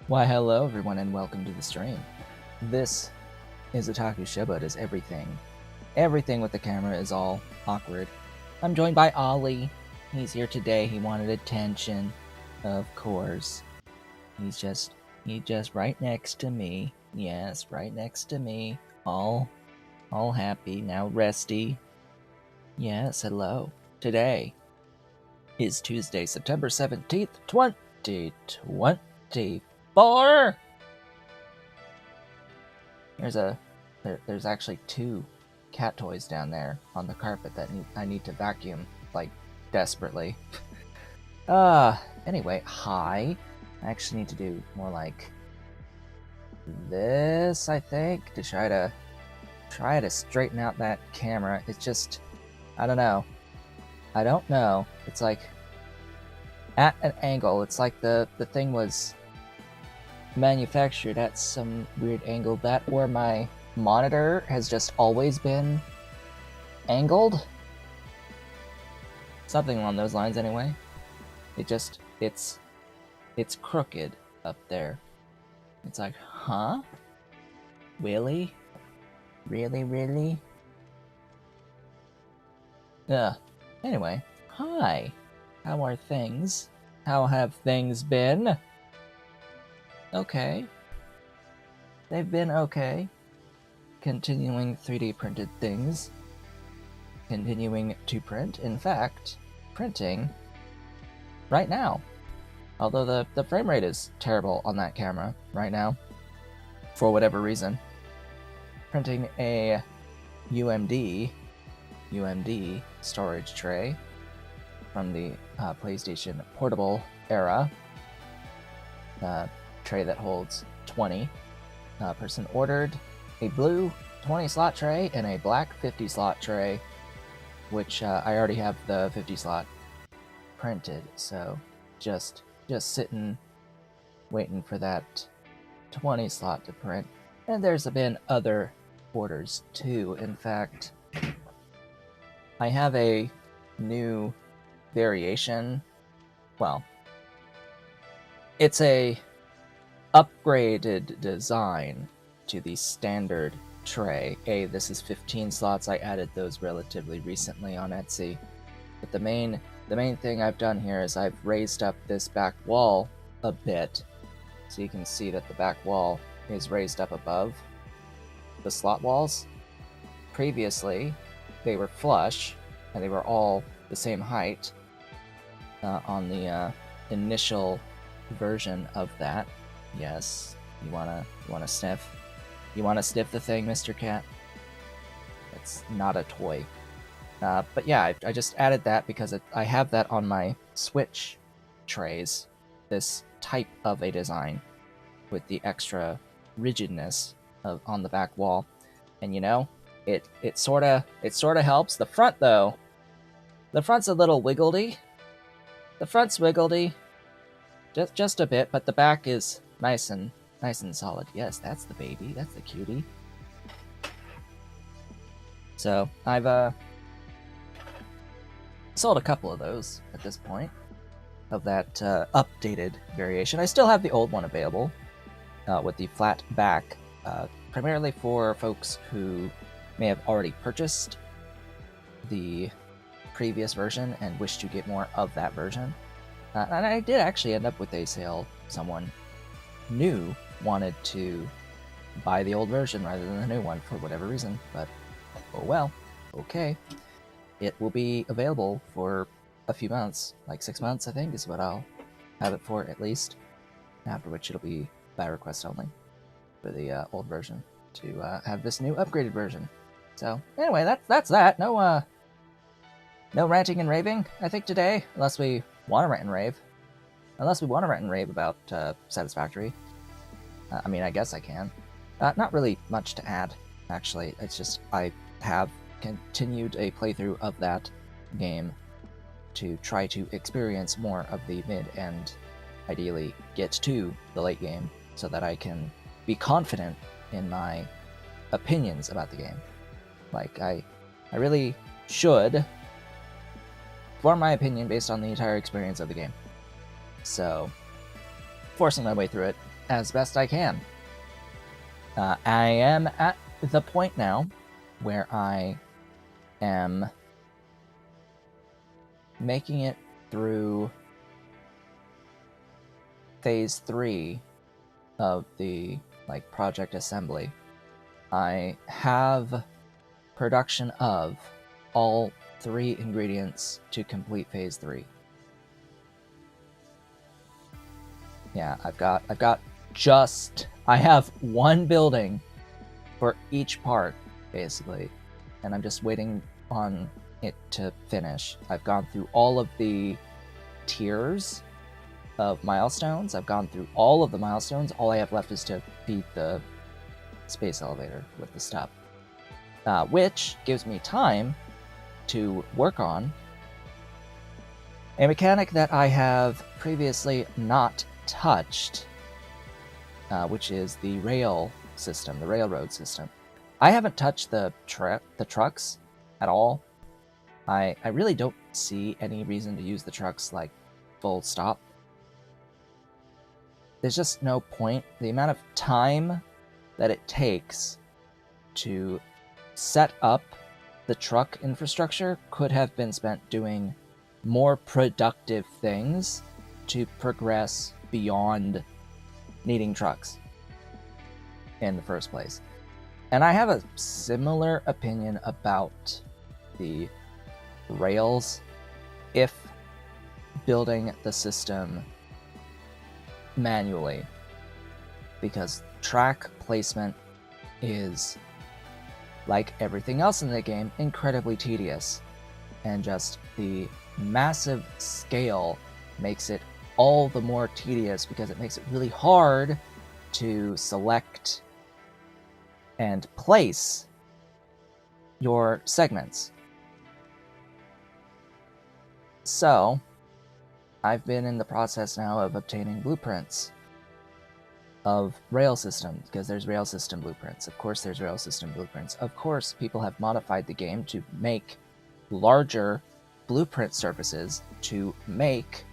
Why hello everyone and welcome to the stream. This is Otaku Show, but is everything. Everything with the camera is all awkward. I'm joined by Ollie. He's here today. He wanted attention, of course. He's just right next to me. Yes, right next to me. All happy, now resty. Yes, hello. Today is Tuesday, September 17th, 2024. There's actually two cat toys down there on the carpet that I need to vacuum, like, desperately. Anyway, hi. I actually need to do more like this, I think, to try to straighten out that camera. It's just, I don't know. It's like at an angle. It's like the thing was manufactured at some weird angle. That or my monitor has just always been angled. Something along those lines anyway. It's crooked up there. It's like, huh? Really? Really? Anyway, hi. How are things? How have things been? Okay. They've been okay. Continuing 3D printed things. Continuing to print. In fact, printing right now. Although the frame rate is terrible on that camera right now, for whatever reason. Printing a UMD storage tray from the PlayStation Portable era. Tray that holds 20. Person ordered a blue 20 slot tray and a black 50 slot tray, which I already have the 50 slot printed, so just sitting waiting for that 20 slot to print. And there's been other orders too. In fact, I have a new variation. Well, it's a upgraded design to the standard tray. This is 15 slots. I added those relatively recently on Etsy. But the main thing I've done here is I've raised up this back wall a bit, so you can see that the back wall is raised up above the slot walls. Previously, they were flush, and they were all the same height on the initial version of that. Yes, you wanna sniff? You wanna sniff the thing, Mr. Cat? It's not a toy. But yeah, I just added that because I have that on my Switch trays, this type of a design with the extra rigidness on the back wall, and you know, it sort of helps. The front though, the front's a little wiggledy. The front's wiggledy, just a bit, but the back is nice and solid. Yes, that's the baby. That's the cutie. So I've sold a couple of those at this point, of that updated variation. I still have the old one available with the flat back, primarily for folks who may have already purchased the previous version and wish to get more of that version. And I did actually end up with a sale. Someone new wanted to buy the old version rather than the new one for whatever reason, but oh well, okay. It will be available for a few months, like 6 months I think is what I'll have it for at least, after which it'll be by request only for the old version to have this new upgraded version. So anyway, that's that. No ranting and raving, I think, today, unless we want to rant and rave. Unless we want to rant and rave about Satisfactory. I mean, I guess I can. Not really much to add, actually. It's just I have continued a playthrough of that game to try to experience more of the mid and ideally get to the late game so that I can be confident in my opinions about the game. Like, I really should form my opinion based on the entire experience of the game. So, forcing my way through it as best I can. I am at the point now where I am making it through phase 3 of the project assembly. I have production of all 3 ingredients to complete phase 3. Yeah, I have 1 building for each part, basically, and I'm just waiting on it to finish. I've gone through all of the tiers of milestones. I've gone through all of the milestones. All I have left is to feed the space elevator with the stuff, which gives me time to work on a mechanic that I have previously not touched, which is the rail system, the railroad system. I haven't touched the trucks at all. I really don't see any reason to use the trucks full stop. There's just no point. The amount of time that it takes to set up the truck infrastructure could have been spent doing more productive things to progress beyond needing trucks in the first place. And I have a similar opinion about the rails. If building the system manually, because track placement is, like everything else in the game, incredibly tedious, and just the massive scale makes it all the more tedious because it makes it really hard to select and place your segments. So, I've been in the process now of obtaining blueprints of rail systems, because there's rail system blueprints. Of course there's rail system blueprints. Of course people have modified the game to make larger blueprint surfaces to make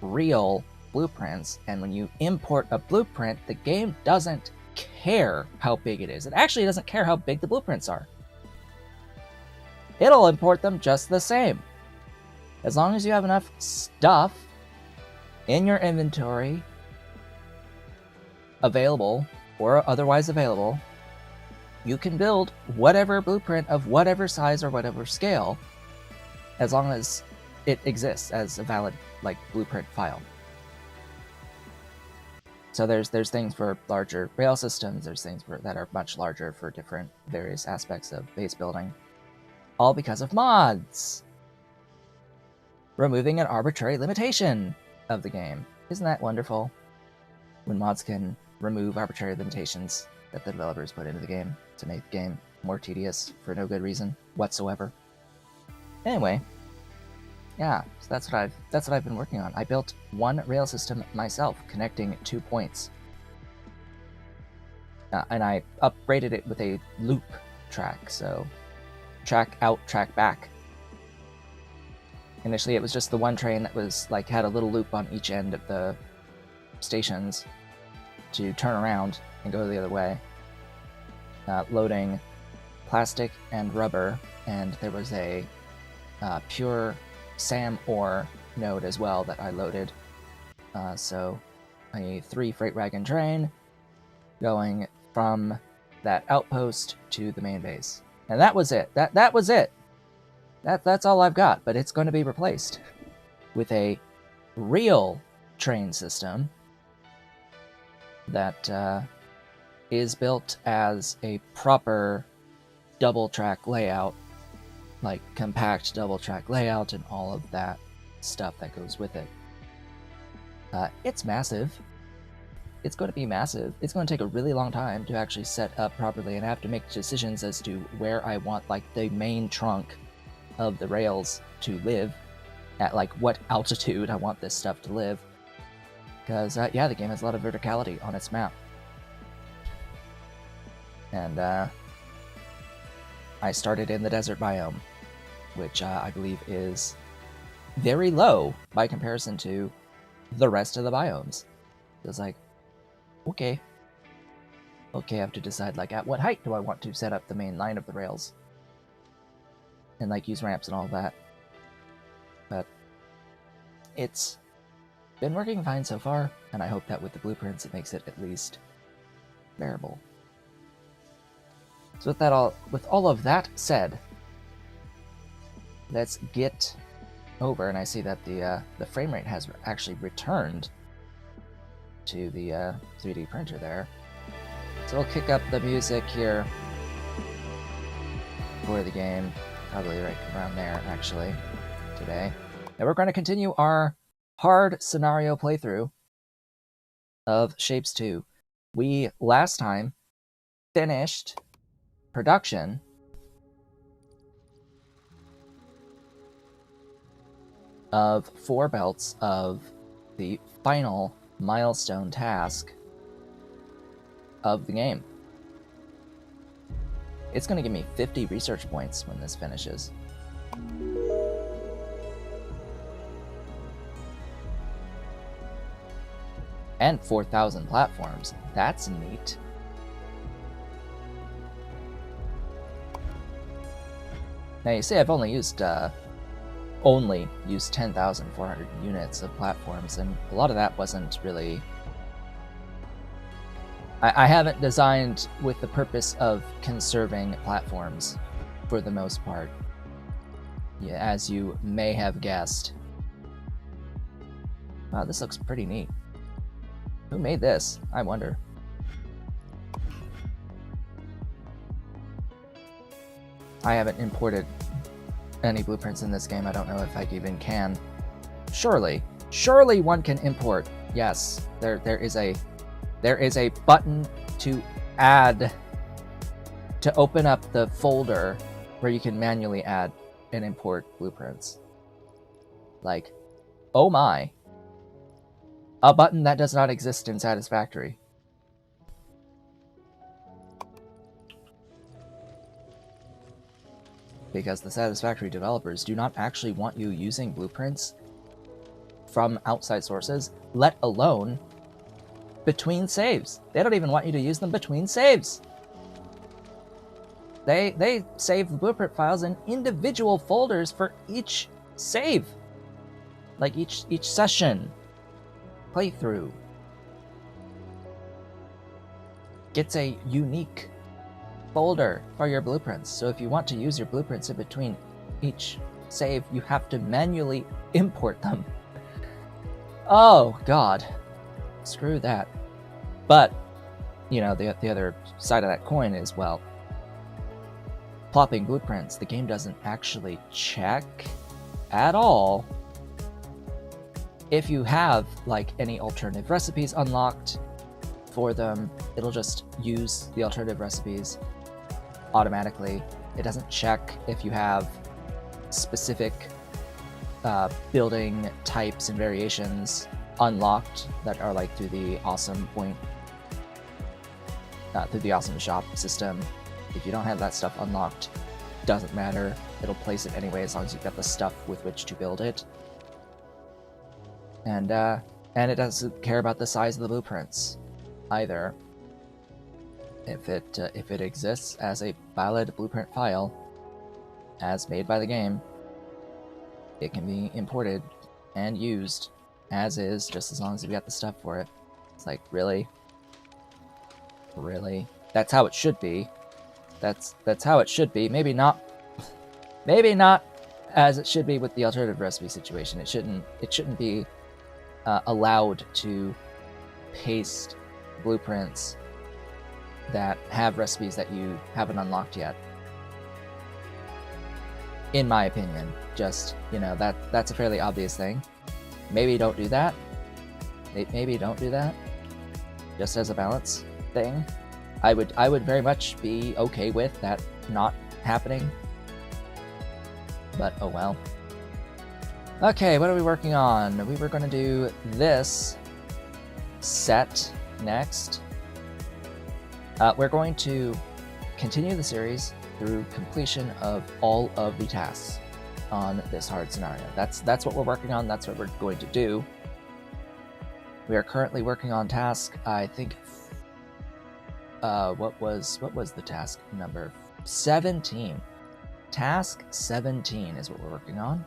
real blueprints, and when you import a blueprint, the game doesn't care how big it is. It actually doesn't care how big the blueprints are. It'll import them just the same. As long as you have enough stuff in your inventory available or otherwise available, you can build whatever blueprint of whatever size or whatever scale, as long as it exists as a valid blueprint file. So there's things for larger rail systems, there's things that are much larger for different various aspects of base building, all because of mods removing an arbitrary limitation of the game. Isn't that wonderful? When mods can remove arbitrary limitations that the developers put into the game to make the game more tedious for no good reason whatsoever. Anyway, yeah, so that's what I've been working on. I built 1 rail system myself, connecting 2 points, and I upgraded it with a loop track, so track out, track back. Initially, it was just the 1 train that was had a little loop on each end of the stations to turn around and go the other way, loading plastic and rubber, and there was a pure SAM ore node as well that I loaded. So a 3 freight wagon train going from that outpost to the main base. And that was it. That was it. That's all I've got, but it's going to be replaced with a real train system that is built as a proper double-track layout, compact double-track layout and all of that stuff that goes with it. It's massive. It's going to be massive. It's going to take a really long time to actually set up properly, and I have to make decisions as to where I want the main trunk of the rails to live, at what altitude I want this stuff to live. Because, yeah, the game has a lot of verticality on its map. And, I started in the desert biome, which I believe is very low by comparison to the rest of the biomes. It's Okay. Okay, I have to decide, like, at what height do I want to set up the main line of the rails? And, like, use ramps and all of that. But it's been working fine so far, and I hope that with the blueprints it makes it at least bearable. So with all of that said, let's get over, and I see that the frame rate has actually returned to the 3D printer there. So we'll kick up the music here for the game, probably right around there actually, today. And we're going to continue our hard scenario playthrough of Shapez 2. We, last time, finished production of 4 belts of the final milestone task of the game. It's going to give me 50 research points when this finishes. And 4,000 platforms. That's neat. Now you see I've only used 10,400 units of platforms, and a lot of that wasn't really... I haven't designed with the purpose of conserving platforms, for the most part. Yeah, as you may have guessed. Wow, this looks pretty neat. Who made this? I wonder. I haven't imported any blueprints in this game. I don't know if I even can. Surely one can import. Yes, there is a button to add, to open up the folder where you can manually add and import blueprints. Like, oh my. A button that does not exist in Satisfactory. Because the Satisfactory developers do not actually want you using blueprints from outside sources, let alone between saves. They don't even want you to use them between saves. They save the blueprint files in individual folders for each save. Like each session, playthrough gets a unique folder for your blueprints. So if you want to use your blueprints in between each save, you have to manually import them. Oh god. Screw that. But, you know, the other side of that coin is, well, plopping blueprints, the game doesn't actually check at all if you have, like, any alternative recipes unlocked for them. It'll just use the alternative recipes automatically. It doesn't check if you have specific building types and variations unlocked that are like through the awesome point, through the awesome shop system. If you don't have that stuff unlocked, doesn't matter. It'll place it anyway as long as you've got the stuff with which to build it. And it doesn't care about the size of the blueprints either. If it exists as a valid blueprint file, as made by the game, it can be imported and used as is, just as long as you've got the stuff for it. It's like, really? Really? That's how it should be. That's how it should be. Maybe not as it should be with the alternative recipe situation. It shouldn't be allowed to paste blueprints that have recipes that you haven't unlocked yet. In my opinion, just, you know, that's a fairly obvious thing. Maybe don't do that. Maybe don't do that. Just as a balance thing. I would very much be okay with that not happening. But oh well. Okay, what are we working on? We were going to do this set next. We're going to continue the series through completion of all of the tasks on this hard scenario. That's what we're working on. That's what we're going to do. We are currently working on task, I think, what was the task number? 17. Task 17 is what we're working on.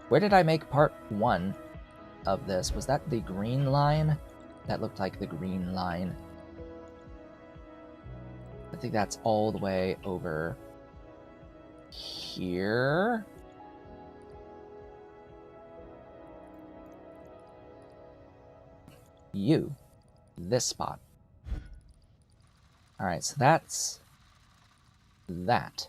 Where did I make part 1 of this? Was that the green line? That looked like the green line. I think that's all the way over here. This spot. Alright, so that's that.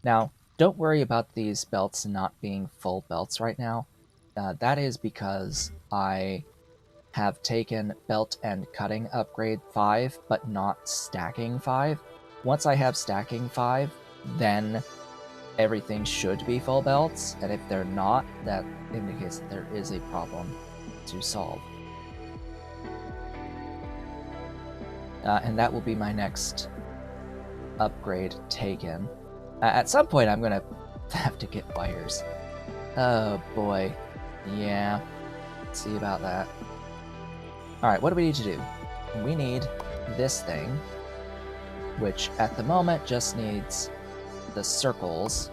Now, don't worry about these belts not being full belts right now. That is because I have taken belt and cutting upgrade 5, but not stacking 5. Once I have stacking 5, then everything should be full belts, and if they're not, that indicates that there is a problem to solve. And that will be my next upgrade taken. At some point, I'm gonna have to get wires. Oh boy. Yeah. Let's see about that. Alright, what do we need to do? We need this thing, which at the moment just needs the circles.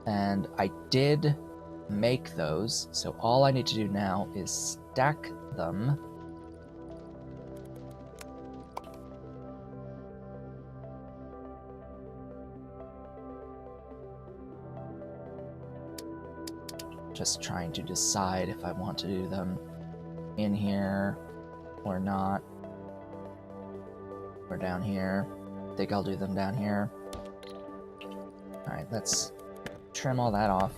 And I did make those, so all I need to do now is stack them. Just trying to decide if I want to do them in here or not. Or down here. I think I'll do them down here. Alright, let's trim all that off.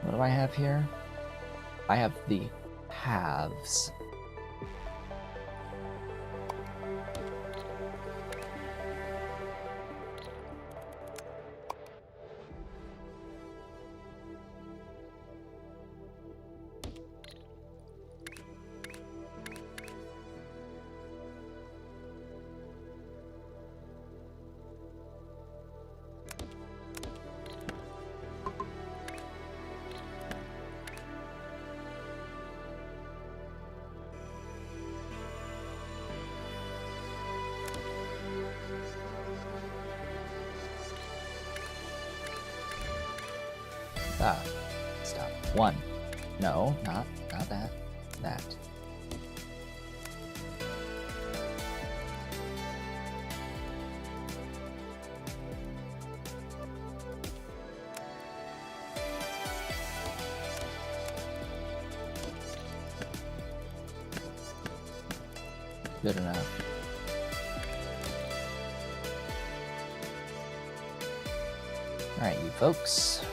What do I have here? I have the halves. Stop. 1. No, not that. That. Good enough. Alright, you folks.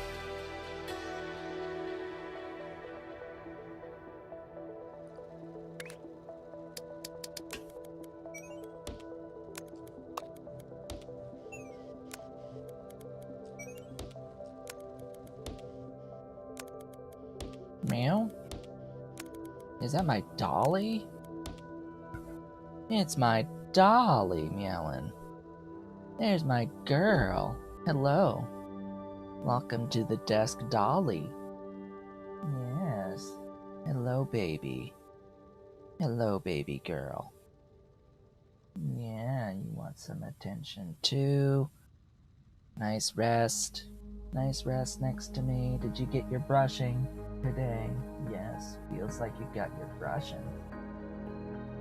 Meow? Is that my dolly? It's my dolly meowing. There's my girl. Hello. Welcome to the desk, Dolly. Yes. Hello, baby. Hello, baby girl. Yeah, you want some attention too. Nice rest. Nice rest next to me. Did you get your brushing today? Yes. Feels like you got your brushing.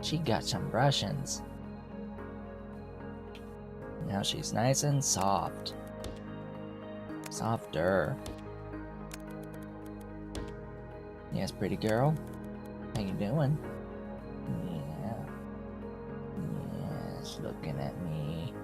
She got some brushings. Now she's nice and soft. Softer. Yes, pretty girl. How you doing? Yeah. Yes, looking at me.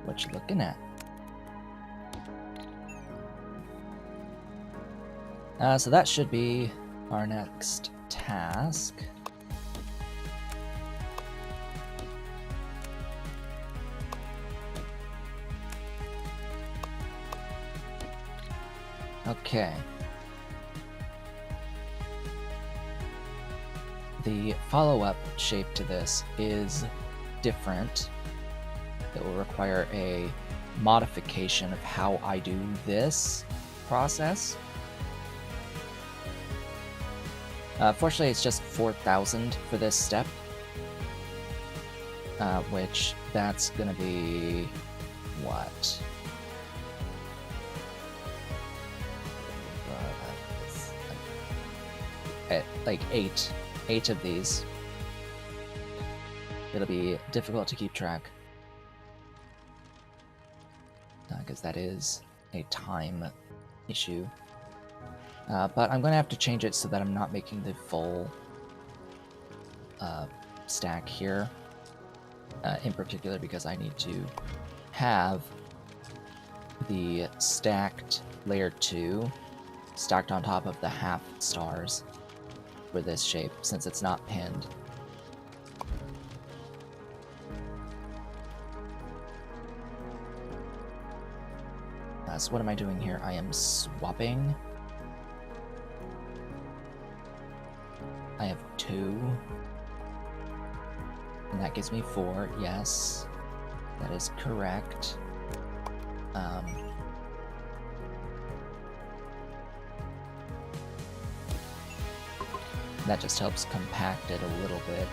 What you looking at? So that should be our next task. Okay. The follow-up shape to this is different. It will require a modification of how I do this process. Fortunately, it's just 4,000 for this step, which that's going to be what? Like eight of these. It'll be difficult to keep track, because that is a time issue. But I'm going to have to change it so that I'm not making the full stack here, in particular because I need to have the stacked layer 2 stacked on top of the half stars for this shape, since it's not pinned. So what am I doing here? I am swapping. I have 2. And that gives me 4, yes. That is correct. That just helps compact it a little bit.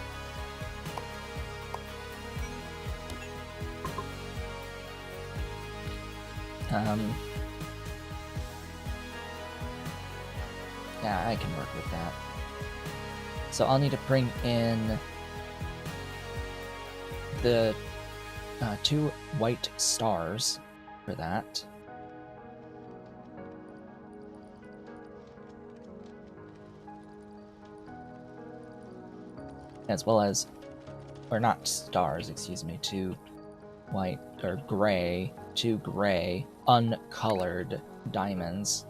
Yeah, I can work with that. So I'll need to bring in the 2 white stars for that. As well as, or not stars, excuse me, 2 white, or gray, 2 gray, uncolored diamonds.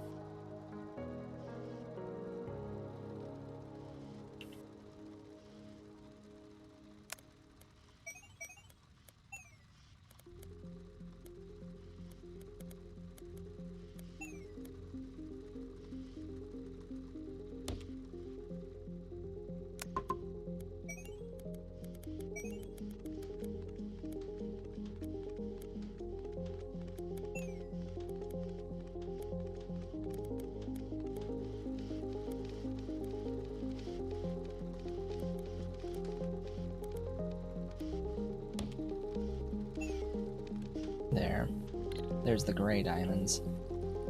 There's the gray diamonds.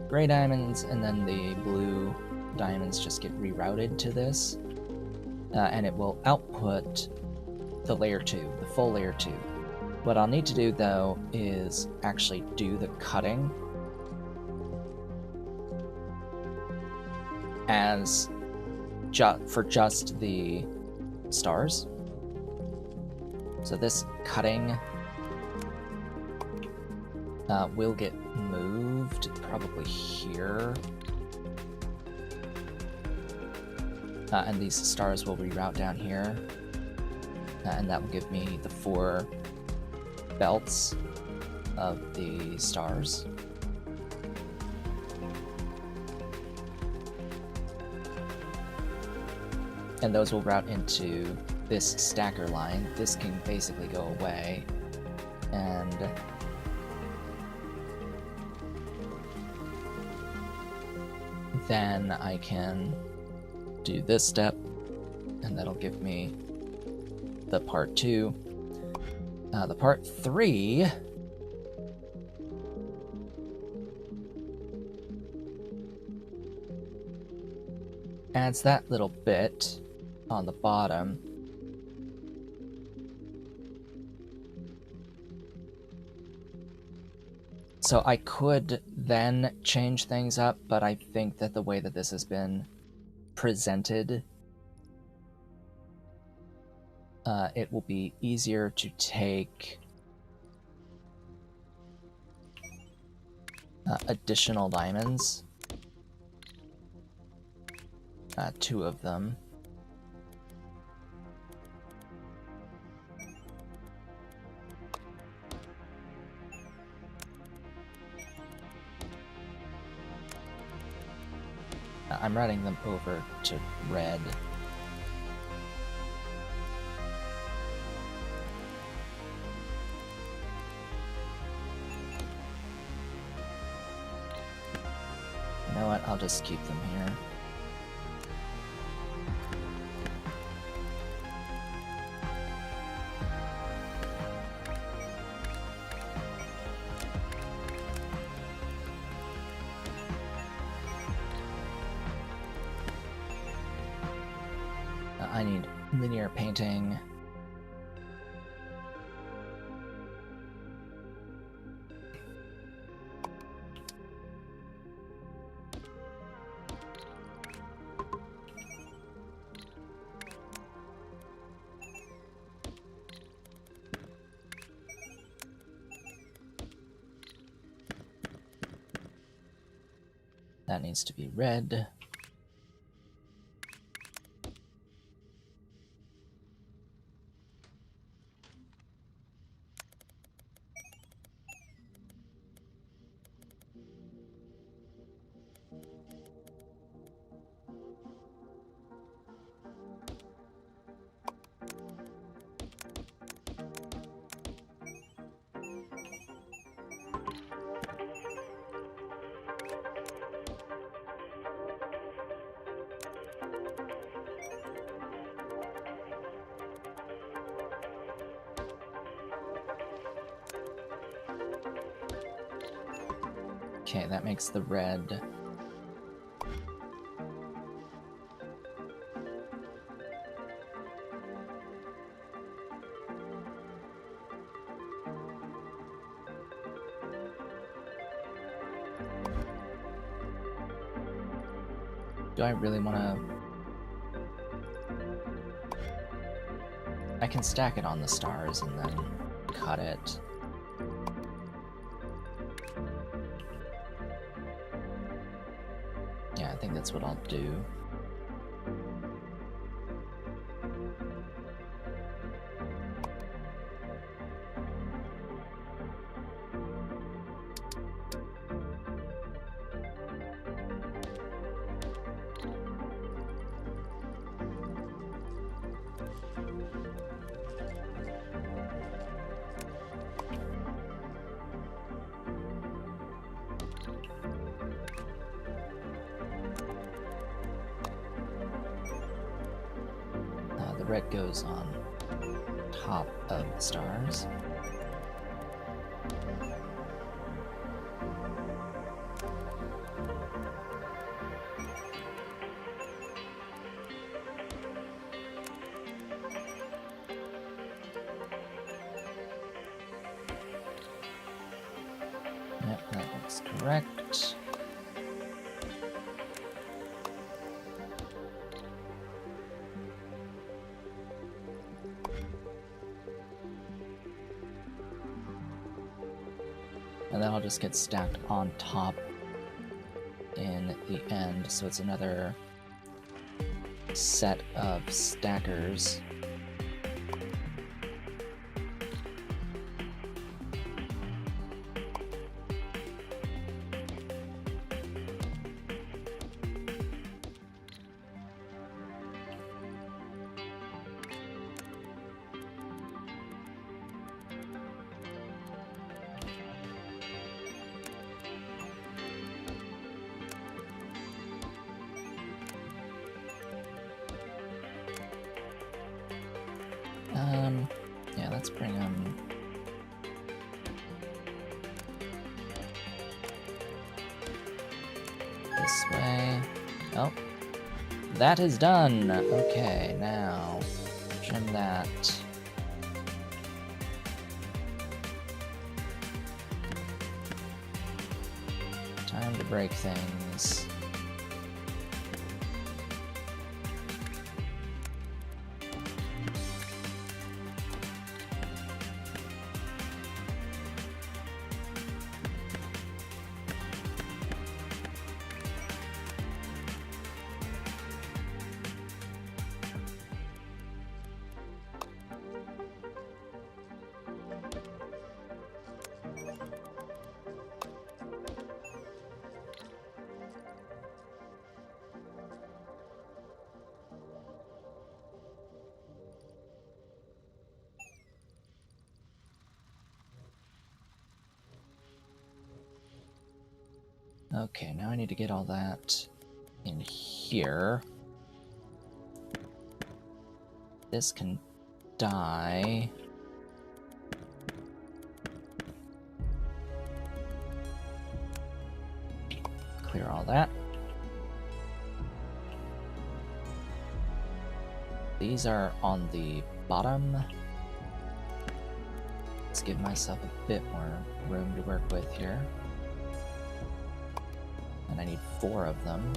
Gray diamonds, and then the blue diamonds just get rerouted to this, and it will output the layer 2, the full layer 2. What I'll need to do, though, is actually do the cutting as for just the stars. So this cutting will get moved probably here. And these stars will reroute down here. And that will give me the 4 belts of the stars. And those will route into this stacker line. This can basically go away. And then I can do this step, and that'll give me the part 2. The part 3 adds that little bit on the bottom. So I could then change things up, but I think that the way that this has been presented, it will be easier to take additional diamonds 2 of them. I'm routing them over to red. You know what? I'll just keep them here. I need linear painting. That needs to be red. Okay, that makes the red. Do I really want to... I can stack it on the stars and then cut it. Yeah, I think that's what I'll do. The red goes on top of the stars. Yep, that looks correct. And then I'll just get stacked on top in the end, so it's another set of stackers. Yeah, let's bring them this way. Oh, that is done. Okay, now trim that. Time to break things. Okay, now I need to get all that in here. This can die. Clear all that. These are on the bottom. Let's give myself a bit more room to work with here. And I need 4 of them.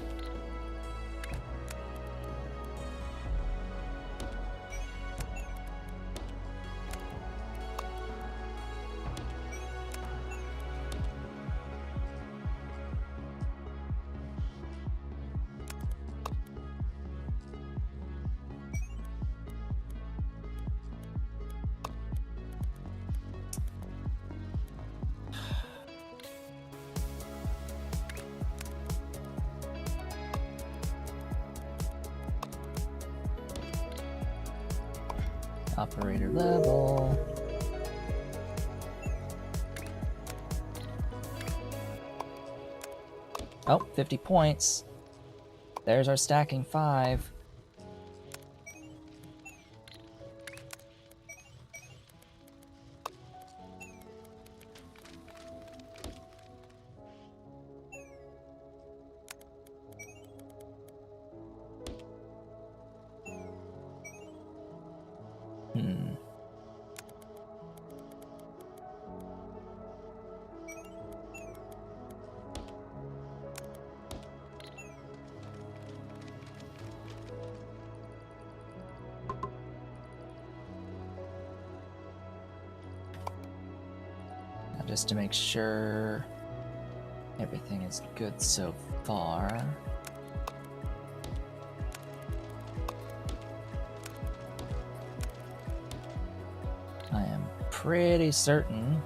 Operator level. Oh, 50 points. There's our stacking 5. Just to make sure everything is good so far. I am pretty certain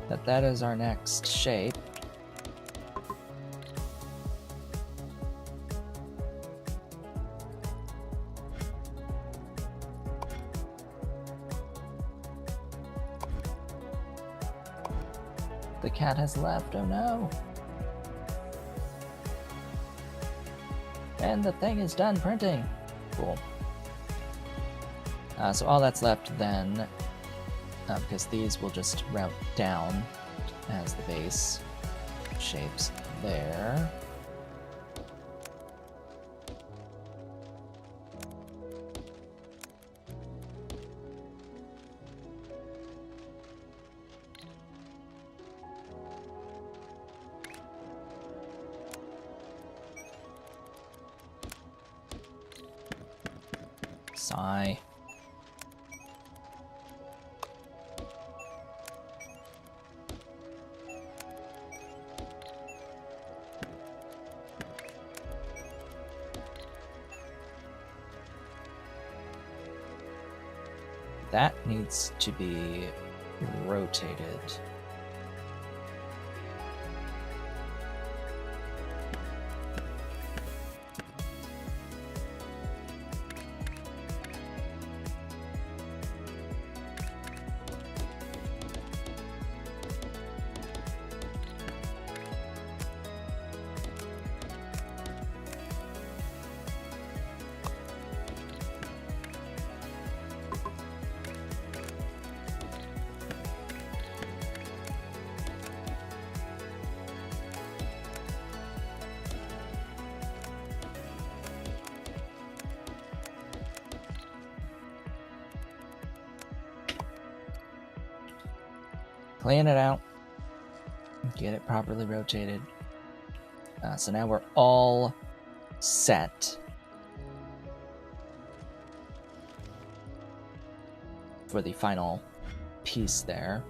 that that is our next shape. The cat has left, oh no. And the thing is done printing. Cool. So all that's left then, because these will just route down as the base shapes there. Sigh. That needs to be rotated. Clean it out, get it properly rotated. So now we're all set for the final piece there.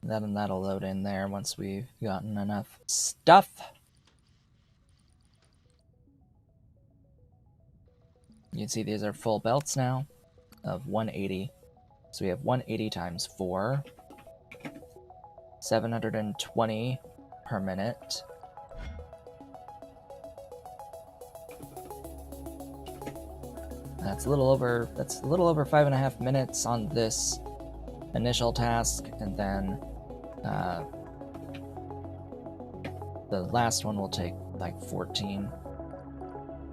Then that'll load in there once we've gotten enough stuff. You can see these are full belts now of 180. So we have 180 times 4, 720 per minute. That's a little over 5.5 minutes on this initial task, and then the last one will take like 14,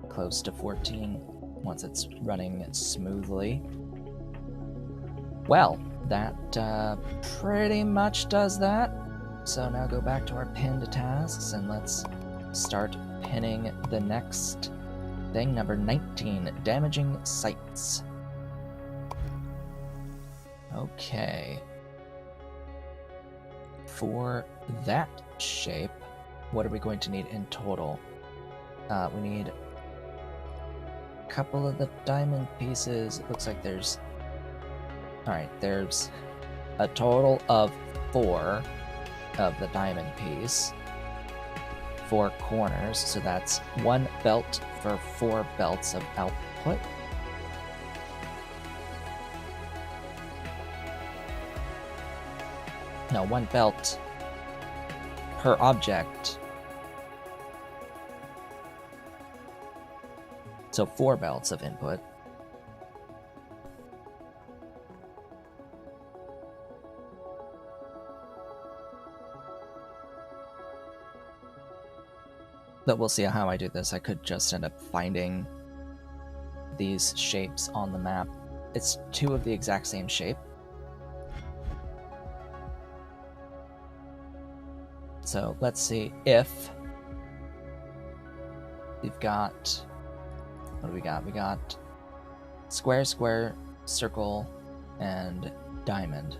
close to 14, once it's running smoothly. Well, that pretty much does that. So now go back to our pinned tasks and let's start pinning the next thing, number 19, damaging sites. Okay. For that shape, what are we going to need in total? We need a couple of the diamond pieces. It looks like there's... Alright, there's a total of 4 of the diamond piece. 4 corners, so that's 1 belt for 4 belts of output. No, 1 belt per object. So 4 belts of input. But we'll see how I do this. I could just end up finding these shapes on the map. It's 2 of the exact same shape. So let's see if we've got... What do we got? We got square, square, circle, and diamond.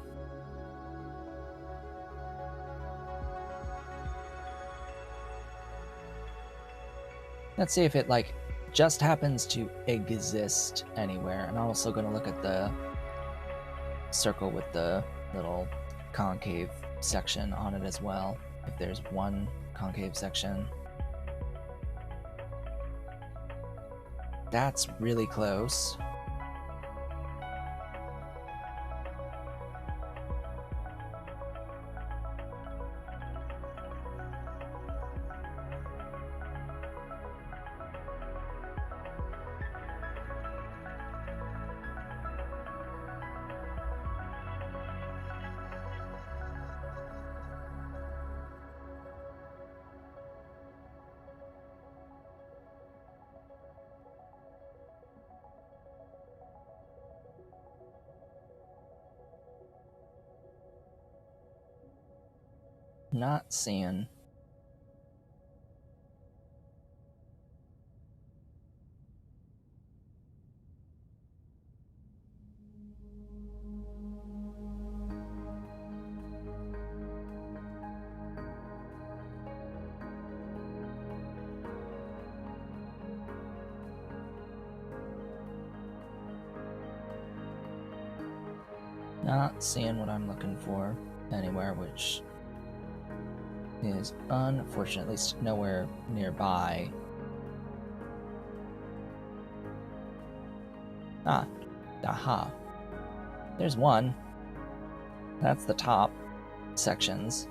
Let's see if it, like, just happens to exist anywhere. And I'm also going to look at the circle with the little concave section on it as well. If there's 1 concave section. That's really close. Not seeing. Not seeing what I'm looking for anywhere, which is unfortunately nowhere nearby. Ah, aha. There's 1. That's the top sections.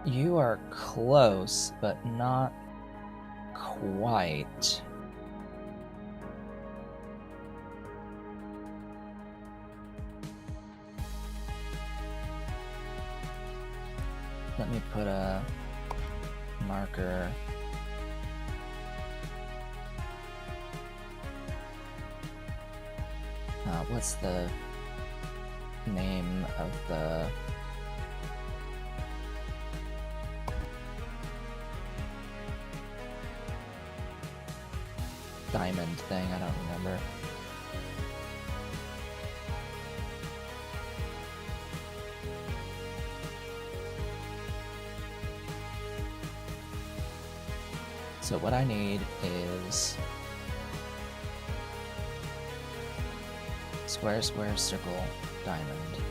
You are close, but not quite. Let me put a marker. What's the name of the... diamond thing? I don't remember. So what I need is square, square, circle, diamond.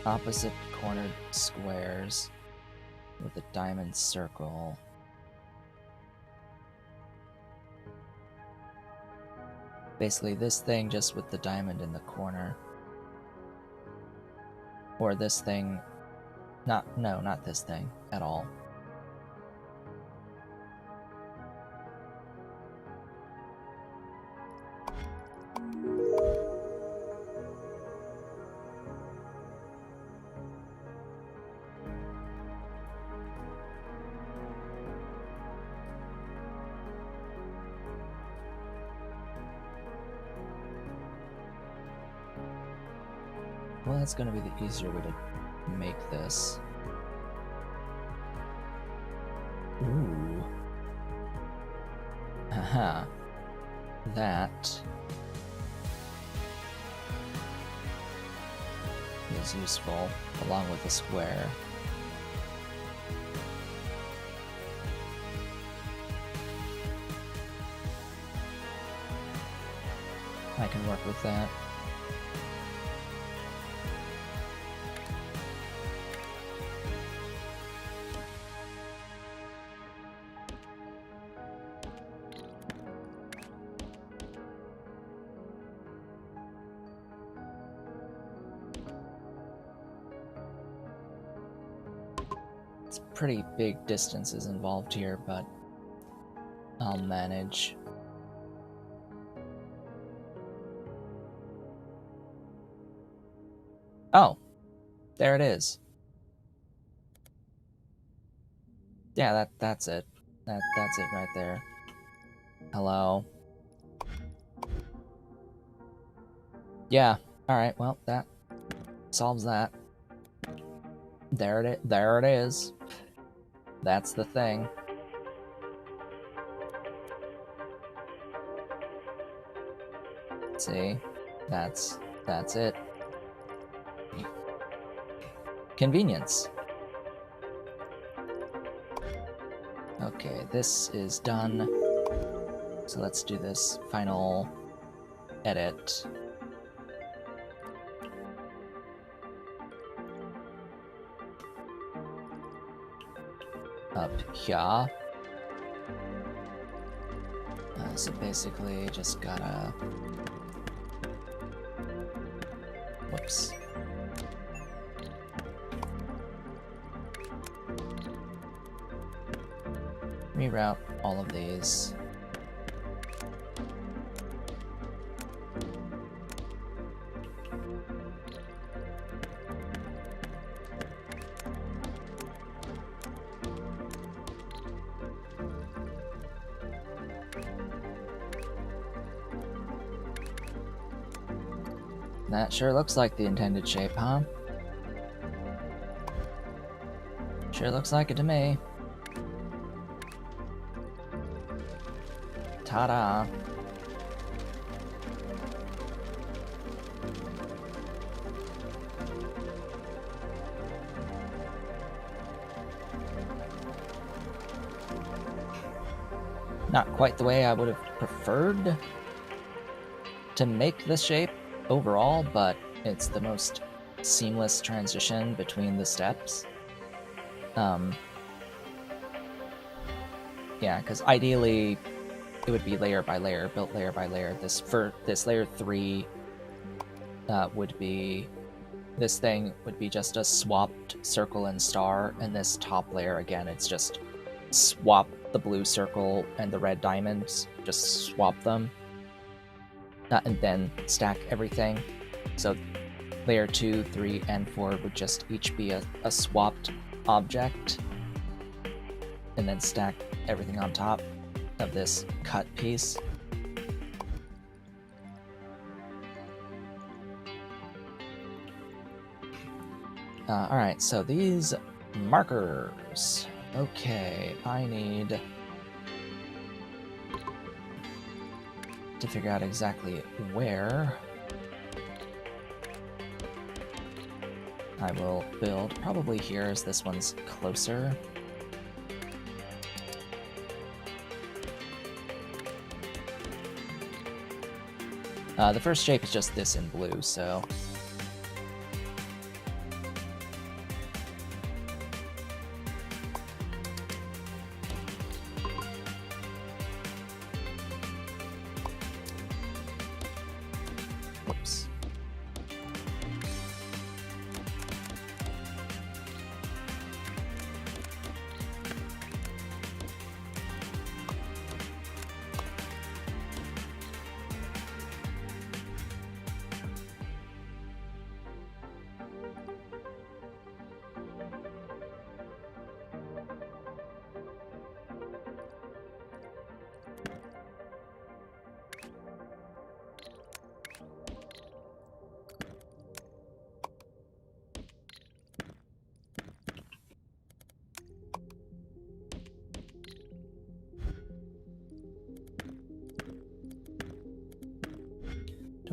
Opposite cornered squares with a diamond circle. Basically this thing just with the diamond in the corner. Or this thing No, not this thing at all. Well, that's going to be the easier way to make this. Ooh. Haha. That is useful, along with the square. I can work with that. Pretty big distances involved here, but I'll manage. Oh, there it is. Yeah, that's it. That's it right there. Hello. Yeah. All right. Well, that solves that. There it is. That's the thing. See? That's it. Convenience. Okay, this is done. So let's do this final edit. Up here. So basically, just gotta... Whoops. Reroute all of these. That sure looks like the intended shape, huh? Sure looks like it to me. Ta-da! Not quite the way I would have preferred to make this shape overall, but it's the most seamless transition between the steps. Yeah, because ideally it would be layer by layer, built layer by layer. This layer 3 would be... This thing would be just a swapped circle and star, and this top layer, again, it's just swap the blue circle and the red diamonds, just swap them, and then stack everything. So layer 2, 3, and 4 would just each be a swapped object, and then stack everything on top of this cut piece. Alright, so these markers. Okay, I need to figure out exactly where I will build. Probably here, as this one's closer. The first shape is just this in blue, so... Whoops.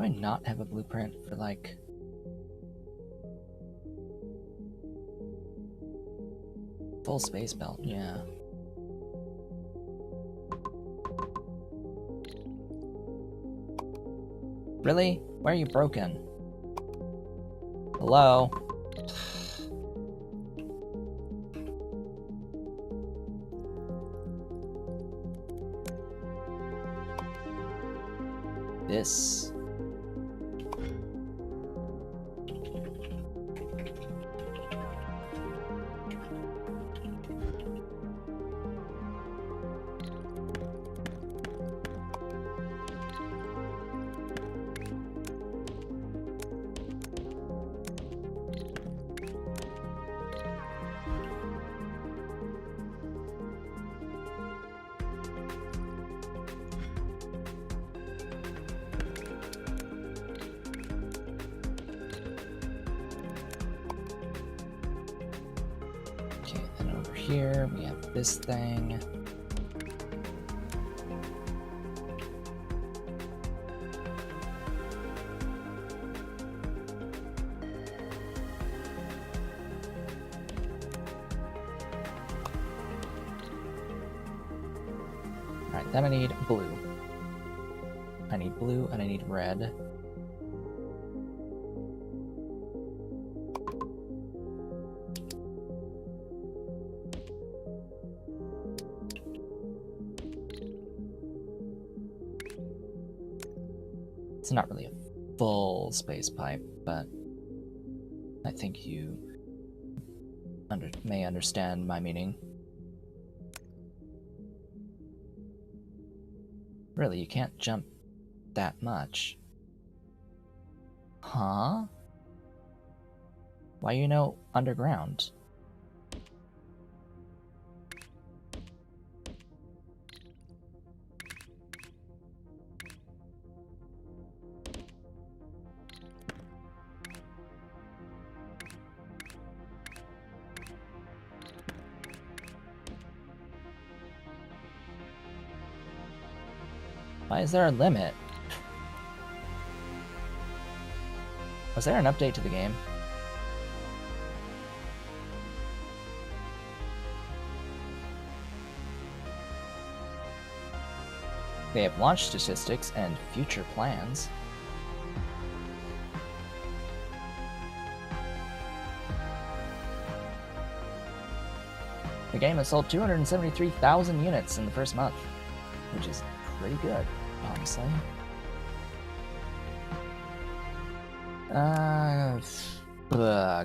Do I not have a blueprint for, like... full space belt? Yeah. Really? Why are you broken? Hello? This... Okay, then over here we have this thing. Alright, then I need blue. I need blue and I need red. It's not really a full space pipe, but I think you may understand my meaning. Really, you can't jump that much. Huh? Why you know underground? Why is there a limit? Was there an update to the game? They have launch statistics and future plans. The game has sold 273,000 units in the first month, which is pretty good, honestly.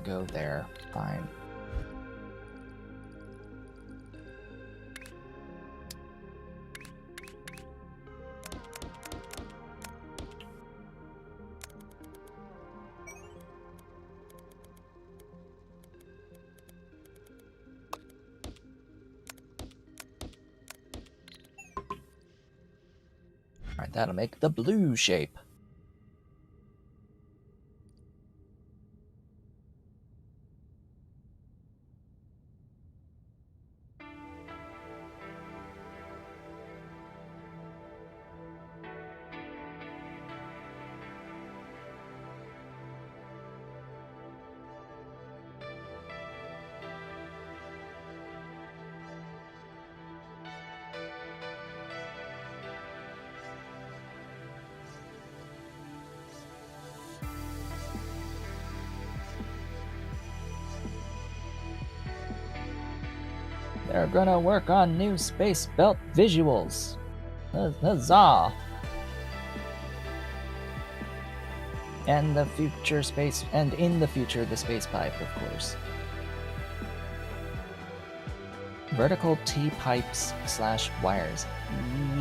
Go there. Fine. Alright, that'll make the blue shape. They're gonna work on new space belt visuals. Huzzah! And the future space, and in the future, the space pipe, of course. Vertical T-pipes / wires.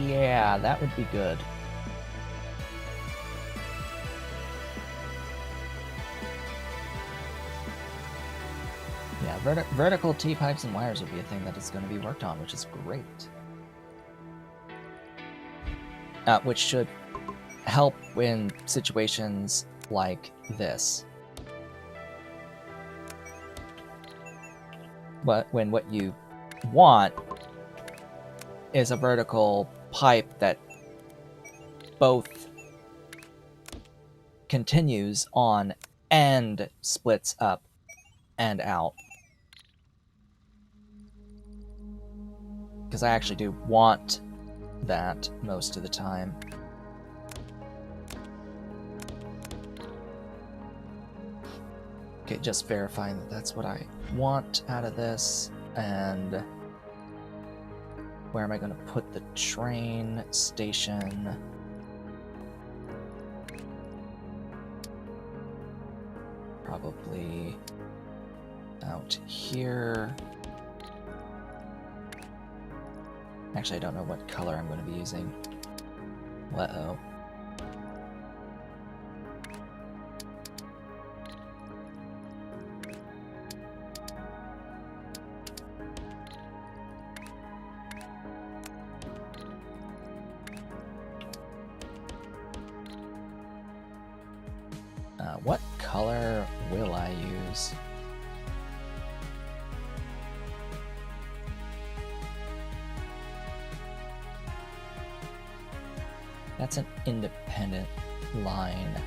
Yeah, that would be good. Yeah, vertical T-pipes and wires will be a thing that is going to be worked on, which is great. Which should help in situations like this. But when what you want is a vertical pipe that both continues on and splits up and out. Because I actually do want that most of the time. Okay, just verifying that that's what I want out of this. And where am I going to put the train station? Probably out here. Actually, I don't know what color I'm going to be using. Uh-oh. What color will I use? That's an independent line.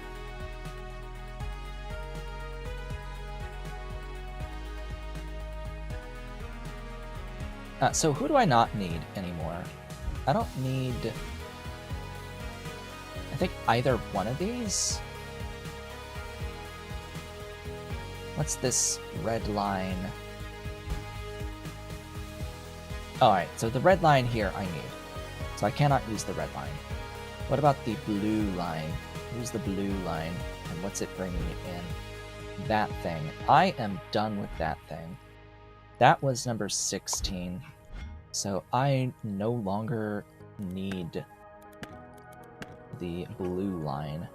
So who do I not need anymore? I don't need... I think either one of these? What's this red line? Alright, so the red line here I need. So I cannot use the red line. What about the blue line? Who's the blue line? And what's it bringing in? That thing. I am done with that thing. That was number 16. So I no longer need the blue line.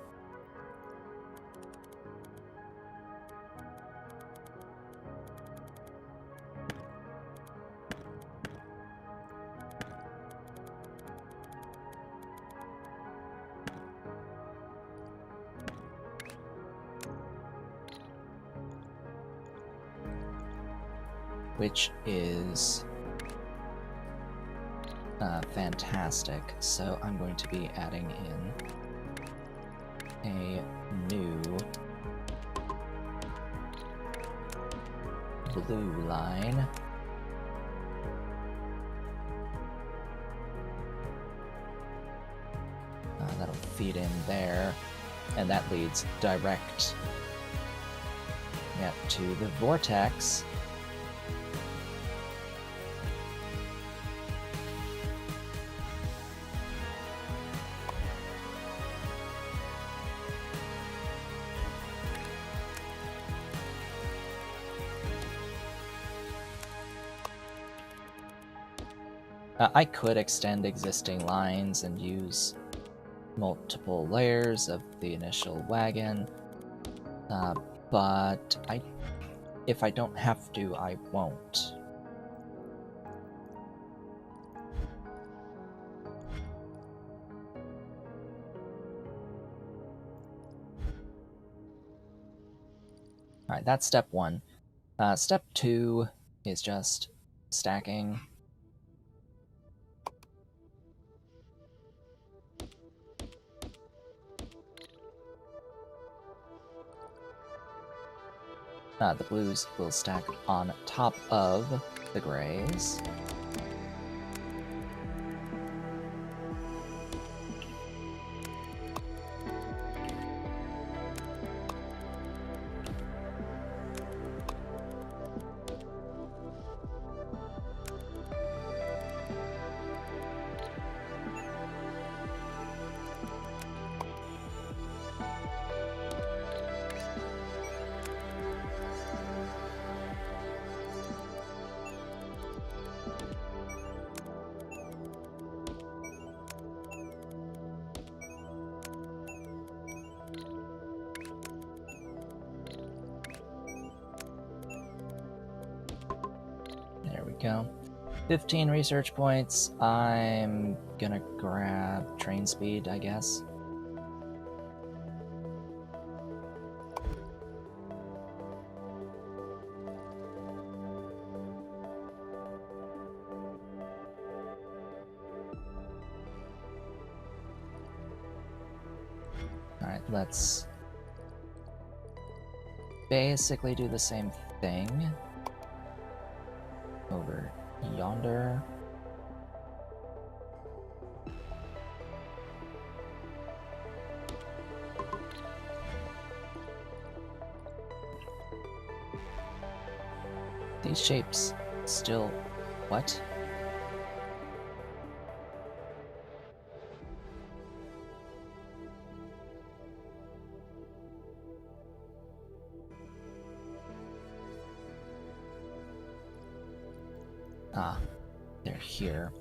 Which is fantastic. So I'm going to be adding in a new blue line. That'll feed in there, and that leads direct to the vortex. I could extend existing lines and use multiple layers of the initial wagon, but if I don't have to, I won't. Alright, that's step one. Step two is just stacking. The blues will stack on top of the grays. Go. 15 research points. I'm gonna grab train speed, I guess. Alright, let's basically do the same thing over yonder. These shapes still... what? Ah, they're here.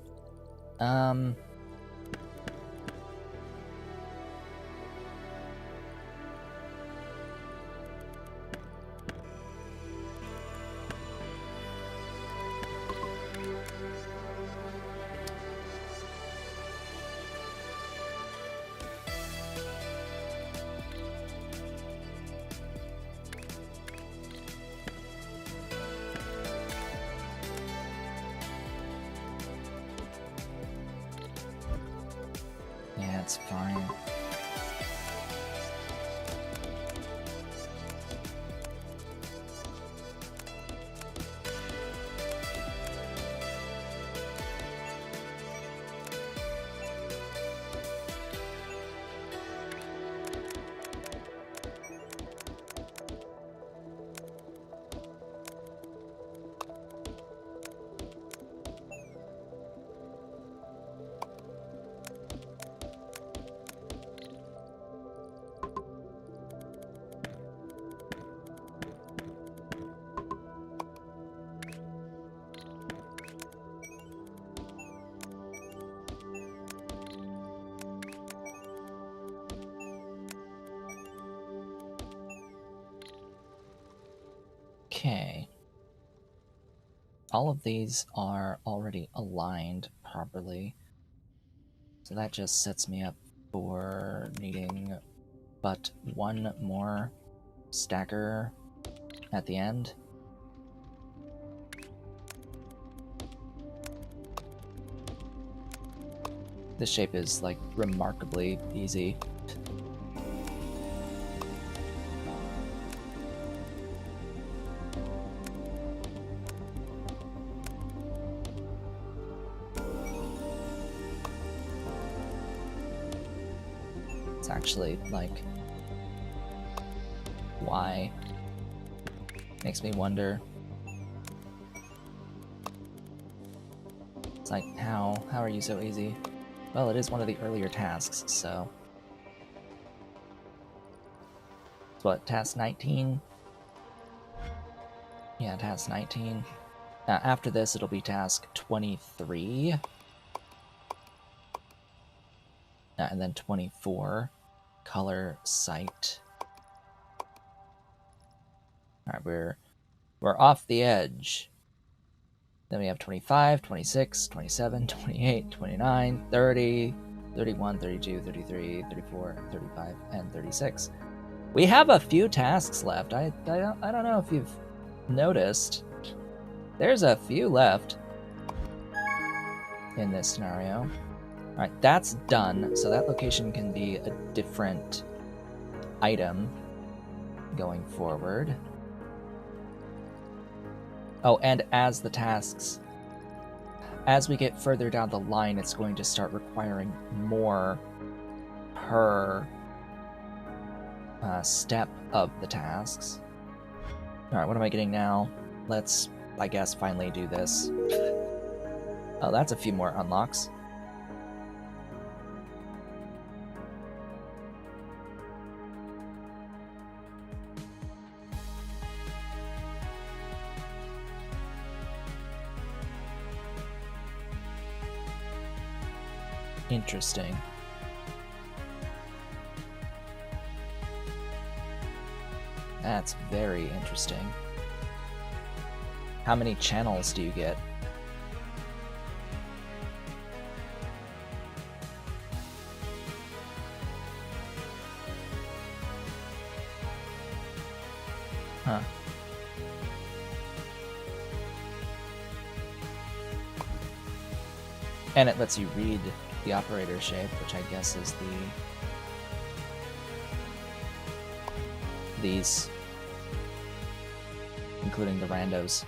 Yeah, it's fine. Okay. All of these are already aligned properly. So that just sets me up for needing but one more stacker at the end. This shape is, like, remarkably easy. It's actually, like, why? Makes me wonder. It's like, how are you so easy? Well, it is one of the earlier tasks, so... It's what, task 19? Yeah, task 19. After this, it'll be task 23. And then 24, color sight. Alright, we're off the edge. Then we have 25, 26, 27, 28, 29, 30, 31, 32, 33, 34, 35, and 36. We have a few tasks left. I don't know if you've noticed. There's a few left in this scenario. Alright, that's done, so that location can be a different item going forward. Oh, and as the tasks... as we get further down the line, it's going to start requiring more per step of the tasks. Alright, what am I getting now? Let's, I guess, finally do this. Oh, that's a few more unlocks. Interesting. That's very interesting. How many channels do you get? Huh. And it lets you read the operator shape, which I guess is these including the randos.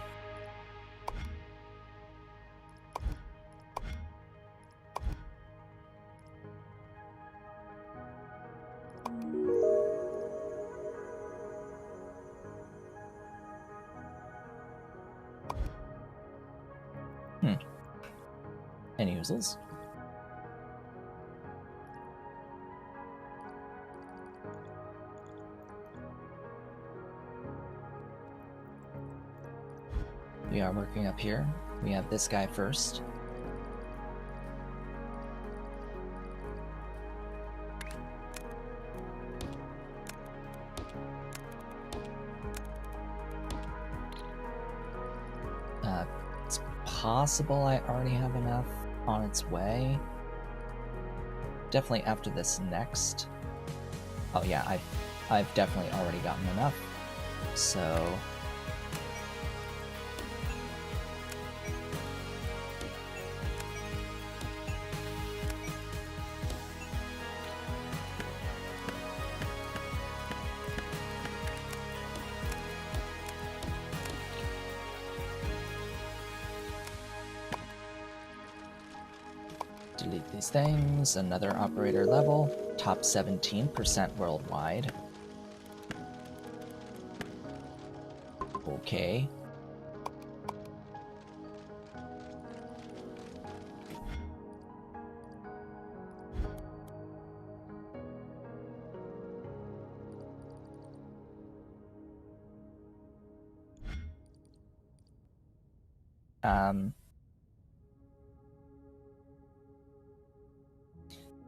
Any oozles? We are working up here. We have this guy first. It's possible I already have enough on its way. Definitely after this next. Oh yeah, I've definitely already gotten enough. So delete these things. Another operator level. Top 17% worldwide. Okay.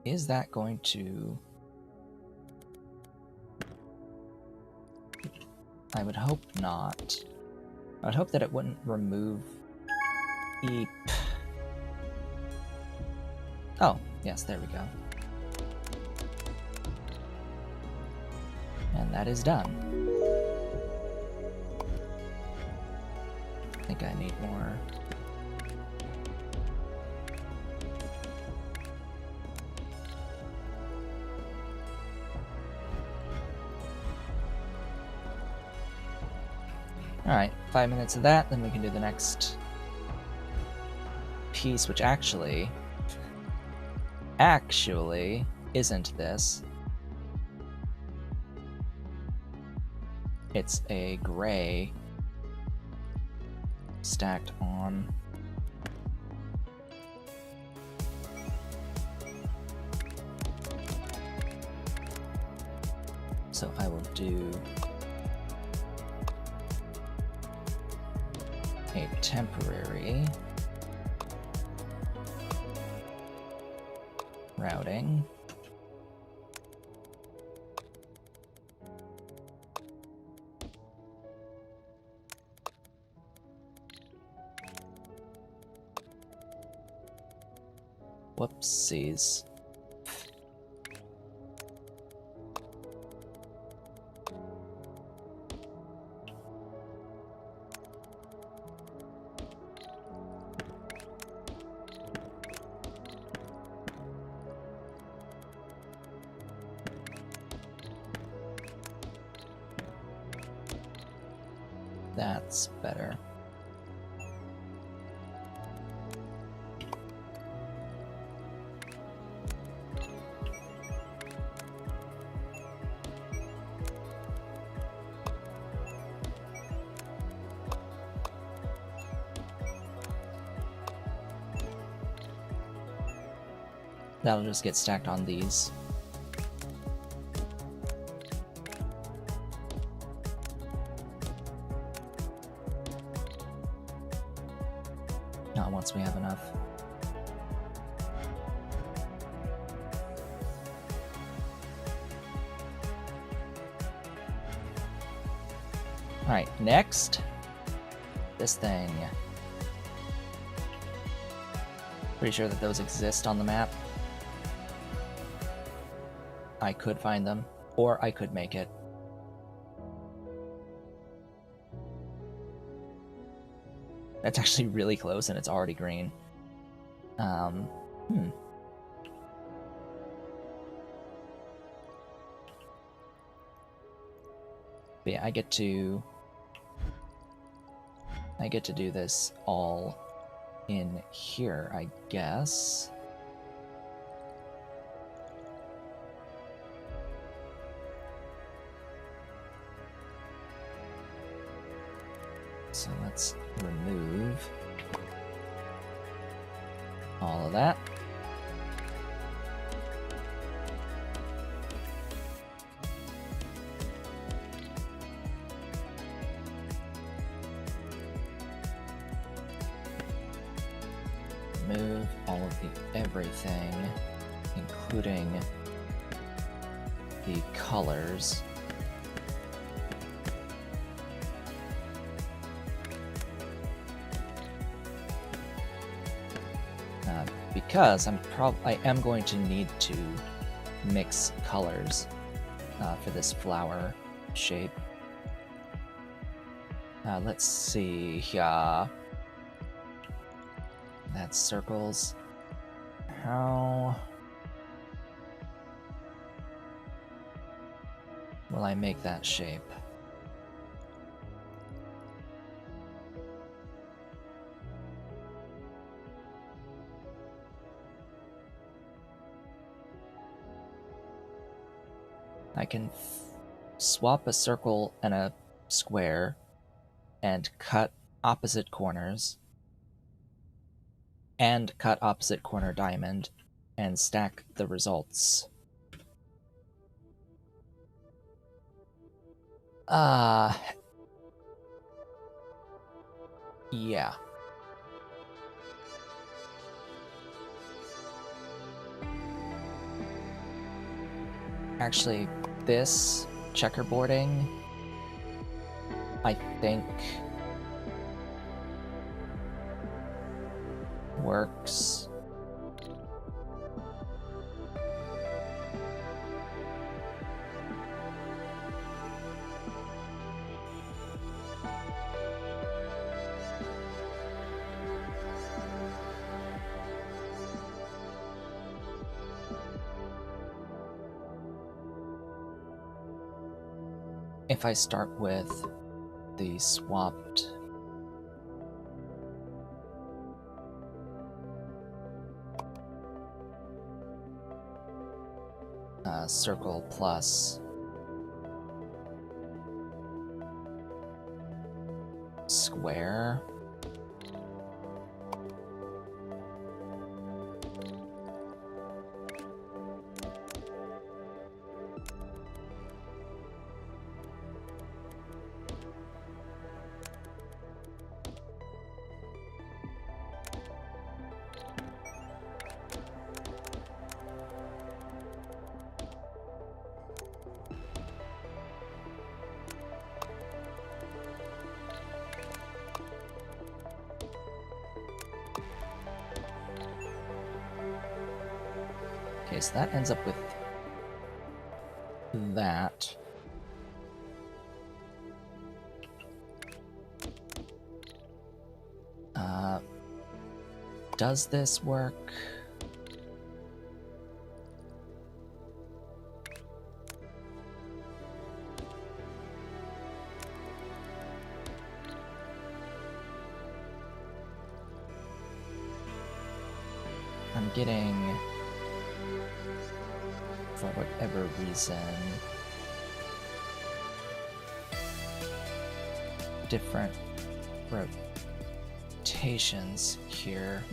Is that going to... I would hope not. I would hope that it wouldn't remove Eep. Oh, yes, there we go. And that is done. I think I need more. Alright, 5 minutes of that, then we can do the next piece, which actually isn't this. It's a gray stacked on. So I will do a temporary routing. Whoopsies. That's better. That'll just get stacked on these. Not once we have enough. Alright, next. This thing. Pretty sure that those exist on the map. I could find them, or I could make it. That's actually really close, and it's already green. But yeah, I get to I get to do this all in here, I guess. So let's remove all of that. Remove all of the everything, including the colors. Because I am going to need to mix colors for this flower shape. Let's see here. That's circles. How will I make that shape? I can swap a circle and a square and cut opposite corners and cut opposite corner diamond and stack the results. Yeah. Actually, this checkerboarding, I think, works. If I start with the swapped circle plus square, okay, so that ends up with that. Does this work? I'm getting, for whatever reason, different rotations here.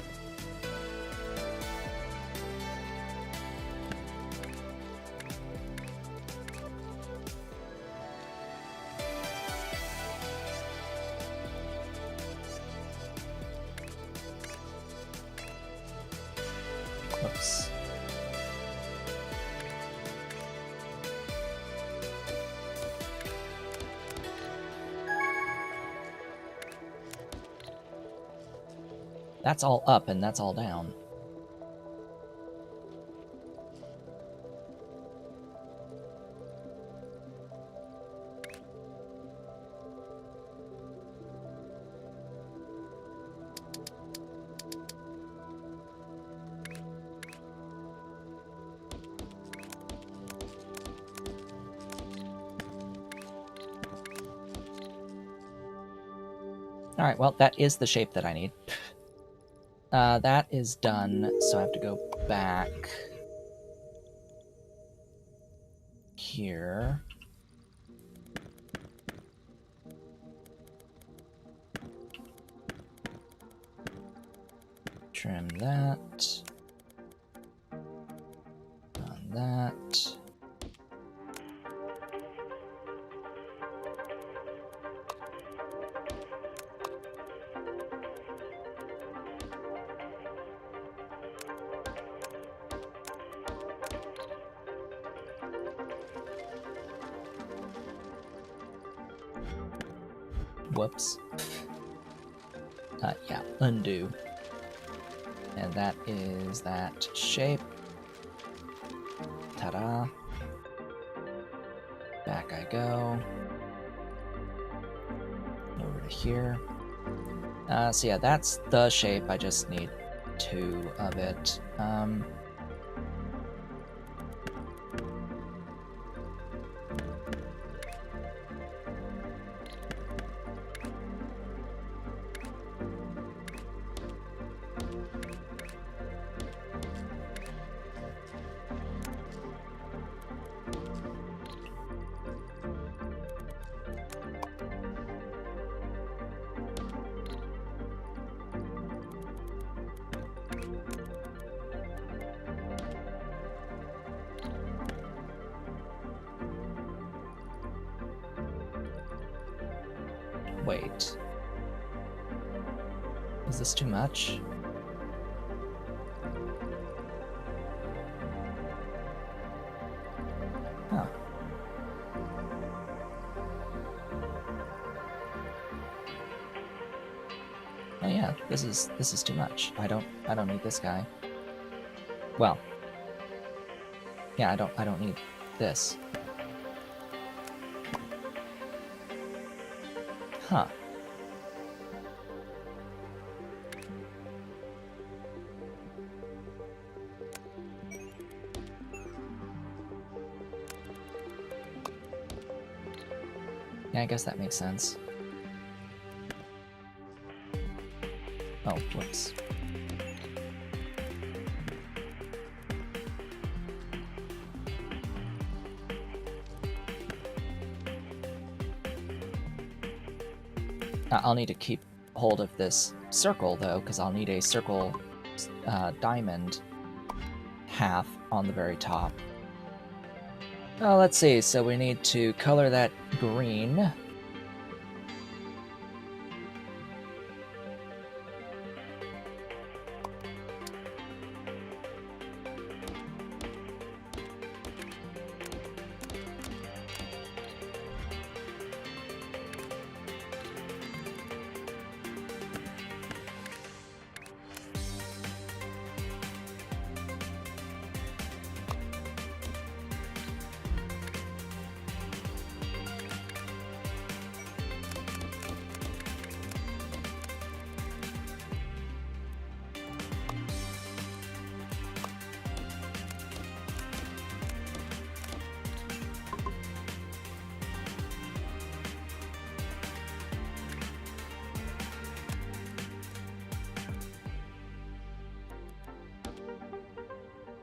Whoops. That's all up and that's all down. All right, well, that is the shape that I need. That is done, so I have to go back here. Trim that. On that. Whoops. Yeah, undo. And that is that shape. Ta-da. Back I go. Over to here. So yeah, that's the shape. I just need 2 of it. Wait. Is this too much? Huh. Oh yeah, this is too much. I don't need this guy. Well. Yeah, I don't need this. Huh. Yeah, I guess that makes sense. Oh, whoops. I'll need to keep hold of this circle, though, because I'll need a circle diamond half on the very top. Oh, let's see. So we need to color that green.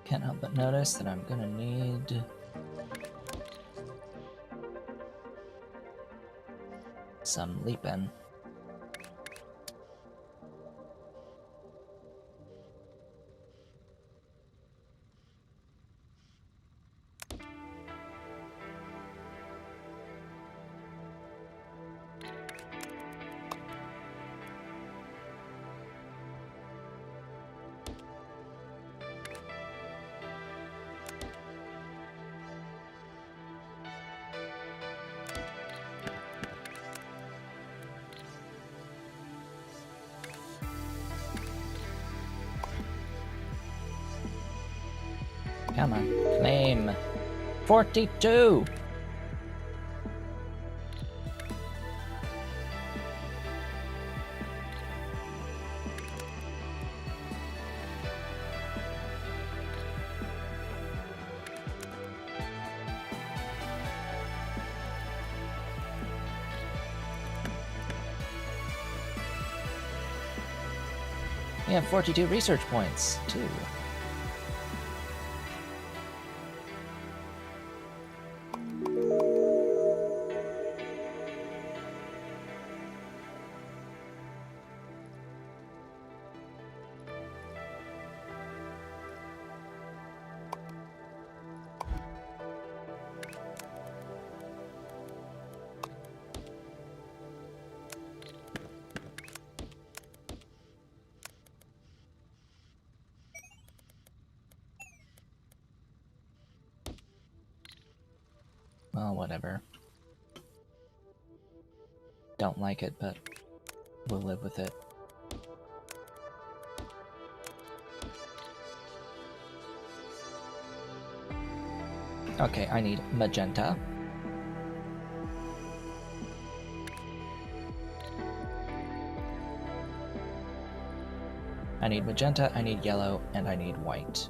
Can't help but notice that I'm gonna need some leaping. Come on, flame. 42! We have 42 research points, too. Well, whatever. Don't like it, but we'll live with it. Okay, I need magenta. I need magenta, I need yellow, and I need white.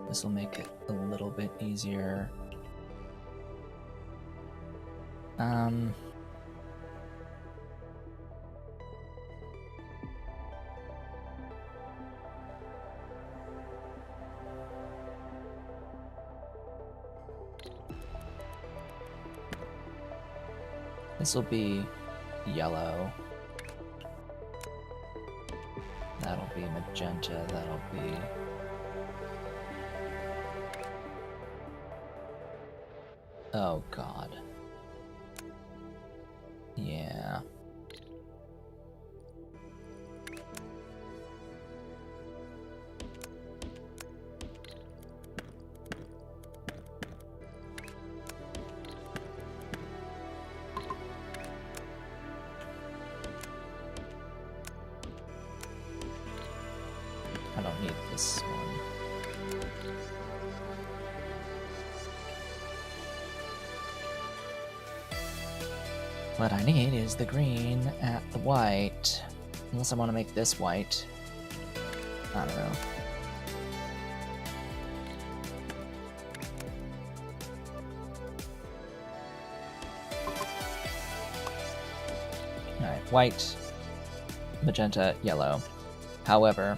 This will make it a little bit easier. This will be yellow. That'll be magenta, that'll be... Oh god. Yeah. I don't need this one. What I need is the green at the white. Unless I want to make this white. I don't know. Alright, white, magenta, yellow. However,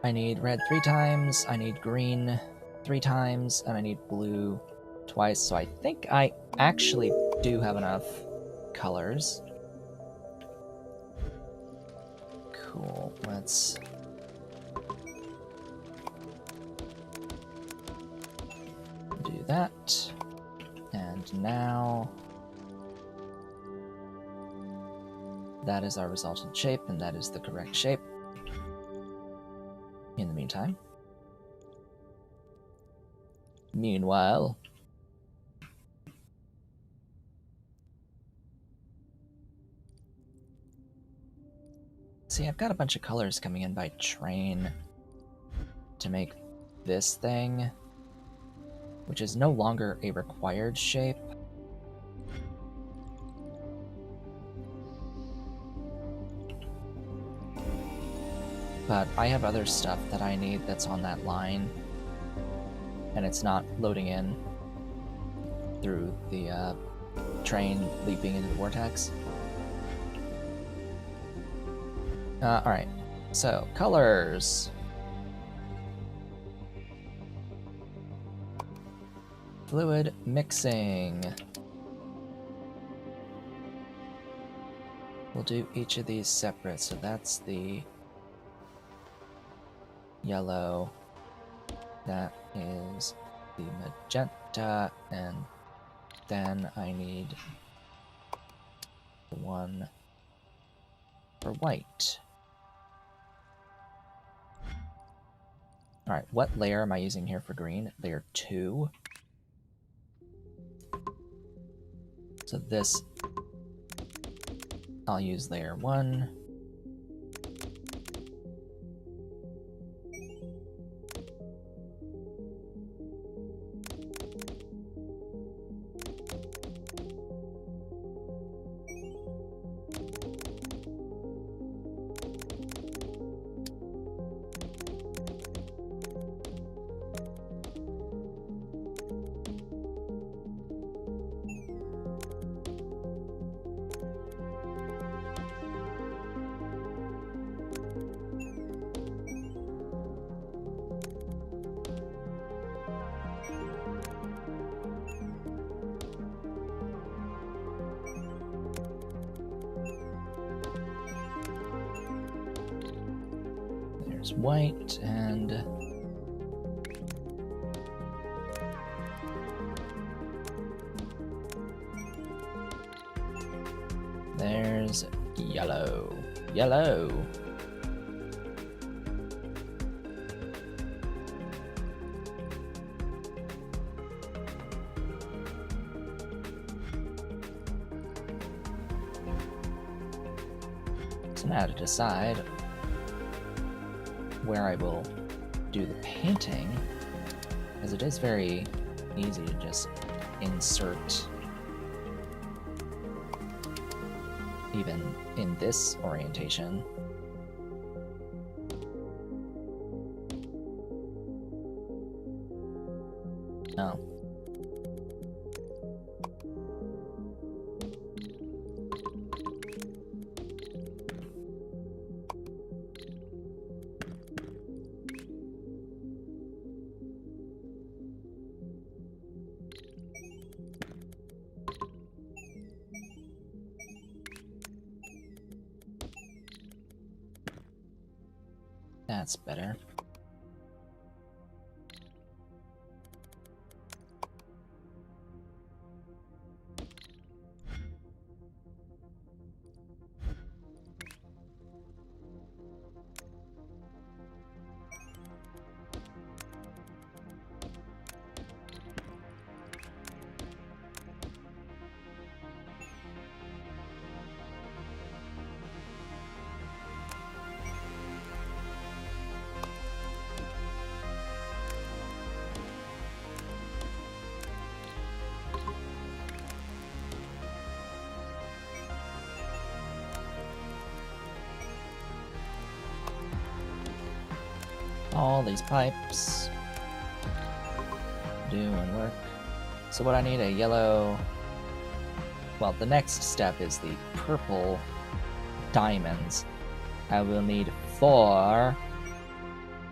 I need red 3 times, I need green 3 times, and I need blue twice, so I think I actually do have enough colors. Cool, let's... do that. And now... that is our resultant shape, and that is the correct shape. In the meantime. Meanwhile... see, I've got a bunch of colors coming in by train to make this thing, which is no longer a required shape. But I have other stuff that I need that's on that line, and it's not loading in through the train leaping into the vortex. Alright, so colors. Fluid mixing. We'll do each of these separate, so that's the yellow. That is the magenta, and then I need the one for white. Alright, what layer am I using here for green? Layer 2. So this, I'll use layer 1. There's white, and there's yellow. Yellow! So now to decide where I will do the painting, as it is very easy to just insert even in this orientation. Oh. That's better. All these pipes doing work. So what I need, a yellow... Well, the next step is the purple diamonds. I will need 4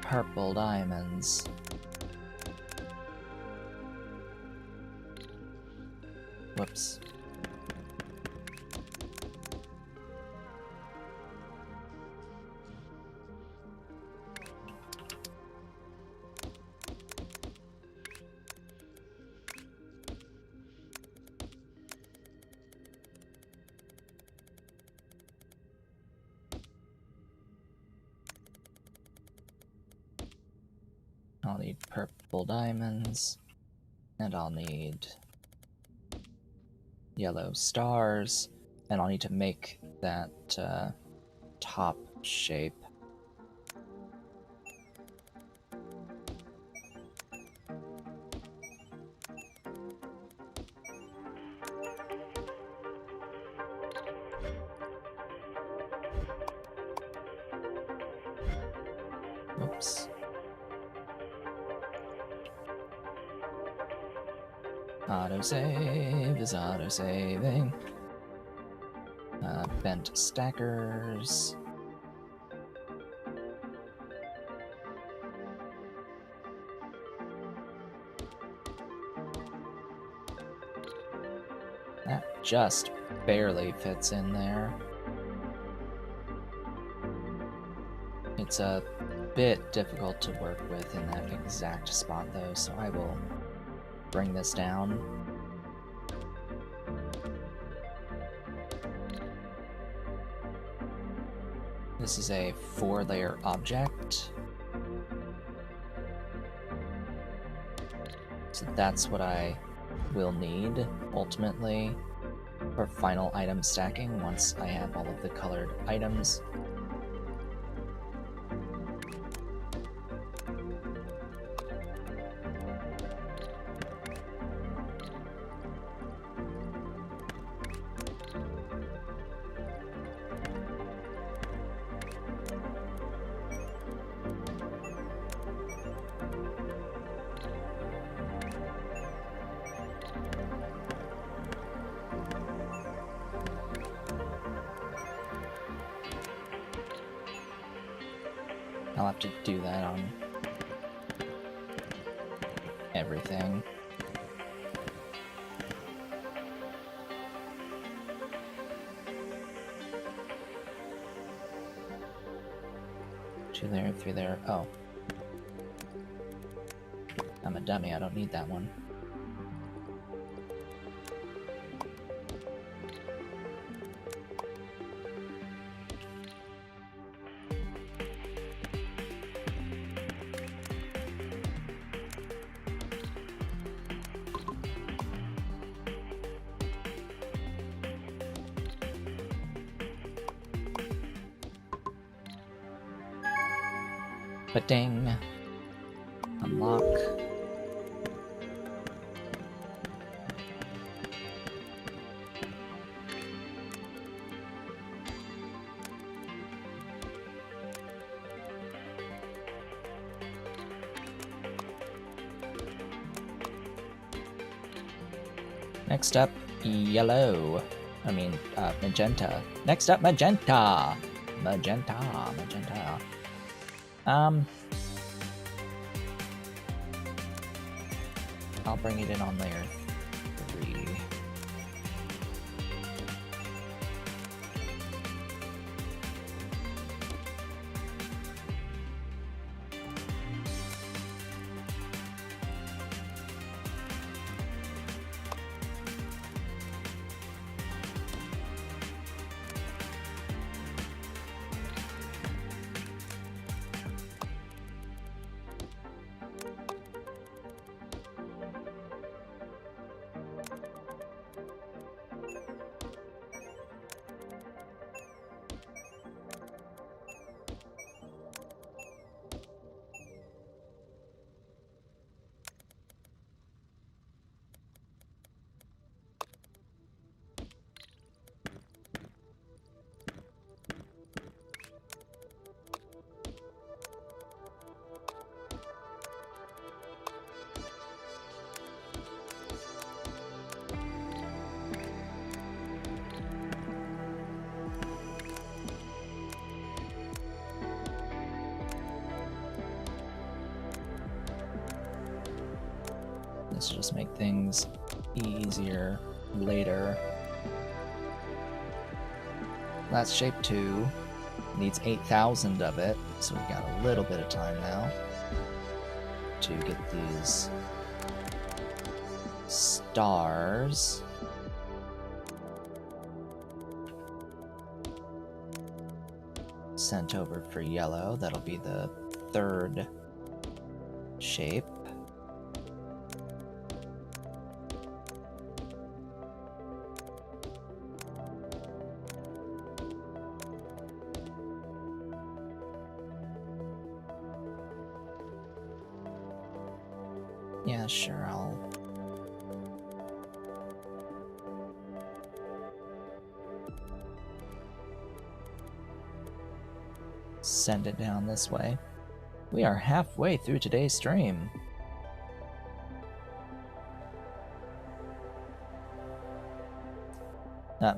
purple diamonds. Whoops. I'll need purple diamonds, and I'll need yellow stars, and I'll need to make that top shape. Oops. Autosave is autosaving. Bent stackers. That just barely fits in there. It's a bit difficult to work with in that exact spot though, so I will bring this down. This is a 4-layer object. So that's what I will need ultimately for final item stacking once I have all of the colored items. I'll have to do that on everything. Two layer, 3 layer. Oh. I'm a dummy, I don't need that one. But ding. Unlock. Next up, yellow. I mean, magenta. Next up, magenta. Magenta. I'll bring it in on layer 3. This will just make things easier later. That's shape 2. Needs 8,000 of it, so we've got a little bit of time now to get these stars. Sent over for yellow. That'll be the 3rd shape. Yeah, sure, I'll... send it down this way. We are halfway through today's stream.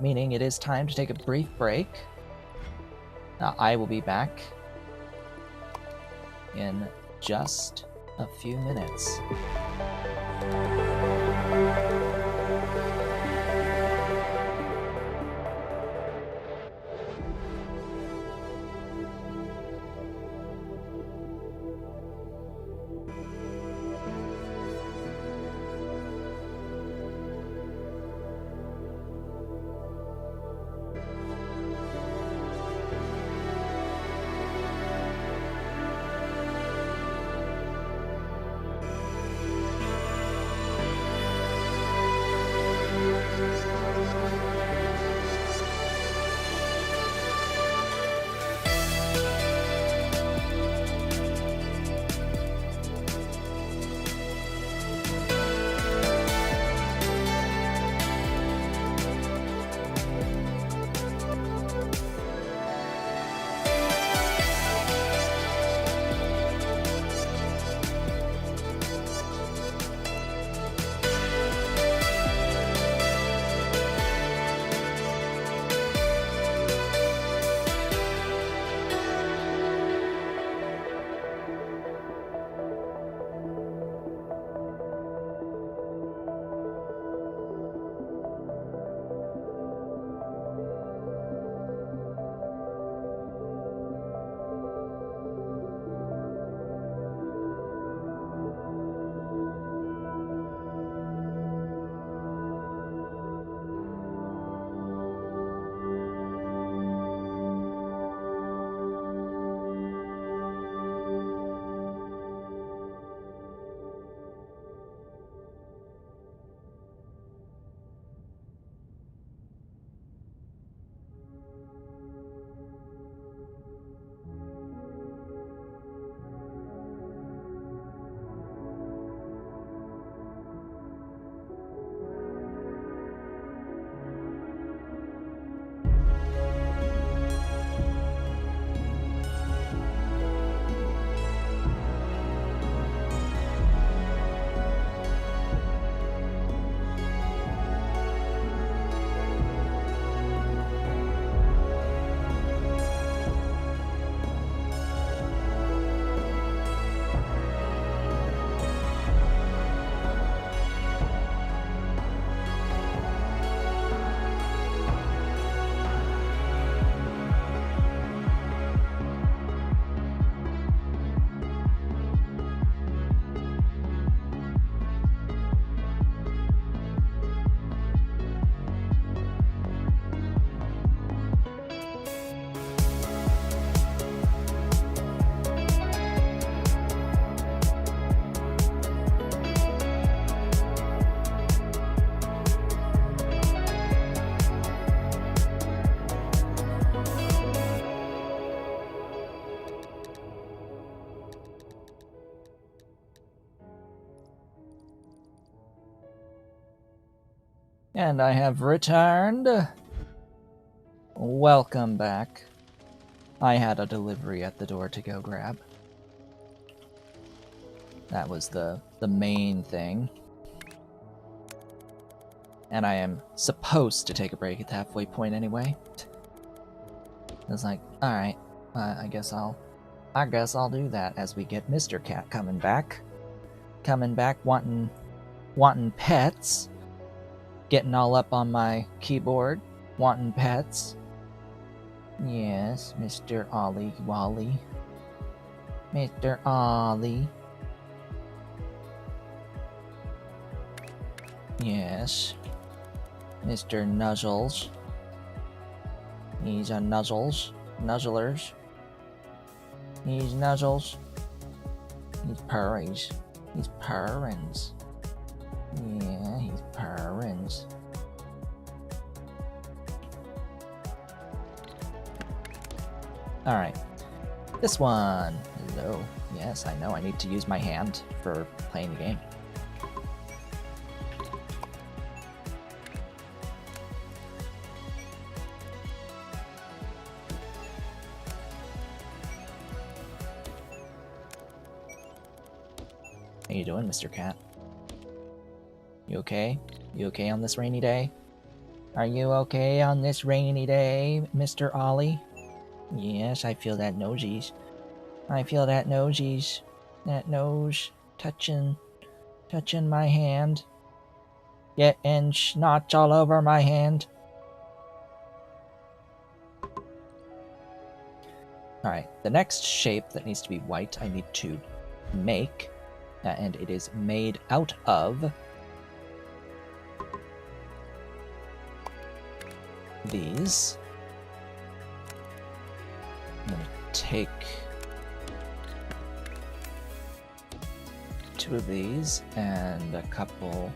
Meaning it is time to take a brief break. I will be back in just a few minutes. And I have returned. Welcome back. I had a delivery at the door to go grab. That was the main thing. And I am supposed to take a break at the halfway point anyway. It's like, alright, I guess I'll do that as we get Mr. Cat coming back. Coming back wanting pets. Getting all up on my keyboard, wanting pets. Yes, Mr. Ollie Wally. Mr. Ollie. Yes. Mr. Nuzzles. He's a Nuzzles. Nuzzlers. He's Nuzzles. He's purries. He's purrins. Yeah, he's purrins. Alright. This one. Hello. Yes, I know I need to use my hand for playing the game. How you doing, Mr. Cat? You okay? You okay on this rainy day? Are you okay on this rainy day, Mr. Ollie? Yes, I feel that nosies. I feel that nosies. That nose touching my hand. Getting schnotch all over my hand. Alright, the next shape that needs to be white I need to make. And it is made out of these. I'm going to take 2 of these and a couple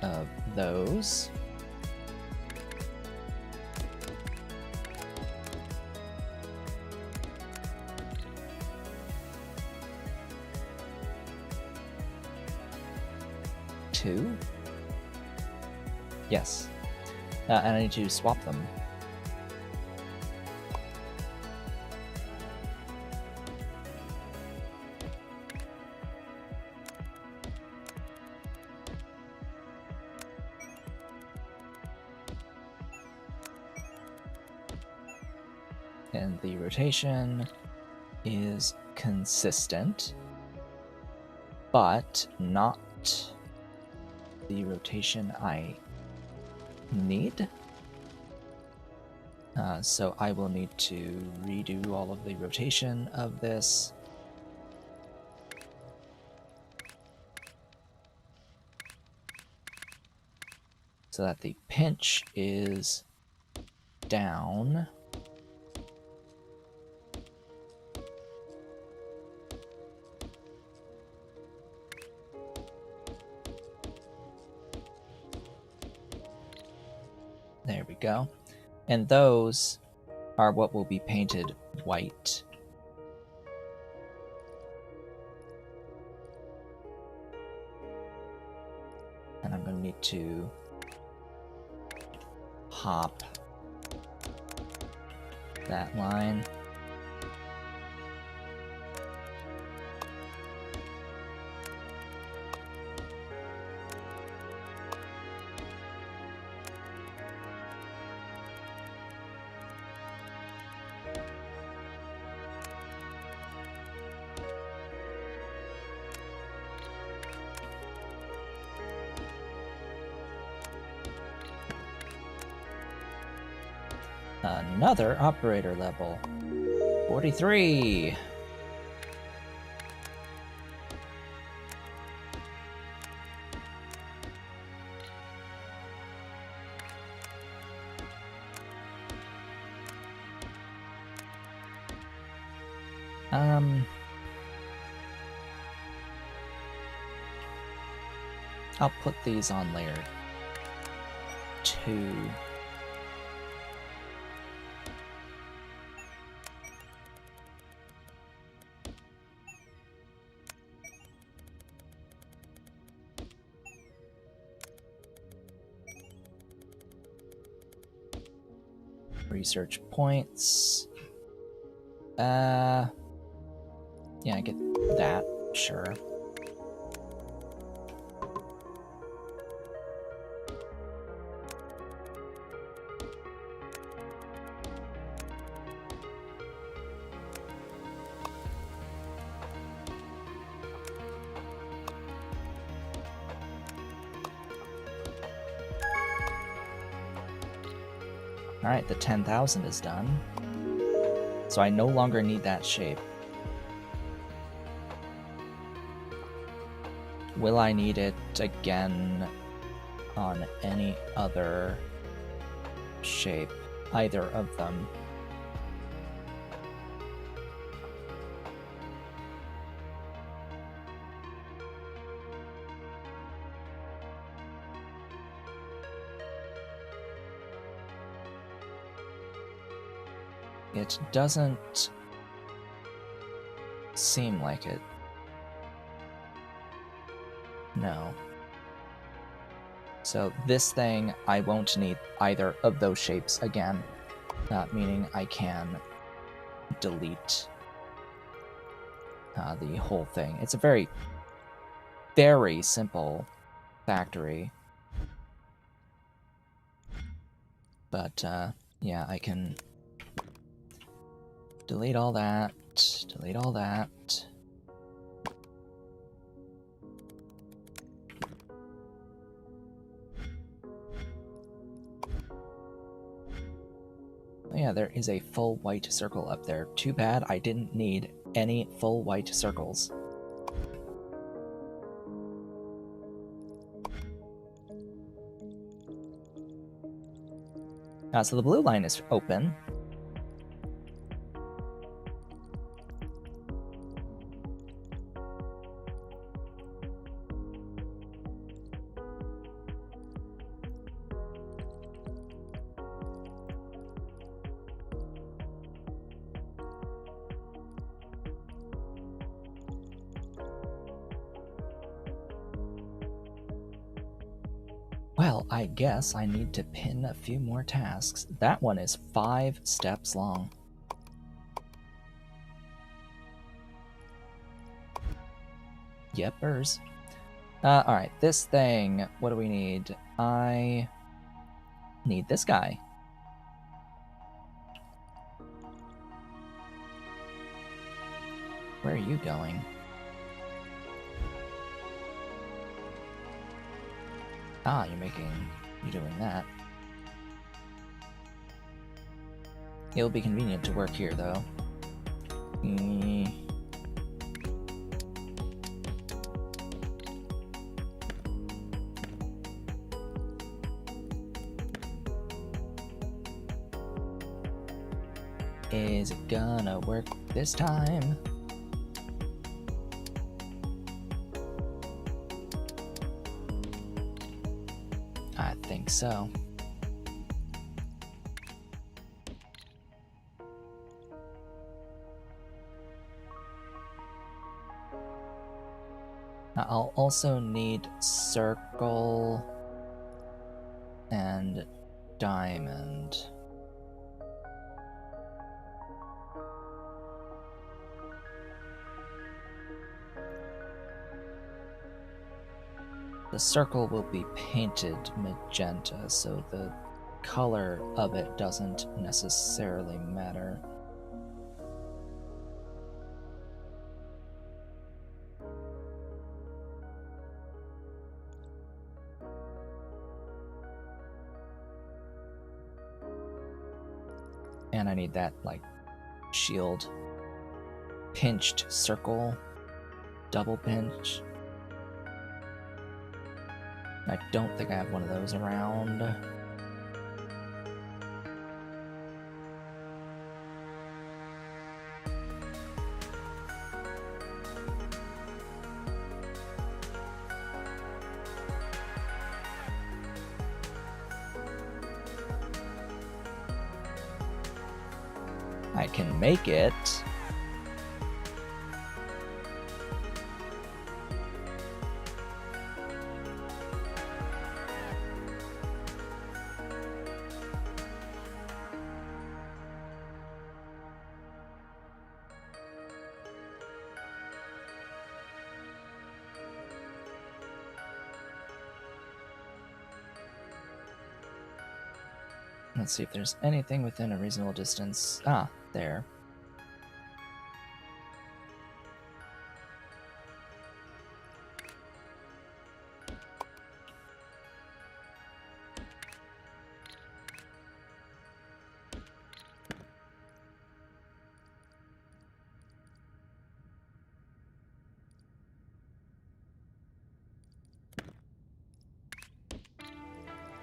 of those. Two. Yes. And I need to swap them. And the rotation is consistent, but not the rotation I need. So I will need to redo all of the rotation of this. So that the pinch is down. There we go. And those are what will be painted white. And I'm going to need to hop that line. Another operator level. 43. I'll put these on layer 2. Research points. Yeah, I get that, sure. Alright, the 10,000 is done. So I no longer need that shape. Will I need it again on any other shape? Either of them? It doesn't seem like it. No. So this thing, I won't need either of those shapes again, meaning I can delete the whole thing. It's a very, very simple factory. But, yeah, I can delete all that, delete all that. Oh yeah, there is a full white circle up there. Too bad I didn't need any full white circles. So the blue line is open. Well, I guess I need to pin a few more tasks. That one is 5 steps long. Yepers. Alright, this thing, what do we need? I need this guy. Where are you going? Ah, you're doing that. It'll be convenient to work here, though. Is it gonna work this time? I think so. I'll also need circle and diamond. The circle will be painted magenta, so the color of it doesn't necessarily matter. And I need that, like, shield. Pinched circle. Double pinch. I don't think I have one of those around. I can make it. Let's see if there's anything within a reasonable distance. Ah, there.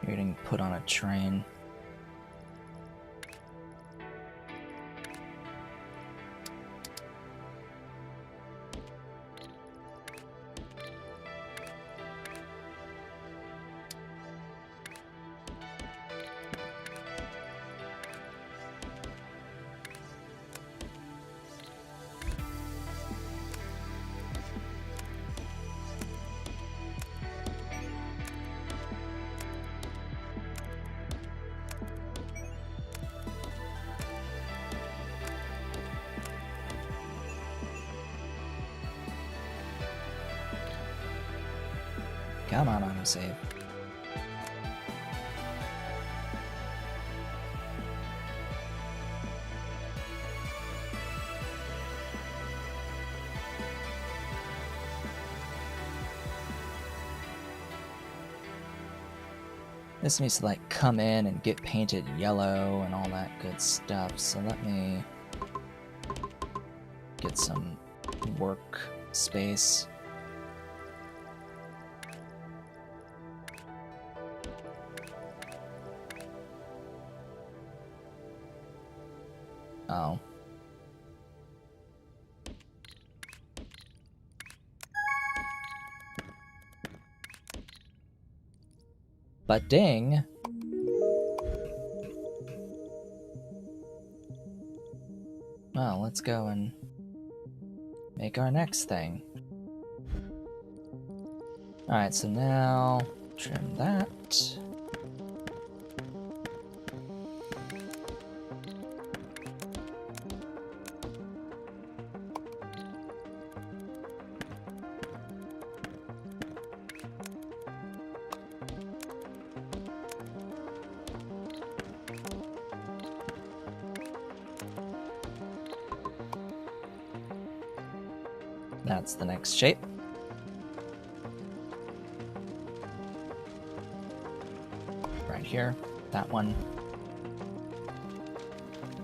You're getting put on a train. Come on, autosave. This needs to like come in and get painted yellow and all that good stuff. So let me get some work space. Oh. But ding! Well, let's go and make our next thing. Alright, so now trim that. That's the next shape. Right here, that one.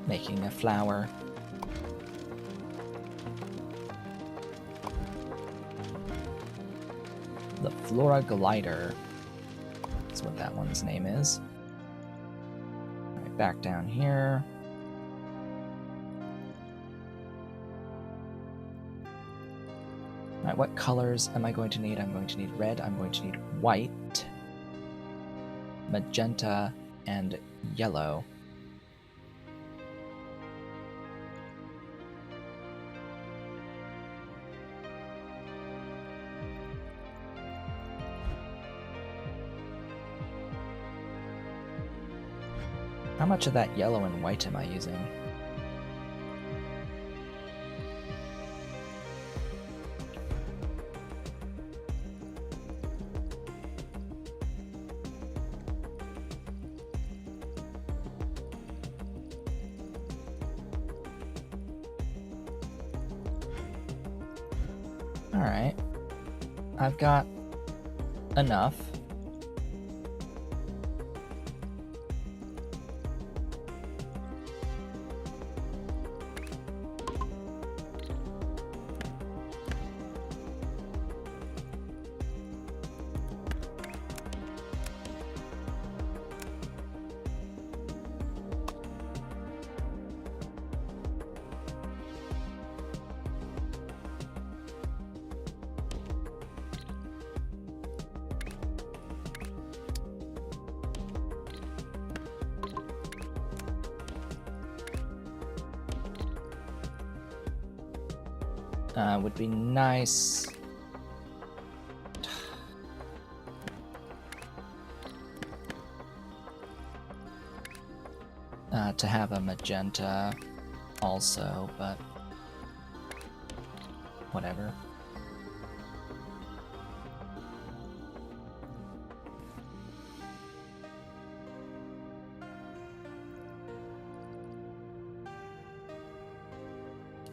Making a flower. The Flora Glider. That's what that one's name is. Alright, back down here. Alright, what colors am I going to need? I'm going to need red, I'm going to need white, magenta, and yellow. How much of that yellow and white am I using? Alright. I've got enough. Would be nice. To have a magenta also, but whatever.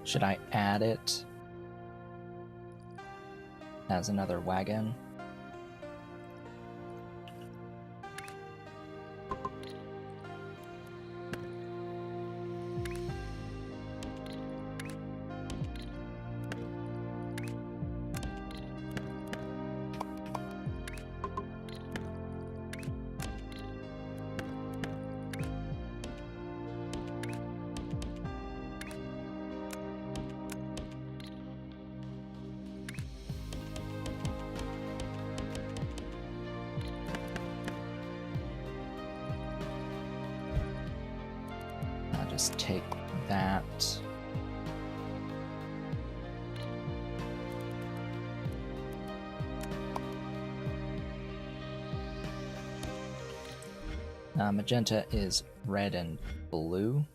Should I add it as another wagon? Just take that. Magenta is red and blue.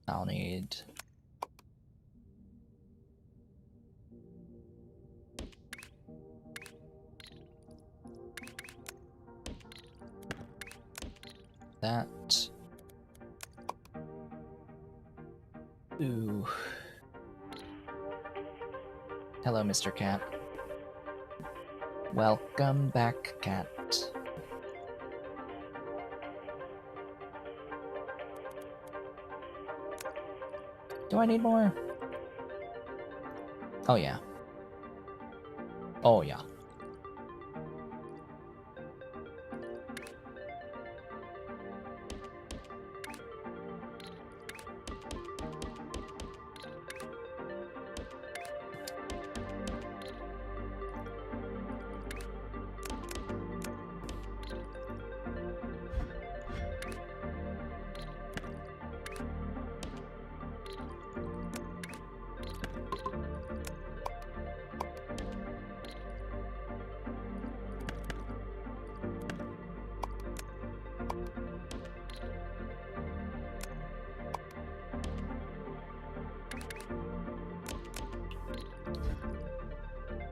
I'll need that. Ooh. Hello, Mr. Cat. Welcome back, cat. Do I need more? Oh, yeah. Oh, yeah.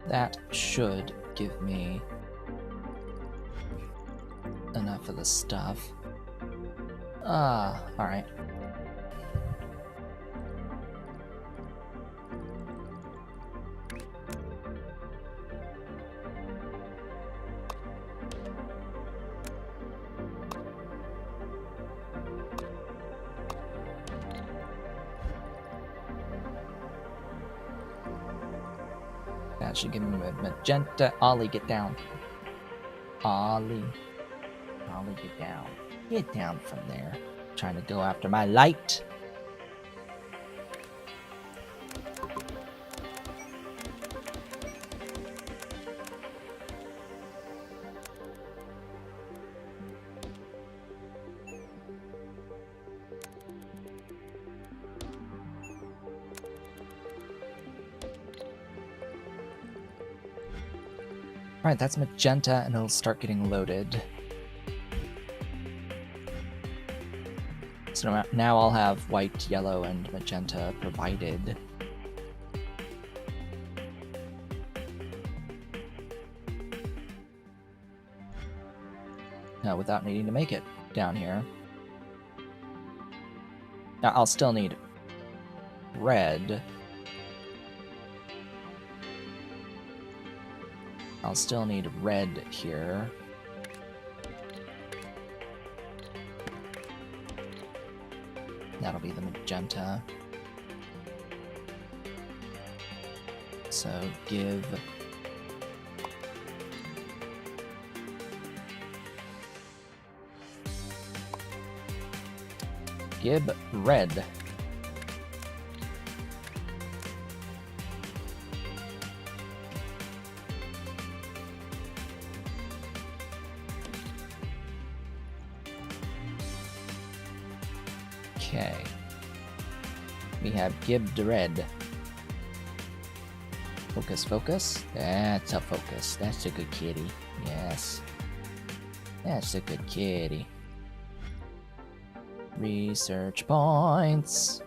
That should give me enough of the stuff. Alright. That should give me magenta. Ollie, get down. Ollie. Ollie, get down. Get down from there. Trying to go after my light. Alright, that's magenta, and it'll start getting loaded. So now I'll have white, yellow, and magenta provided. Without needing to make it down here. Now, I'll still need red. I'll still need red here. That'll be the magenta. So give red. Okay. We have Gibbed red. Focus, focus. That's a focus. That's a good kitty. Yes. That's a good kitty. Research points.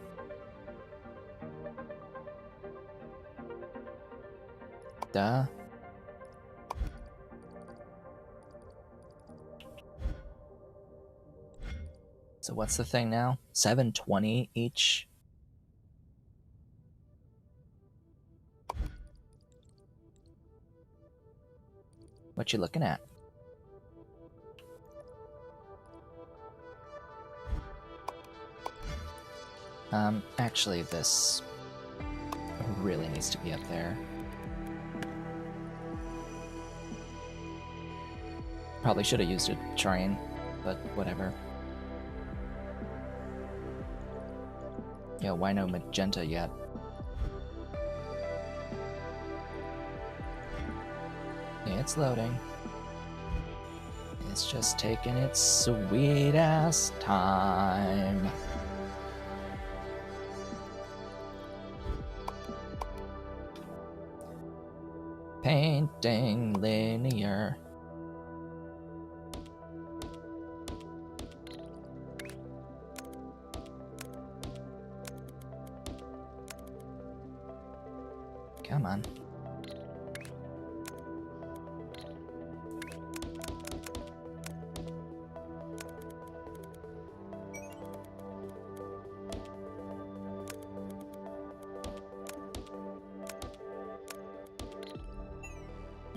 Duh. So what's the thing now? 720 each. What you looking at? Actually, this really needs to be up there. Probably should have used a train, but whatever. Yeah, why no magenta yet? Yeah, it's loading. It's just taking its sweet ass time. Painting linear. Come on.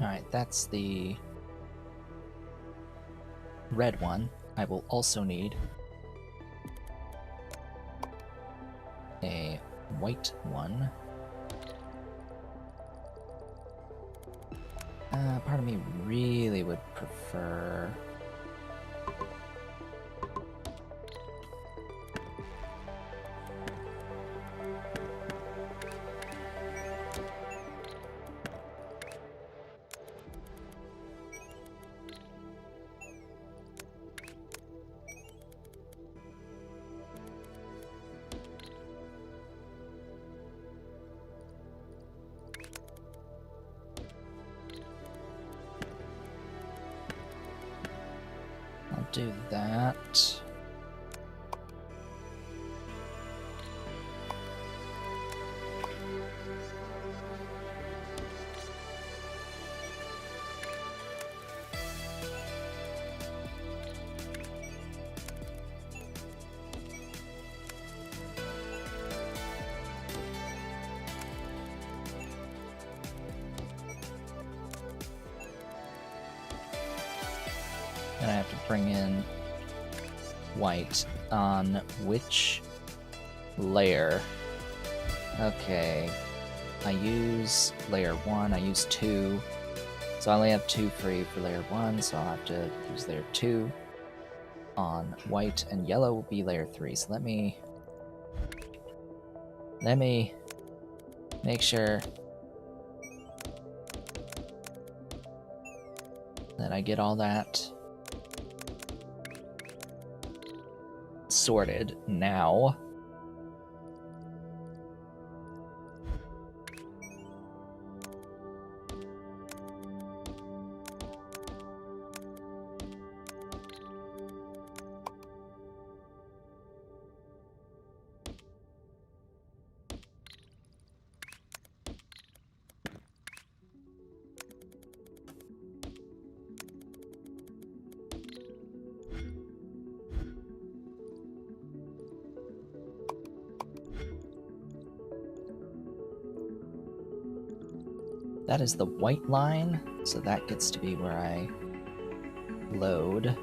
Alright, that's the red one. I will also need a white one. Part of me really would prefer... I'll do that. And I have to bring in white on which layer? Okay, I use layer 1, I use 2, so I only have 2 free for layer 1, so I'll have to use layer 2 on white, and yellow will be layer 3, so let me make sure that I get all that sorted now. That is the white line, so that gets to be where I load.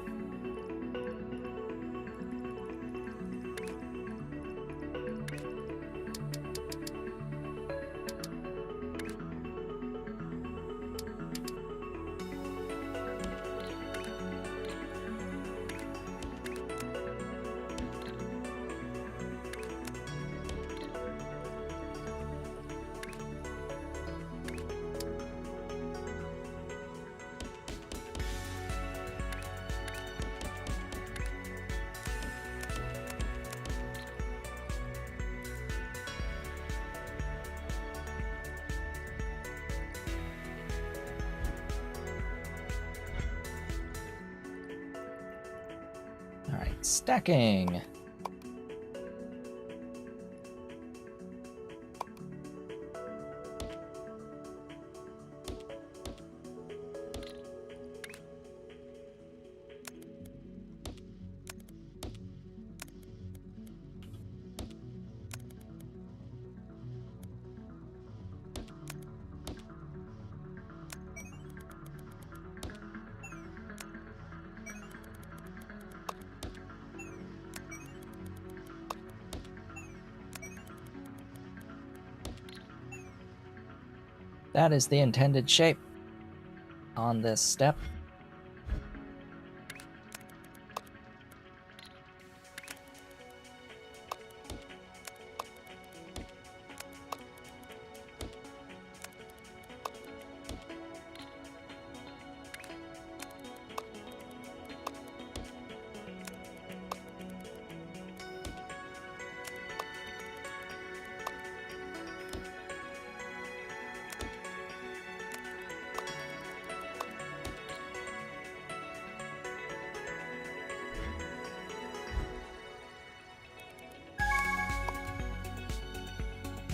Alright, stacking. That is the intended shape on this step.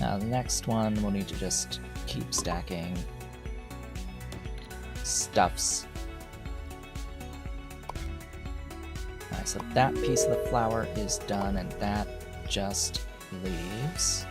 Now the next one, we'll need to just keep stacking stuffs. Alright, so that piece of the flower is done, and that just leaves.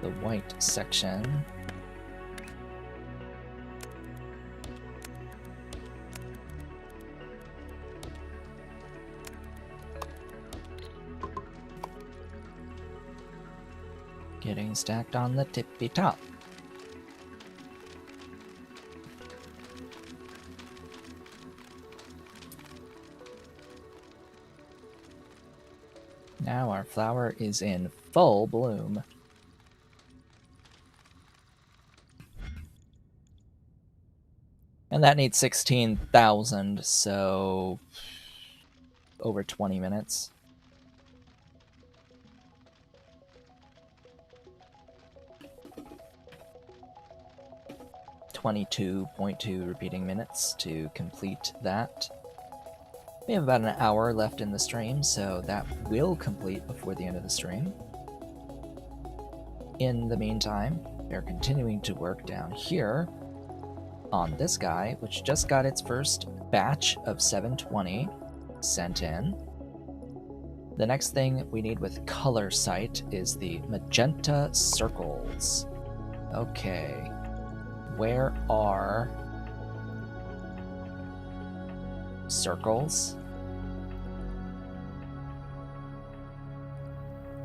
The white section. Getting stacked on the tippy top. Now our flower is in full bloom. And that needs 16,000, so over 20 minutes. .2 repeating minutes to complete that. We have about an hour left in the stream, so that will complete before the end of the stream. In the meantime, we're continuing to work down here on this guy, which just got its first batch of 720 sent in. The next thing we need with color sight is the magenta circles. Okay, where are circles?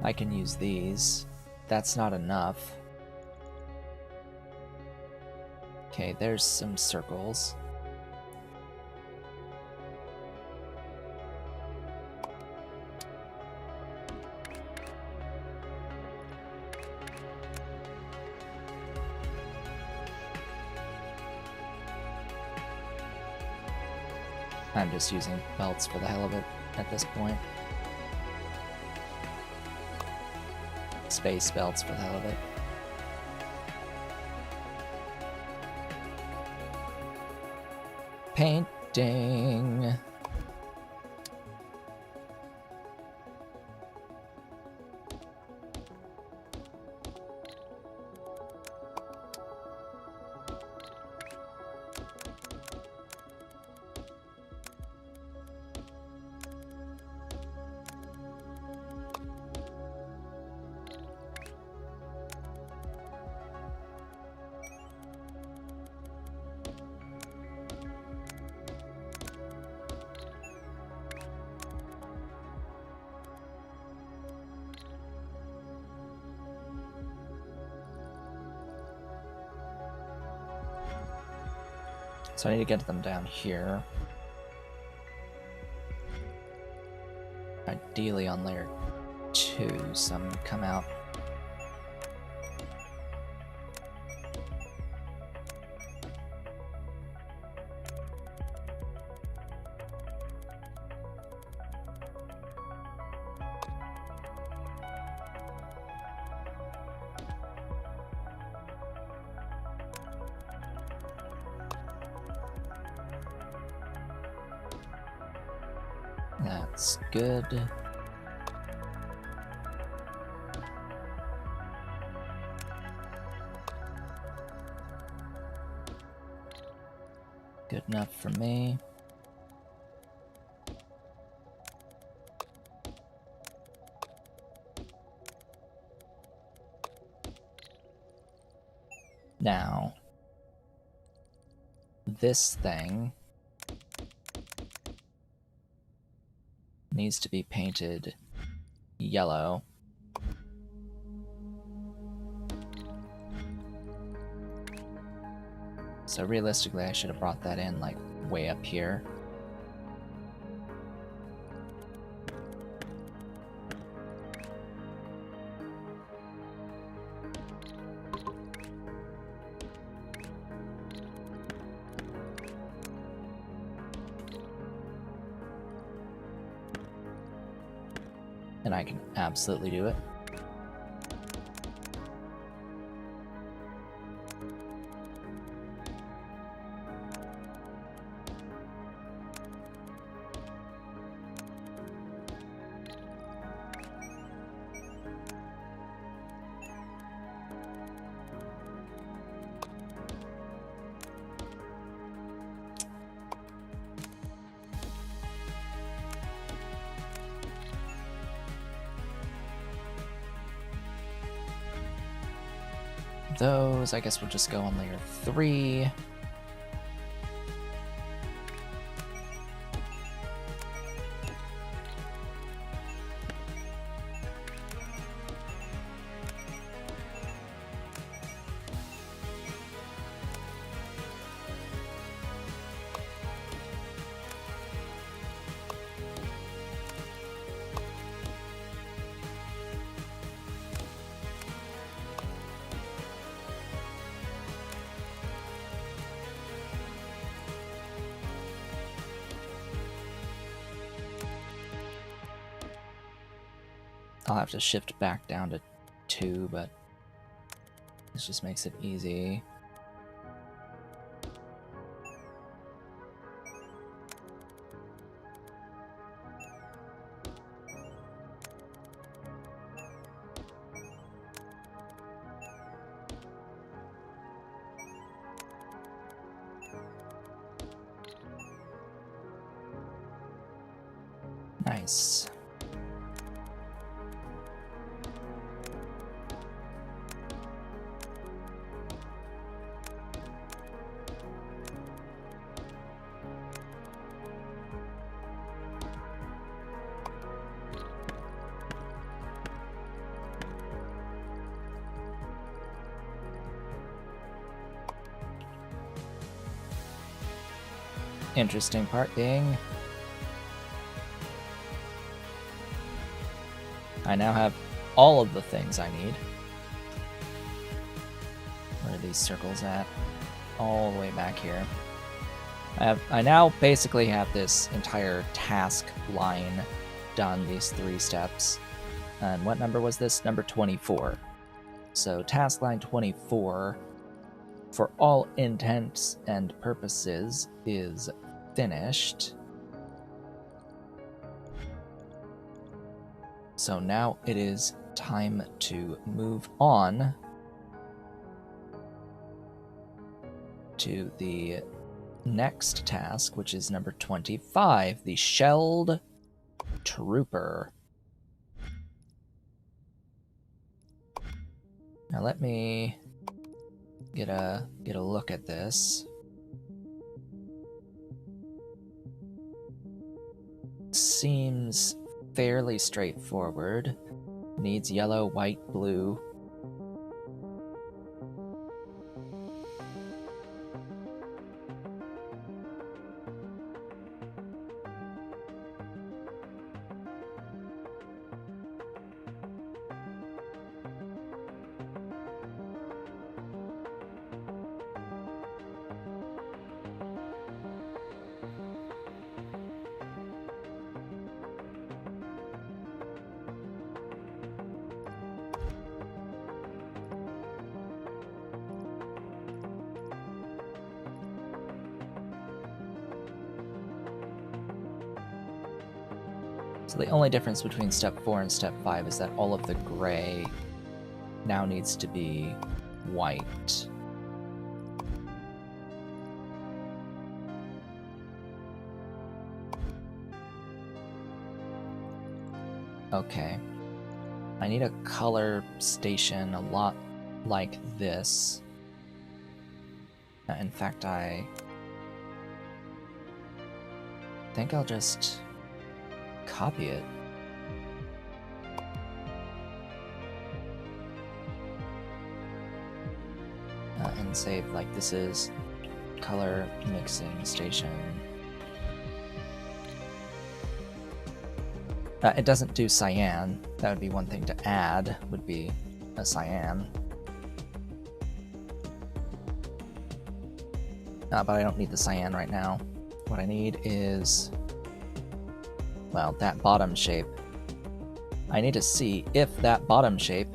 I can use these. That's not enough. Okay, there's some circles. I'm just using belts for the hell of it at this point. Space belts for the hell of it. Painting. So I need to get them down here. Ideally on layer 2, some come out. That's good. Good enough for me. Now, this thing needs to be painted yellow. So realistically, I should have brought that in like way up here. And I can absolutely do it. Those, I guess we'll just go on layer 3. I'll have to shift back down to 2, but this just makes it easy. Nice. Interesting part being, I now have all of the things I need. Where are these circles at? All the way back here. I now basically have this entire task line done, these 3 steps. And what number was this? Number 24. So task line 24, for all intents and purposes, is finished. So now it is time to move on to the next task, which is number 25, the Shelled Trooper. Now let me get a look at this. Seems fairly straightforward. Needs yellow, white, blue. So the only difference between step 4 and step 5 is that all of the gray now needs to be white. Okay. I need a color station a lot like this. In fact, I think I'll just copy it. And save, like, this is color mixing station. It doesn't do cyan. That would be one thing to add, would be a cyan. But I don't need the cyan right now. What I need is, well, that bottom shape. I need to see if that bottom shape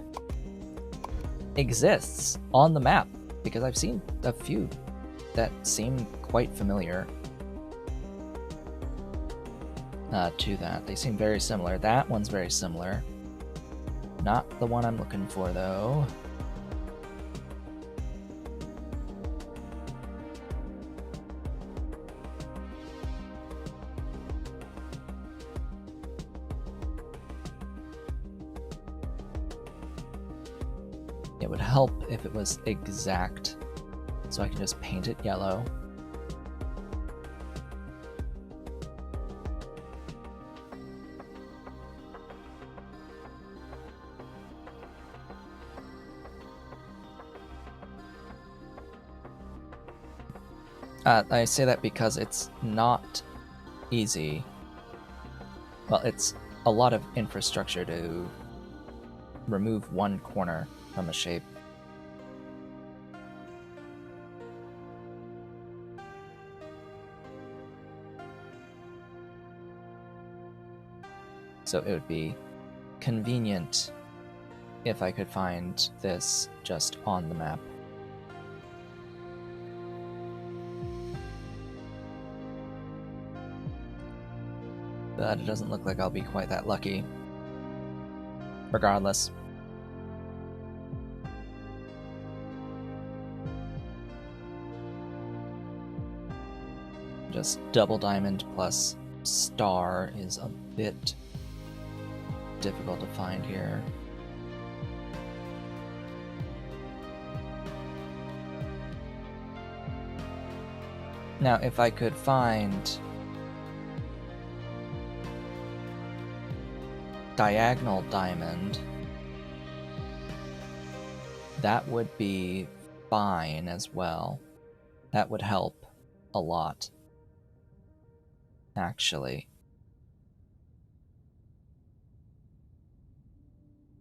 exists on the map, because I've seen a few that seem quite familiar to that. They seem very similar. That one's very similar. Not the one I'm looking for, though. It would help if it was exact, so I can just paint it yellow. I say that because it's not easy. Well, it's a lot of infrastructure to remove one corner from a shape. So it would be convenient if I could find this just on the map. But it doesn't look like I'll be quite that lucky. Regardless. Just double diamond plus star is a bit difficult to find here. Now, if I could find diagonal diamond, that would be fine as well. That would help a lot, actually.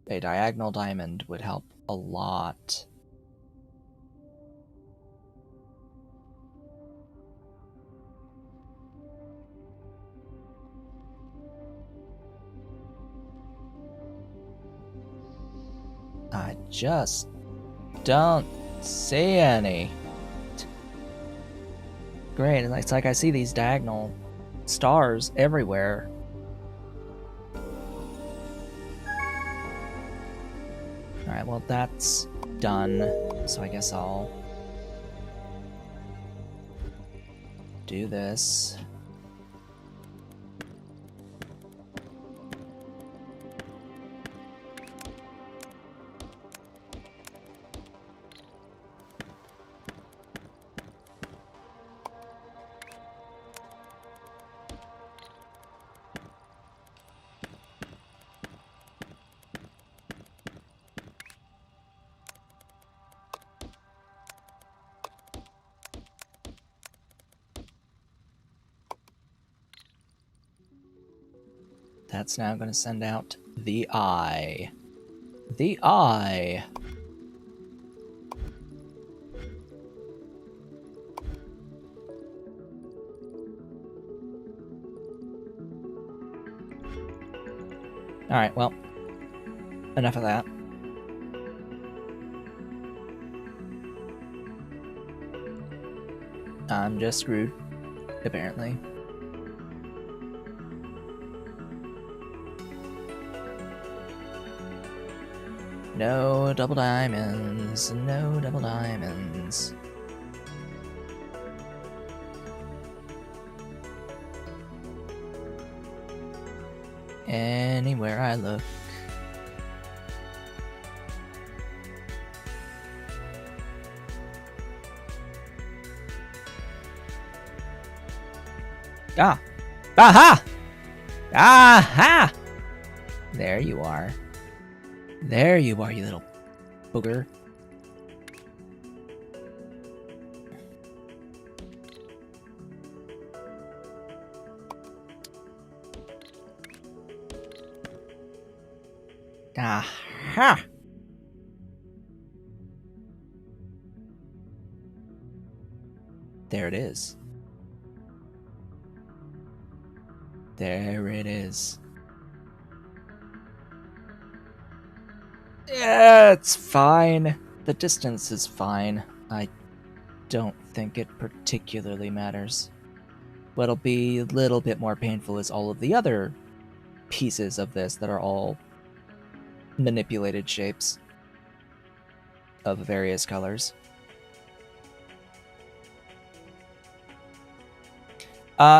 A diagonal diamond would help a lot. I just don't see any. Great, it's like I see these diagonal stars everywhere. Alright, well that's done, so I guess I'll do this. That's now going to send out the eye. The eye! Alright, well, enough of that. I'm just screwed, apparently. No double diamonds, no double diamonds. Anywhere I look. Ah! Aha! Aha! There you are. There you are, you little booger. Aha! There it is. There it is. Yeah, it's fine. The distance is fine. I don't think it particularly matters. What'll be a little bit more painful is all of the other pieces of this that are all manipulated shapes of various colors.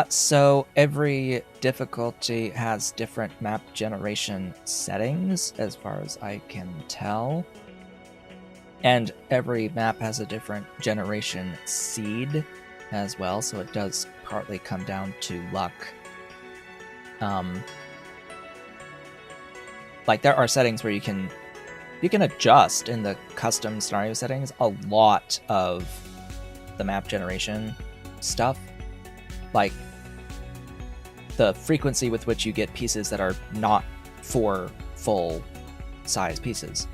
So every difficulty has different map generation settings, as far as I can tell. And every map has a different generation seed as well, so it does partly come down to luck. Like, there are settings where you can adjust in the custom scenario settings a lot of the map generation stuff. Like, the frequency with which you get pieces that are not 4 full size pieces.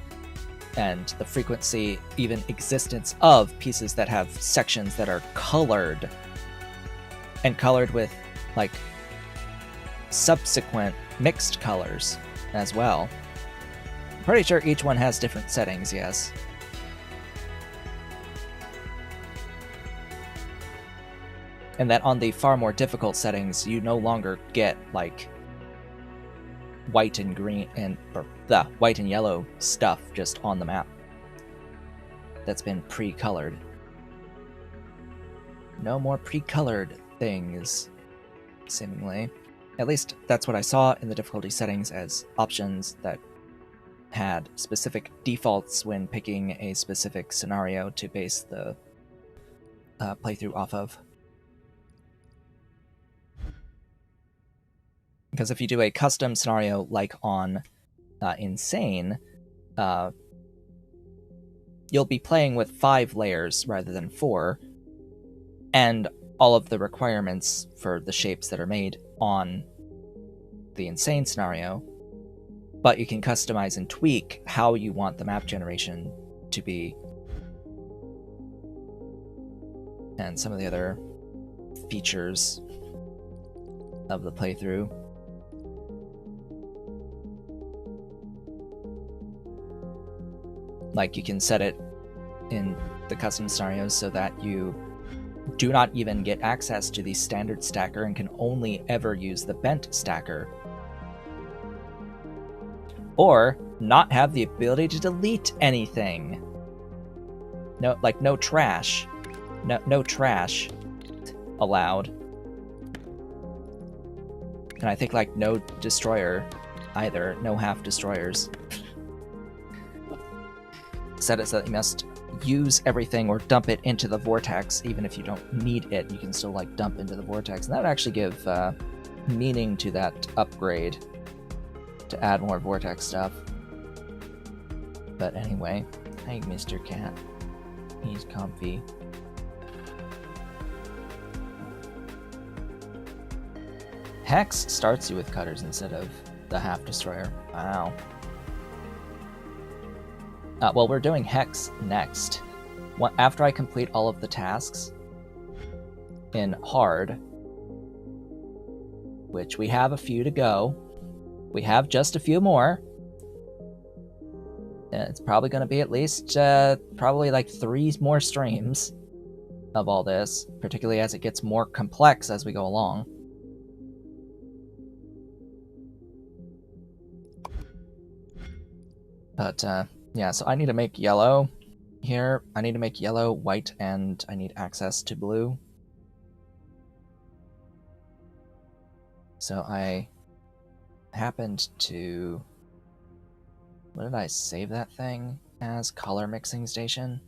And the frequency, even existence of pieces that have sections that are colored. And colored with, like, subsequent mixed colors as well. I'm pretty sure each one has different settings, yes. And that on the far more difficult settings, you no longer get, like, white and green or the white and yellow stuff just on the map that's been pre-colored. No more pre-colored things, seemingly. At least that's what I saw in the difficulty settings as options that had specific defaults when picking a specific scenario to base the playthrough off of. Because if you do a custom scenario like on Insane, you'll be playing with 5 layers rather than 4, and all of the requirements for the shapes that are made on the Insane scenario, but you can customize and tweak how you want the map generation to be, and some of the other features of the playthrough. Like, you can set it in the custom scenarios so that you do not even get access to the standard stacker and can only ever use the bent stacker. Or not have the ability to delete anything. No, like, no trash. No trash allowed. And I think, like, no destroyer either. No half destroyers. Set it so that you must use everything or dump it into the vortex. Even if you don't need it, you can still, like, dump into the vortex. And that would actually give meaning to that upgrade to add more vortex stuff. But anyway, hey, Mr. Cat. He's comfy. Hex starts you with cutters instead of the half destroyer. Wow. Well, we're doing Hex next. After I complete all of the tasks in Hard, which we have a few to go. We have just a few more. It's probably going to be at least, probably like 3 more streams of all this, particularly as it gets more complex as we go along. But, yeah, so I need to make yellow here. I need to make yellow, white, and I need access to blue. So I happened to... What did I save that thing as? Color mixing station?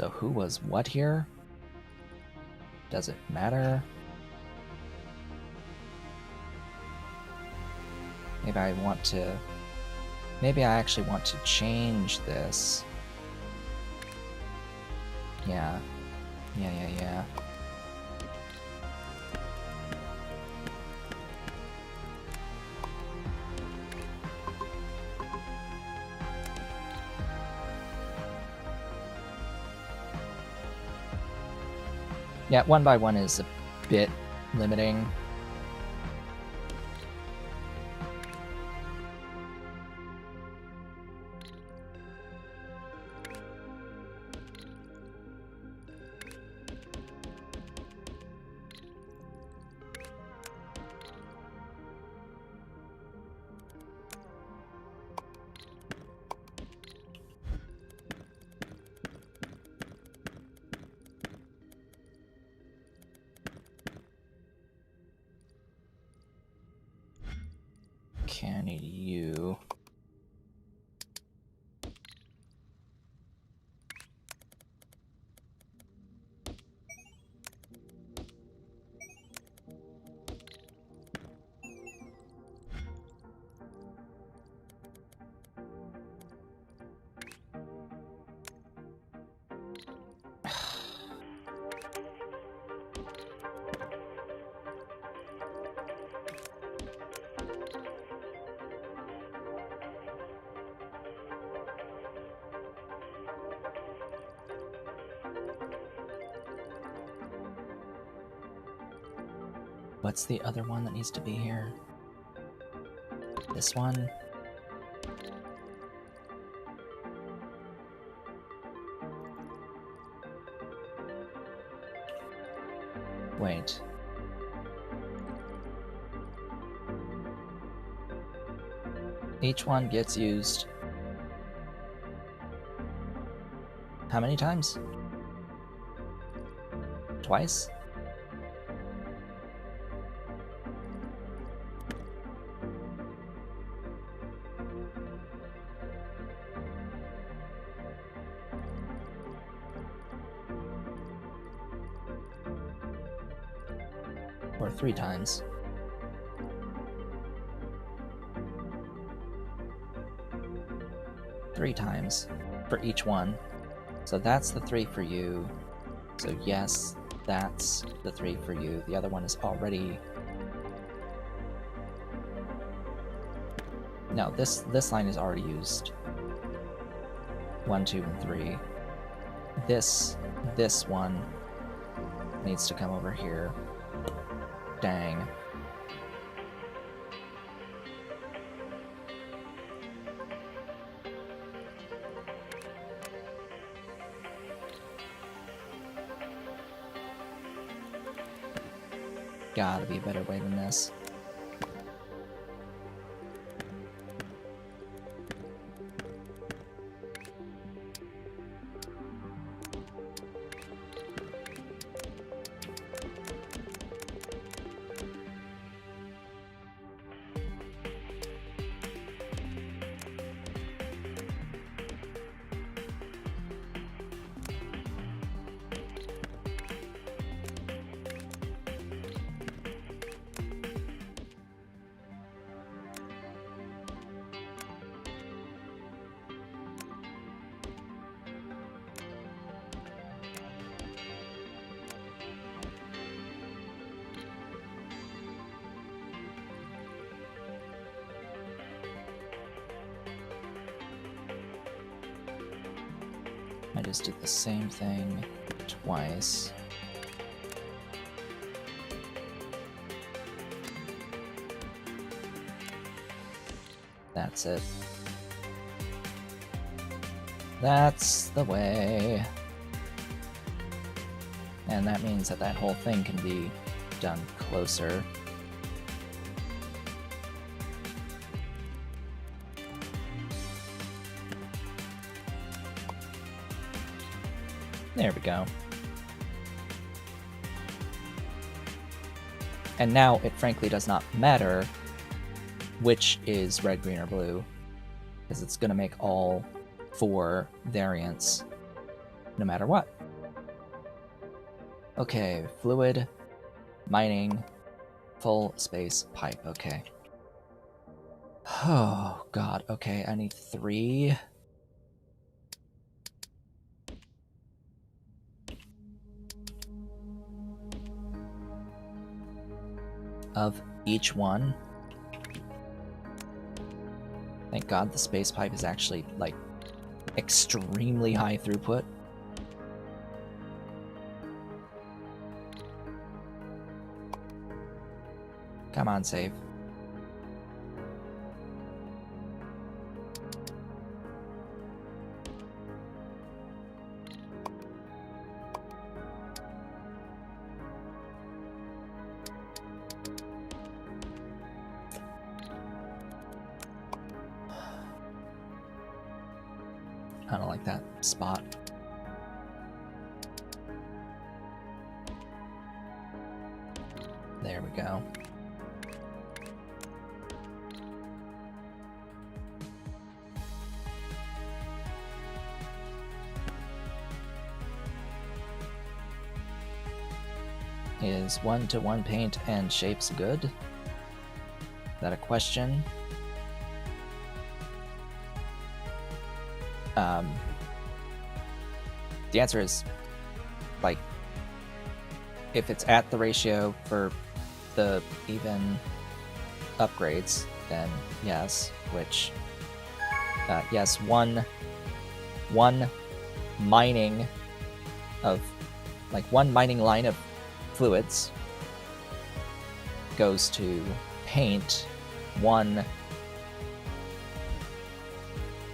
So who was what here? Does it matter? Maybe I actually want to change this. Yeah. Yeah. Yeah, 1 by 1 is a bit limiting. Okay, I need you. What's the other one that needs to be here? This one? Wait. Each one gets used how many times? Twice? Or 3 times? Three times for each one. So that's the 3 for you. So yes, that's the 3 for you. The other one is already... No, this line is already used. 1, 2, and 3. This one needs to come over here. Dang. Gotta be a better way than this. I just did the same thing twice. That's it. That's the way. And that means that that whole thing can be done closer. There we go. And now it frankly does not matter which is red, green, or blue, because it's going to make all 4 variants no matter what. Okay, fluid, mining, full space pipe, okay. Oh, God, okay, I need 3. Of each one. Thank God the space pipe is actually, like, extremely high throughput. Come on, save. I don't like that spot. There we go. Is 1-to-1 paint and shapes good? Is that a question? The answer is, like, if it's at the ratio for the even upgrades, then yes, which, yes, one mining of, like, one mining line of fluids goes to paint, 1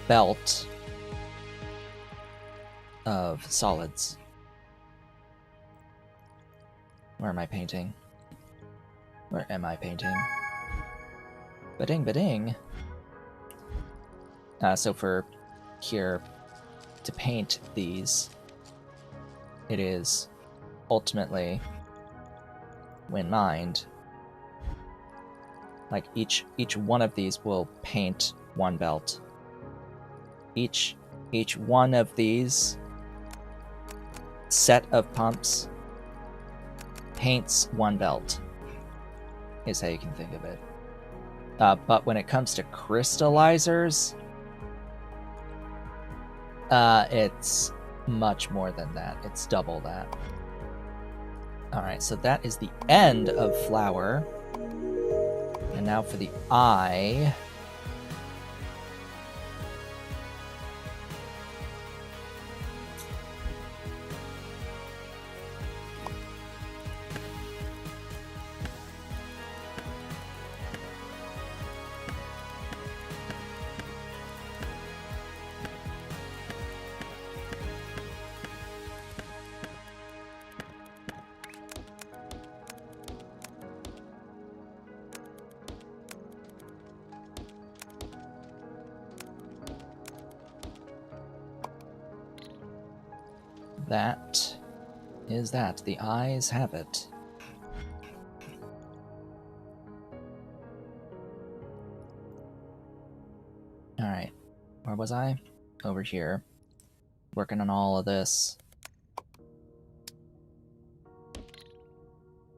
belt of solids. Where am I painting? Where am I painting? Ba-ding, ba-ding! So for here, to paint these, it is ultimately, when mined, like each one of these will paint 1 belt. Each one of these set of pumps paints 1 belt, is how you can think of it. But when it comes to crystallizers, it's much more than that. It's double that. Alright, so that is the end of flower. And now for the eye. That is that. The eyes have it. Alright. Where was I? Over here. Working on all of this.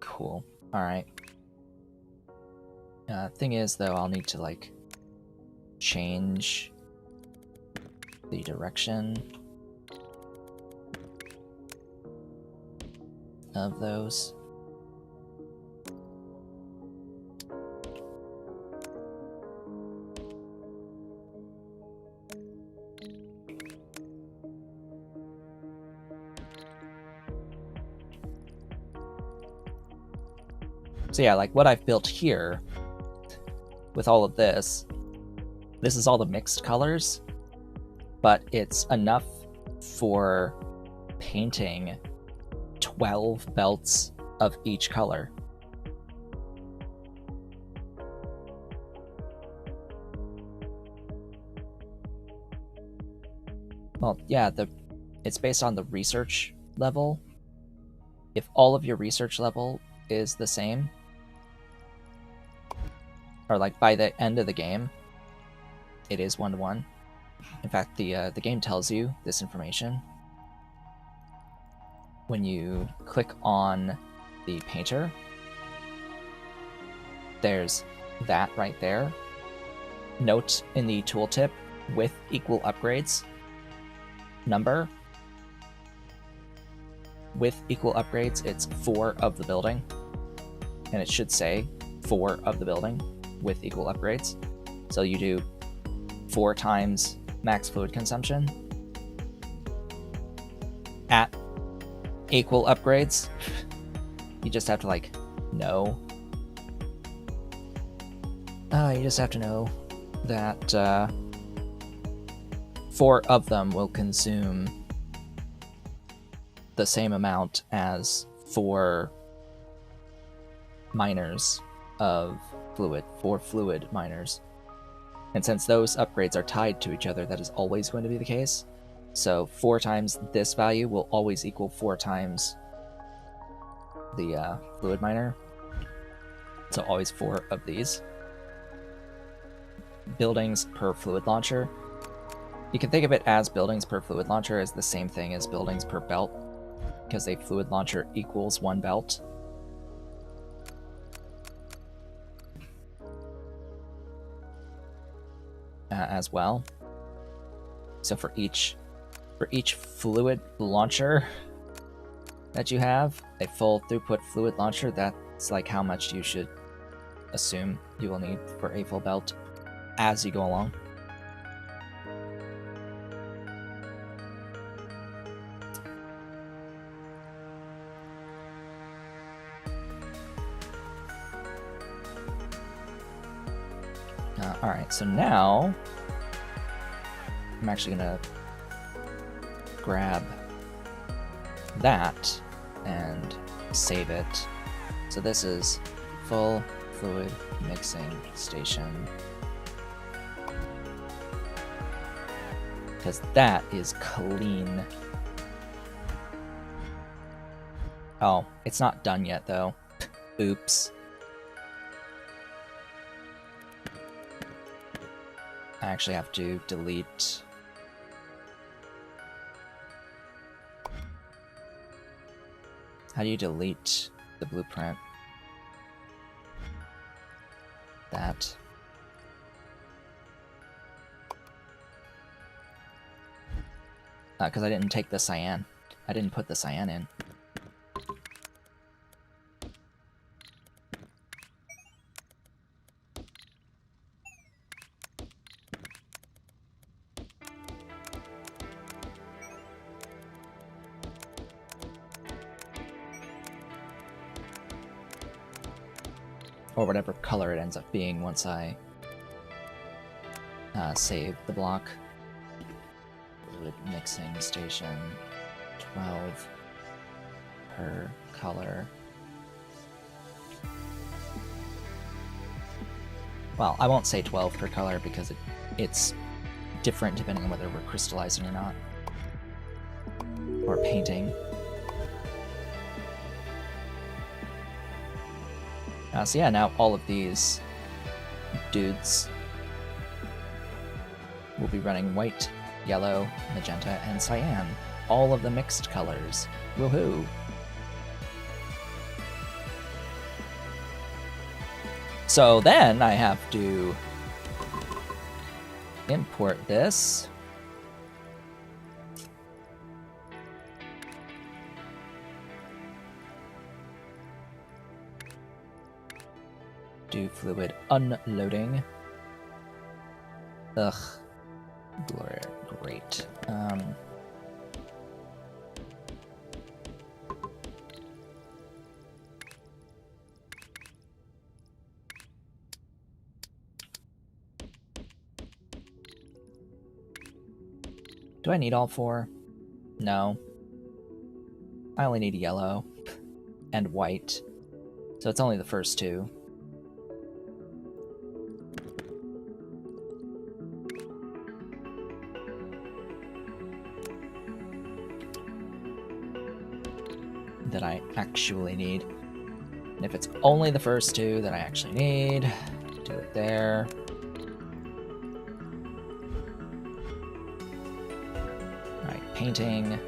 Cool. Alright. Thing is, though, I'll need to, like, change the direction of those. So yeah, like what I've built here with all of this is all the mixed colors, but it's enough for painting 12 belts of each color. Well, yeah, it's based on the research level. If all of your research level is the same, or like by the end of the game, it is 1-to-1. In fact, the game tells you this information. when you click on the painter, there's that right there. Note in the tooltip with equal upgrades number. With equal upgrades, it's 4 of the building. And it should say 4 of the building with equal upgrades. So you do 4 times max fluid consumption at equal upgrades. You just have to like know. You just have to know that 4 of them will consume the same amount as 4 miners of fluid, 4 fluid miners. And since those upgrades are tied to each other, that is always going to be the case. So 4 times this value will always equal 4 times the fluid miner. So always 4 of these. Buildings per fluid launcher. You can think of it as buildings per fluid launcher as the same thing as buildings per belt, because a fluid launcher equals 1 belt. As well. So for each fluid launcher that you have, a full throughput fluid launcher, that's like how much you should assume you will need for a full belt as you go along. Alright, so now I'm actually gonna grab that and save it. So this is full fluid mixing station, because that is clean. Oh, it's not done yet though. Oops. I actually have to delete. How do you delete the blueprint? That. Because I didn't take the cyan. I didn't put the cyan in. Or whatever color it ends up being once I save the block. Fluid mixing station, 12 per color. Well, I won't say 12 per color because it's different depending on whether we're crystallizing or not. Or painting. So yeah, now all of these dudes will be running white, yellow, magenta, and cyan. All of the mixed colors. Woohoo! So then I have to import this. Do fluid unloading. Ugh. Great. Do I need all 4? No. I only need yellow and white. So it's only the first 2. That I actually need. And if it's only the first 2 that I actually need, do it there. Alright, painting.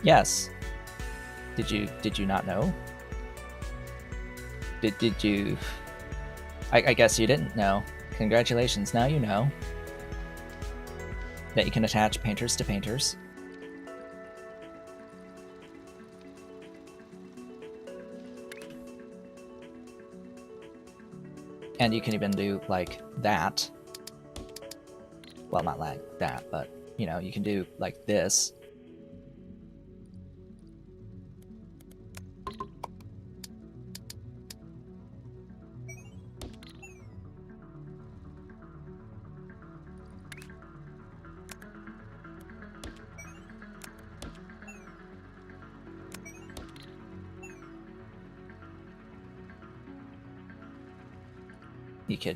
Yes. Did you not know? Did you? I guess you didn't know. Congratulations, now you know that you can attach painters to painters. And you can even do like that. Well, not like that, but you know, you can do like this.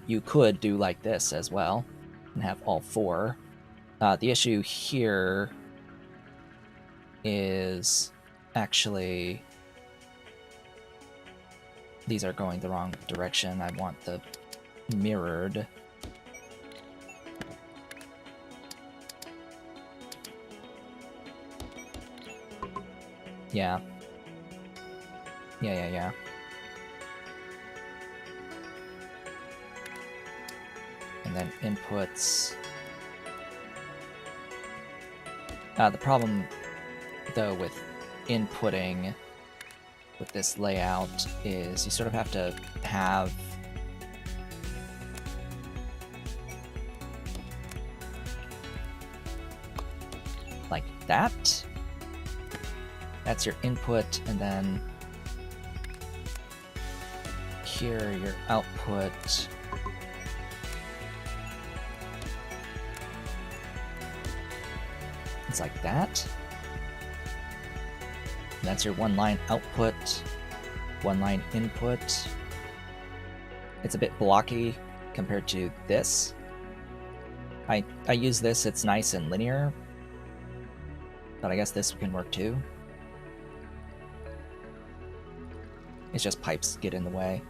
You could do like this as well and have all four. The issue here is actually these are going the wrong direction. I want the mirrored. Yeah. Yeah. And then inputs. The problem, though, with inputting with this layout is you sort of have to have like that. That's your input, and then here your output. It's like that. And that's your one-line output, one-line input. It's a bit blocky compared to this. I use this, it's nice and linear, but I guess this can work too. It's just pipes get in the way.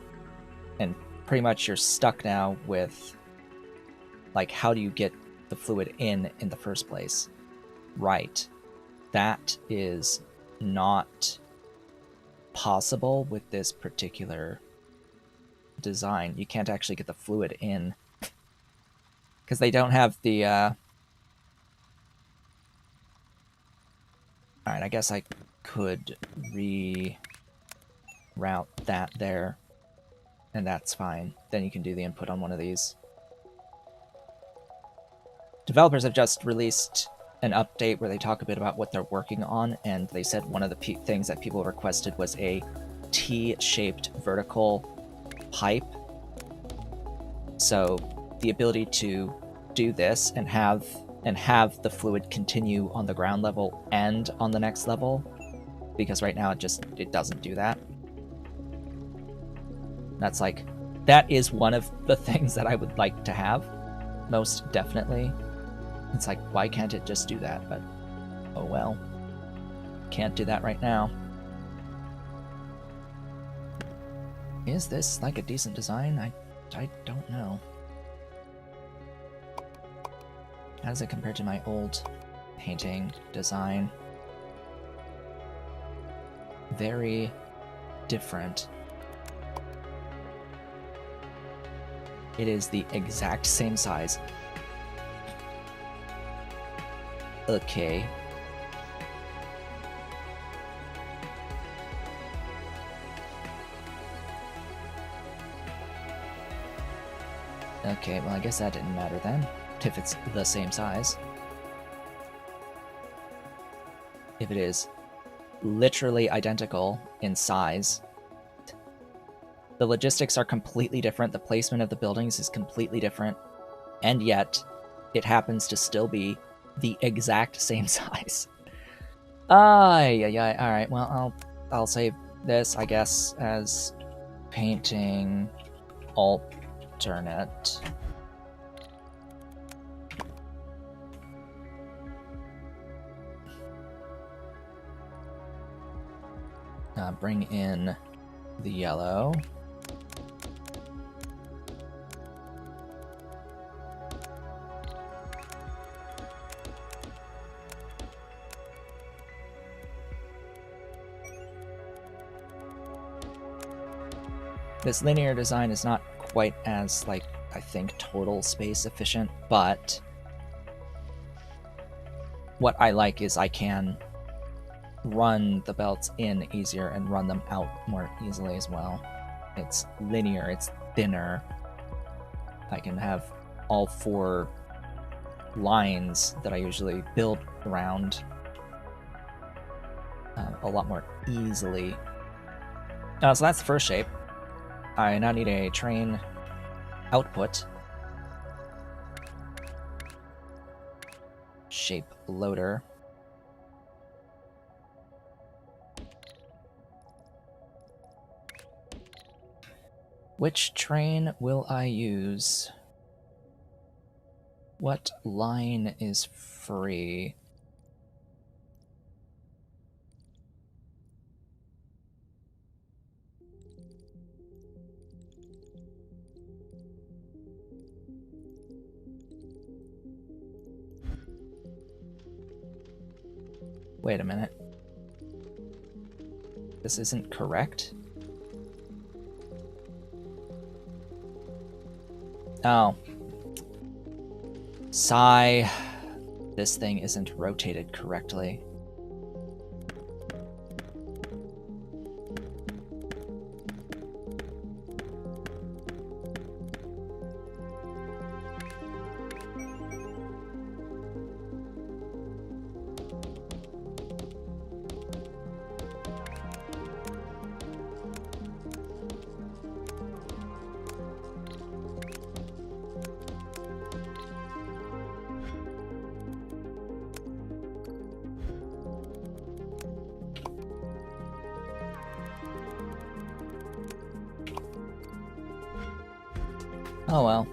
And pretty much you're stuck now with, like, how do you get the fluid in the first place? Right. That is not possible with this particular design. You can't actually get the fluid in because they don't have the Alright, I guess I could reroute that there, and that's fine. Then you can do the input on one of these. Developers have just released an update where they talk a bit about what they're working on, and they said one of the things that people requested was a T-shaped vertical pipe. So the ability to do this and have the fluid continue on the ground level and on the next level, because right now it doesn't do that. That is one of the things that I would like to have, most definitely. It's like, why can't it just do that? But, oh well. Can't do that right now. Is this like a decent design? I don't know. How does it compare to my old painting design? Very different. It is the exact same size. Okay. Okay, well I guess that didn't matter then, if it's the same size. If it is literally identical in size, the logistics are completely different, the placement of the buildings is completely different, and yet it happens to still be the exact same size. Yeah. Alright, well, I'll save this, I guess, as painting alternate. Bring in the yellow. This linear design is not quite as, like, I think, total space efficient, but what I like is I can run the belts in easier and run them out more easily as well. It's linear, it's thinner. I can have all 4 lines that I usually build around a lot more easily. So that's the first shape. I now need a train output. Shape loader. Which train will I use? What line is free? Wait a minute. This isn't correct? Oh. Sigh. This thing isn't rotated correctly. Oh well.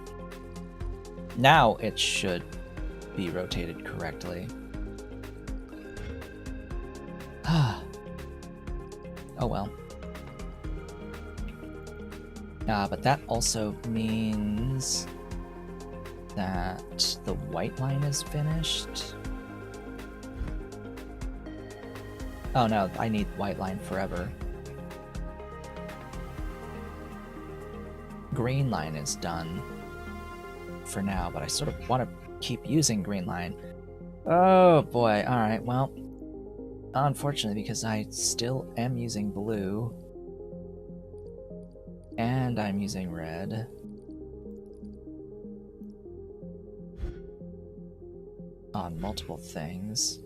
Now it should be rotated correctly. Oh well. But that also means that the white line is finished. Oh no, I need white line forever. Green line is done for now, but I sort of want to keep using green line. Oh boy, alright, well, unfortunately, because I still am using blue, and I'm using red. On multiple things.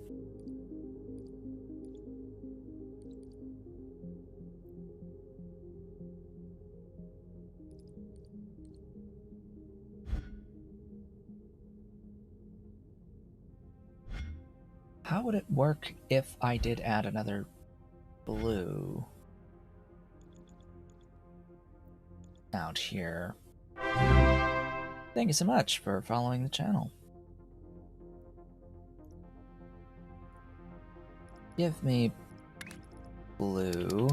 How would it work if I did add another blue out here? Thank you so much for following the channel. Give me blue.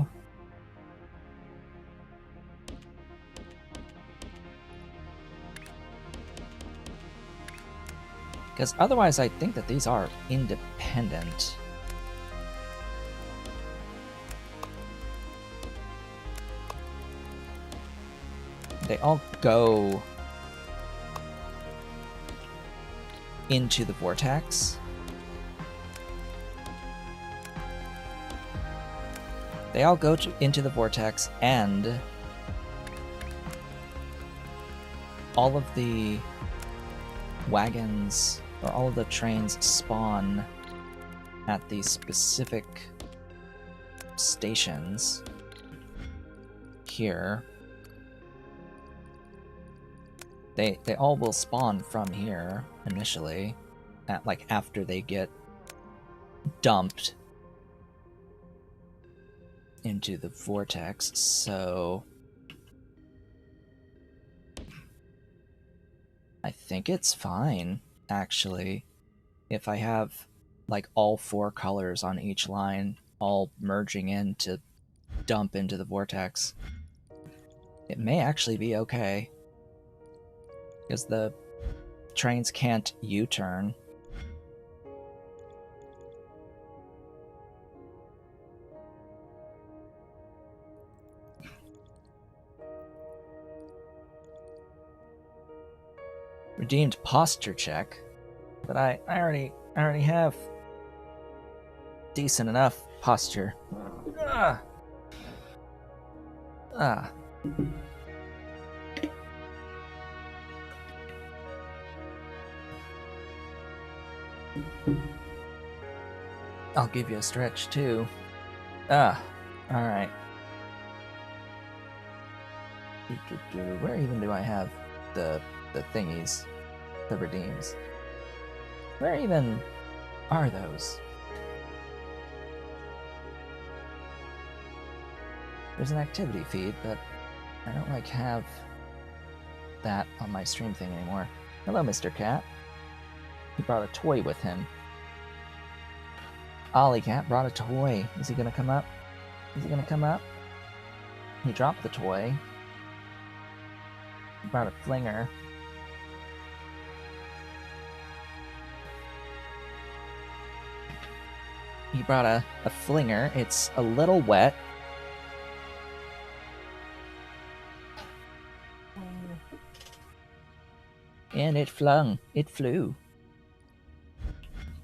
Because otherwise I think that these are independent. They all go into the vortex. They all go into the vortex, and all of the wagons, or all of the trains, spawn at these specific stations here. They all will spawn from here initially, like after they get dumped into the vortex, so I think it's fine, actually, if I have like all 4 colors on each line all merging in to dump into the vortex. It may actually be okay, because the trains can't U-turn. Redeemed posture check, but I already have decent enough posture. Ah. Ah. I'll give you a stretch too. Ah. All right. Where even do I have the thingies, the redeems? Where even are those? There's an activity feed, but I don't have that on my stream thing anymore. Hello, Mr. Cat. He brought a toy with him. Ollie Cat brought a toy. Is he gonna come up? Is he gonna come up? He dropped the toy. He brought a flinger. He brought a flinger. It's a little wet. And it flung. It flew.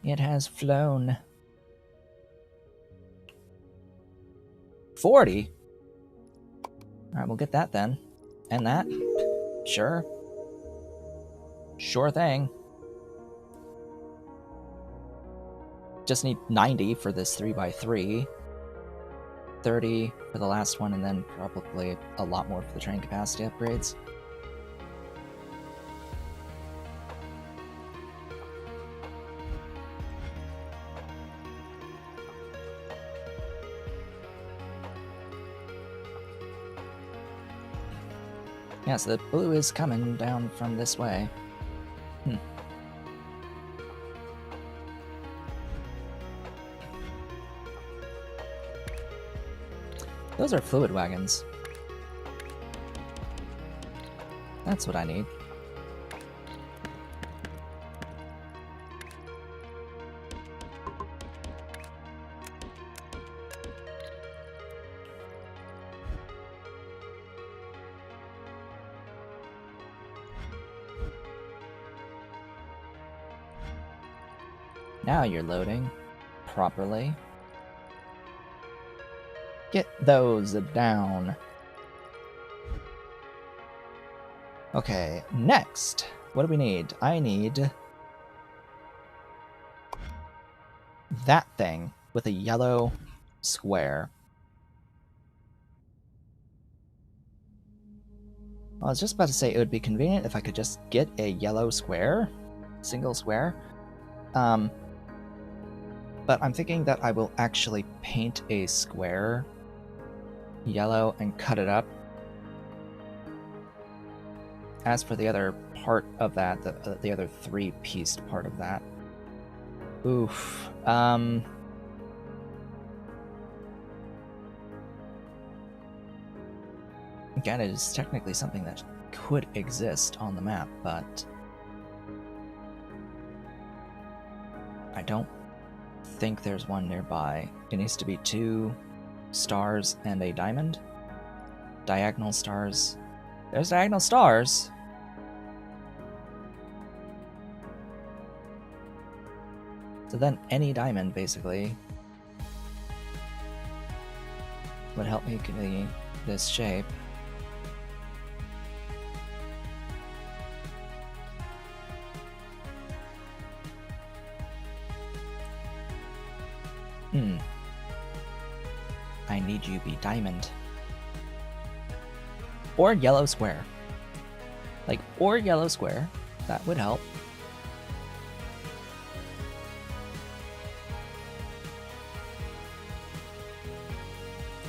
It has flown. 40? Alright, we'll get that then. And that? Sure. Sure thing. Just need 90 for this 3x3. 30 for the last one, and then probably a lot more for the train capacity upgrades. Yeah, so the blue is coming down from this way. Those are fluid wagons. That's what I need. Now you're loading properly. Get those down. Okay, next. What do we need? I need that thing with a yellow square. I was just about to say it would be convenient if I could just get a yellow square, single square. But I'm thinking that I will actually paint a square yellow and cut it up. As for the other part of that, the other three-pieced part of that, oof. Again, it is technically something that could exist on the map, but I don't think there's one nearby. It needs to be 2 stars and a diamond. Diagonal stars. There's diagonal stars. So then any diamond, basically, would help me create this shape. I need you be diamond. Or yellow square. Like, or yellow square. That would help.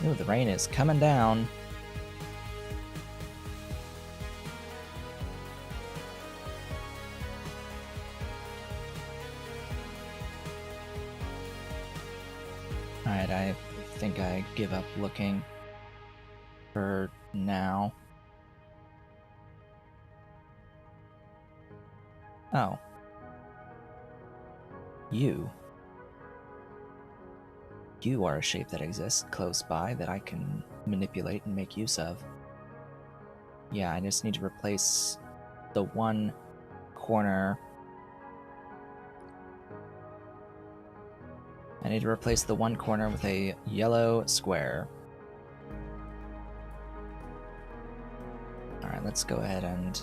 Ooh, the rain is coming down. Alright, I think I give up looking for now. Oh. You are a shape that exists close by that I can manipulate and make use of. Yeah, I just need to replace the one corner. I need to replace the one corner with a yellow square. Alright, let's go ahead and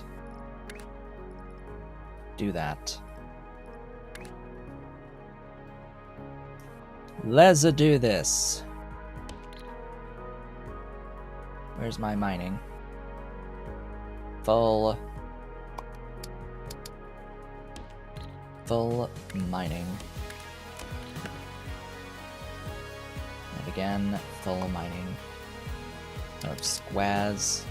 do that. Let's do this. Where's my mining? Full mining. And again, full mining of squares.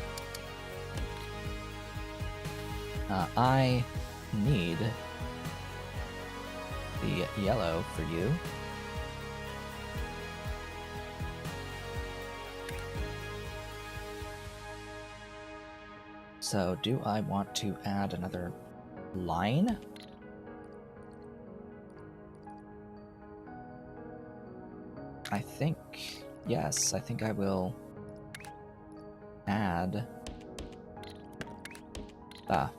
I need the yellow for you. So, do I want to add another line? I think, yes, I think I will add a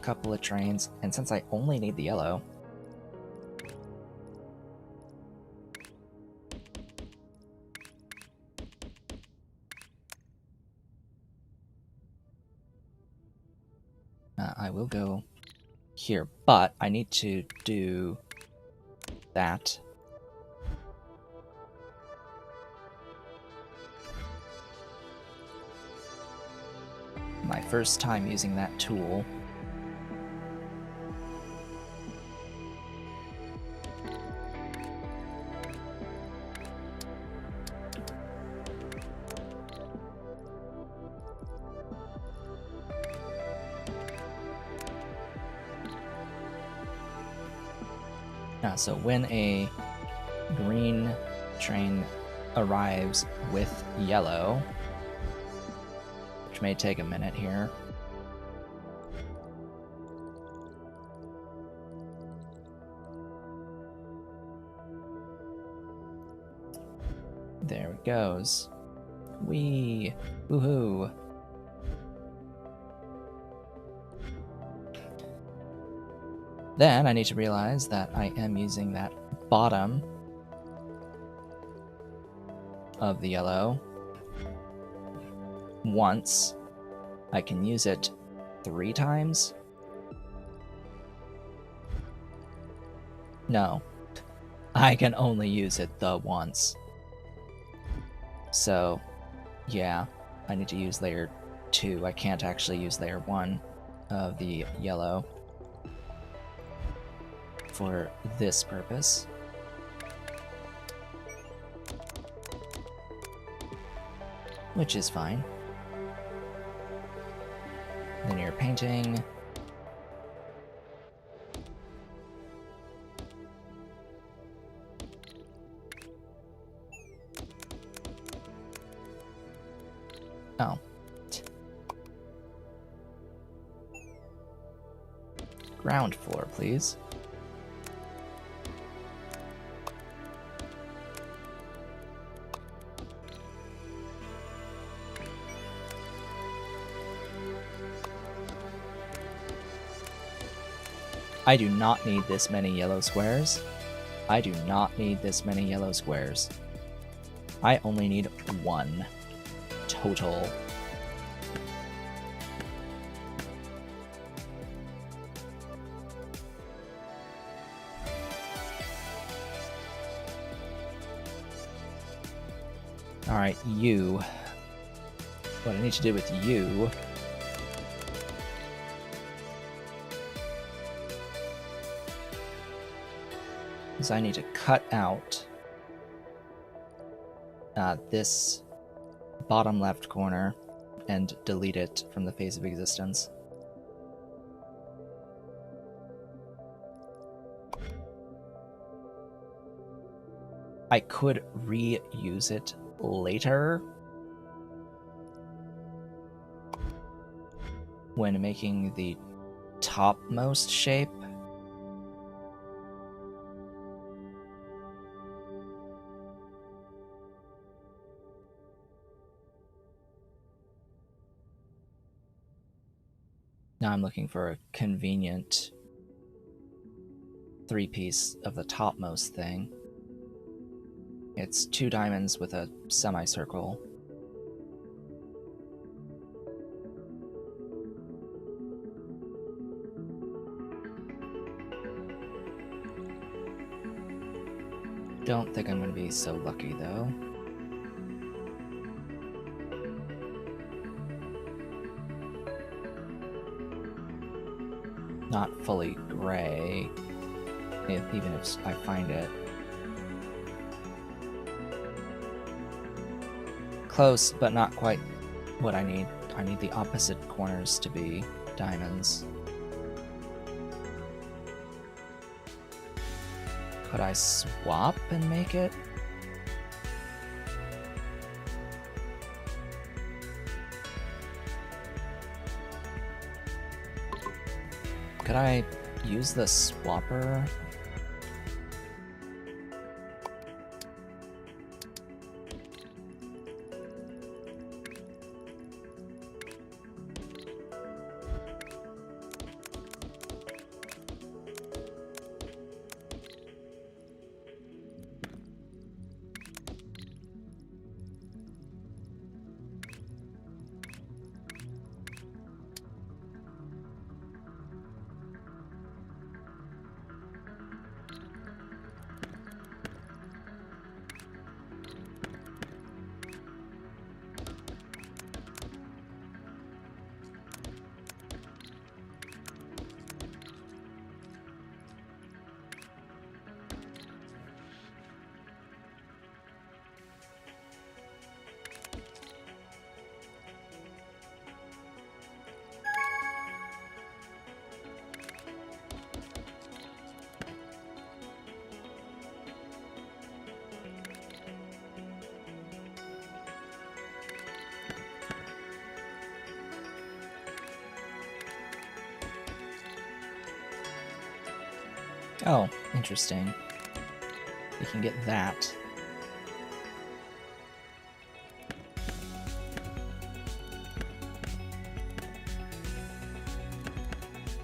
couple of trains, and since I only need the yellow, I will go here, but I need to do that. My first time using that tool. So when a green train arrives with yellow, which may take a minute here, there it goes. Wee! Woohoo! Then I need to realize that I am using that bottom of the yellow once. I can use it 3 times. No, I can only use it the once. So, yeah, I need to use layer 2. I can't actually use layer 1 of the yellow for this purpose. Which is fine. Linear painting. Oh. Ground floor, please. I do not need this many yellow squares. I do not need this many yellow squares. I only need 1 total. Alright, you. What I need to do with you is I need to cut out this bottom left corner and delete it from the face of existence. I could reuse it later when making the topmost shape. Now I'm looking for a convenient 3-piece of the topmost thing. It's 2 diamonds with a semicircle. Don't think I'm going to be so lucky, though. Not fully gray, even if I find it. Close, but not quite what I need. I need the opposite corners to be diamonds. Could I swap and make it? Could I use the swapper? Oh, interesting. We can get that.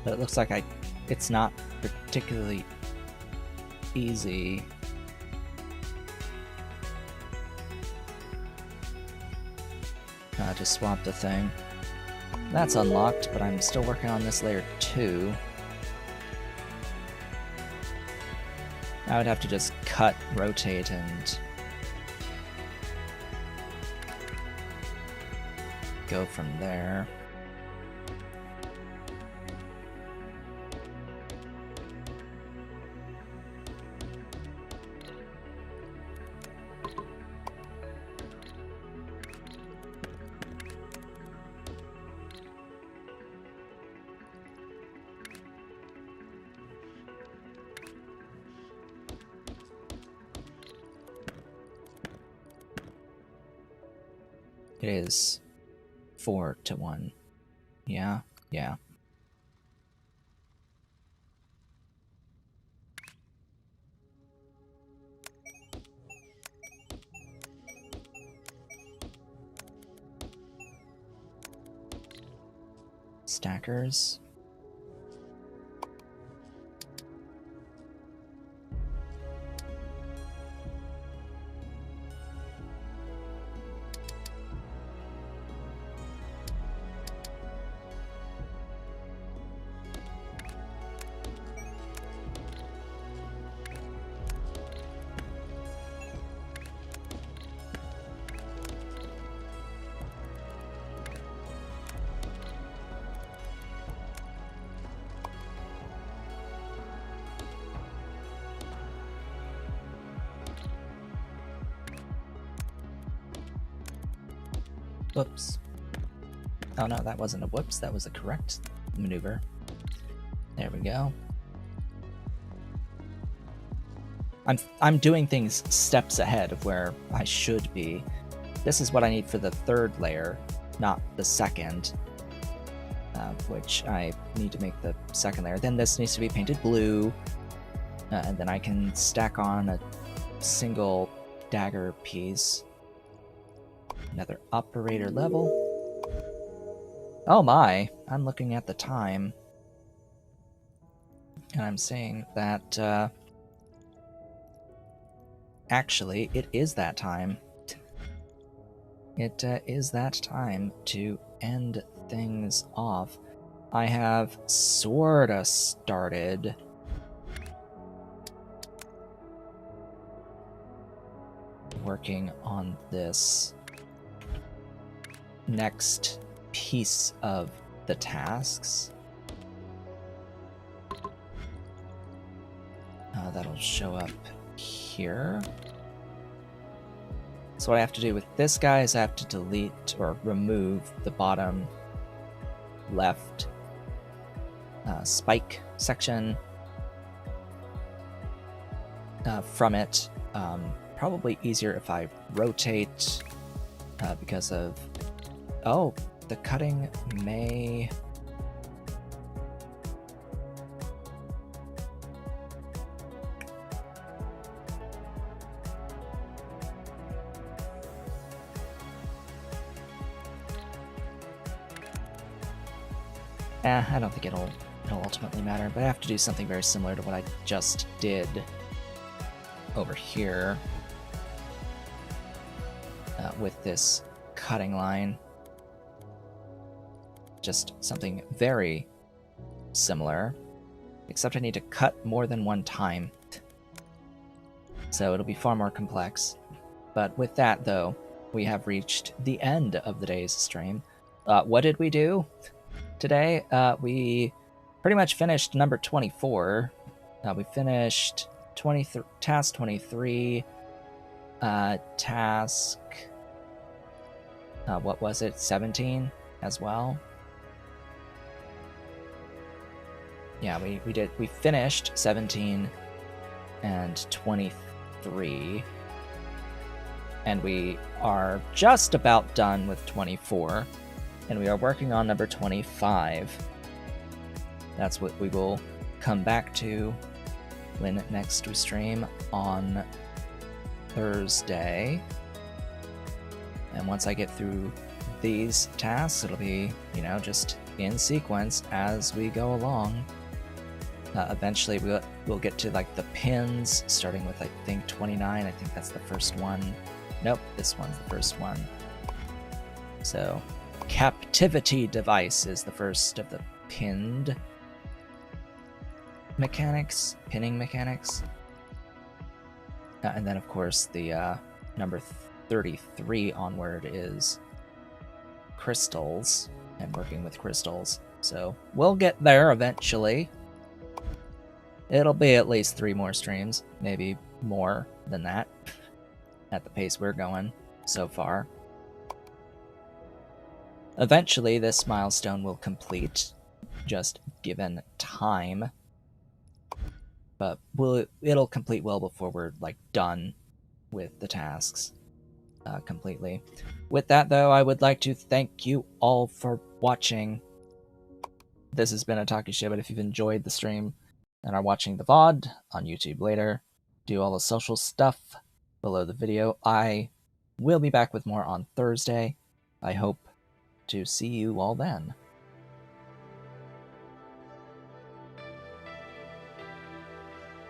But it looks like it's not particularly easy. To swap the thing. That's unlocked, but I'm still working on this layer 2. I would have to just cut, rotate, and go from there. It is 4-1. Yeah, yeah. Stackers. Whoops. Oh no, that wasn't a whoops, that was a correct maneuver. There we go. I'm doing things steps ahead of where I should be. This is what I need for the 3rd layer, not the 2nd, which I need to make the 2nd layer. Then this needs to be painted blue, and then I can stack on a single dagger piece. Another operator level. Oh my, I'm looking at the time. And I'm seeing that actually it is that time. It is that time to end things off. I have sorta started working on this next piece of the tasks. That'll show up here. So what I have to do with this guy is I have to delete or remove the bottom left spike section from it. Probably easier if I rotate because of... Oh, the cutting may... I don't think it'll ultimately matter, but I have to do something very similar to what I just did over here with this cutting line. Just something very similar, except I need to cut more than one time. So it'll be far more complex. But with that, though, we have reached the end of the day's stream. What did we do today? We pretty much finished number 24. We finished task 23. Task... what was it? 17 as well. Yeah, we finished 17 and 23. And we are just about done with 24. And we are working on number 25. That's what we will come back to when next we stream on Thursday. And once I get through these tasks, it'll be, just in sequence as we go along. Eventually we'll get to like the pins, starting with I think 29. I think that's the first one. Nope, this one's the first one. So captivity device is the first of the pinning mechanics. And then of course the number 33 onward is crystals and working with crystals. So we'll get there eventually. It'll be at least 3 more streams, maybe more than that, at the pace we're going so far. Eventually, this milestone will complete, just given time. But it'll complete well before we're done with the tasks completely. With that, though, I would like to thank you all for watching. This has been Otaku Shapez. If you've enjoyed the stream and are watching the VOD on YouTube later, do all the social stuff below the video. I will be back with more on Thursday. I hope to see you all then.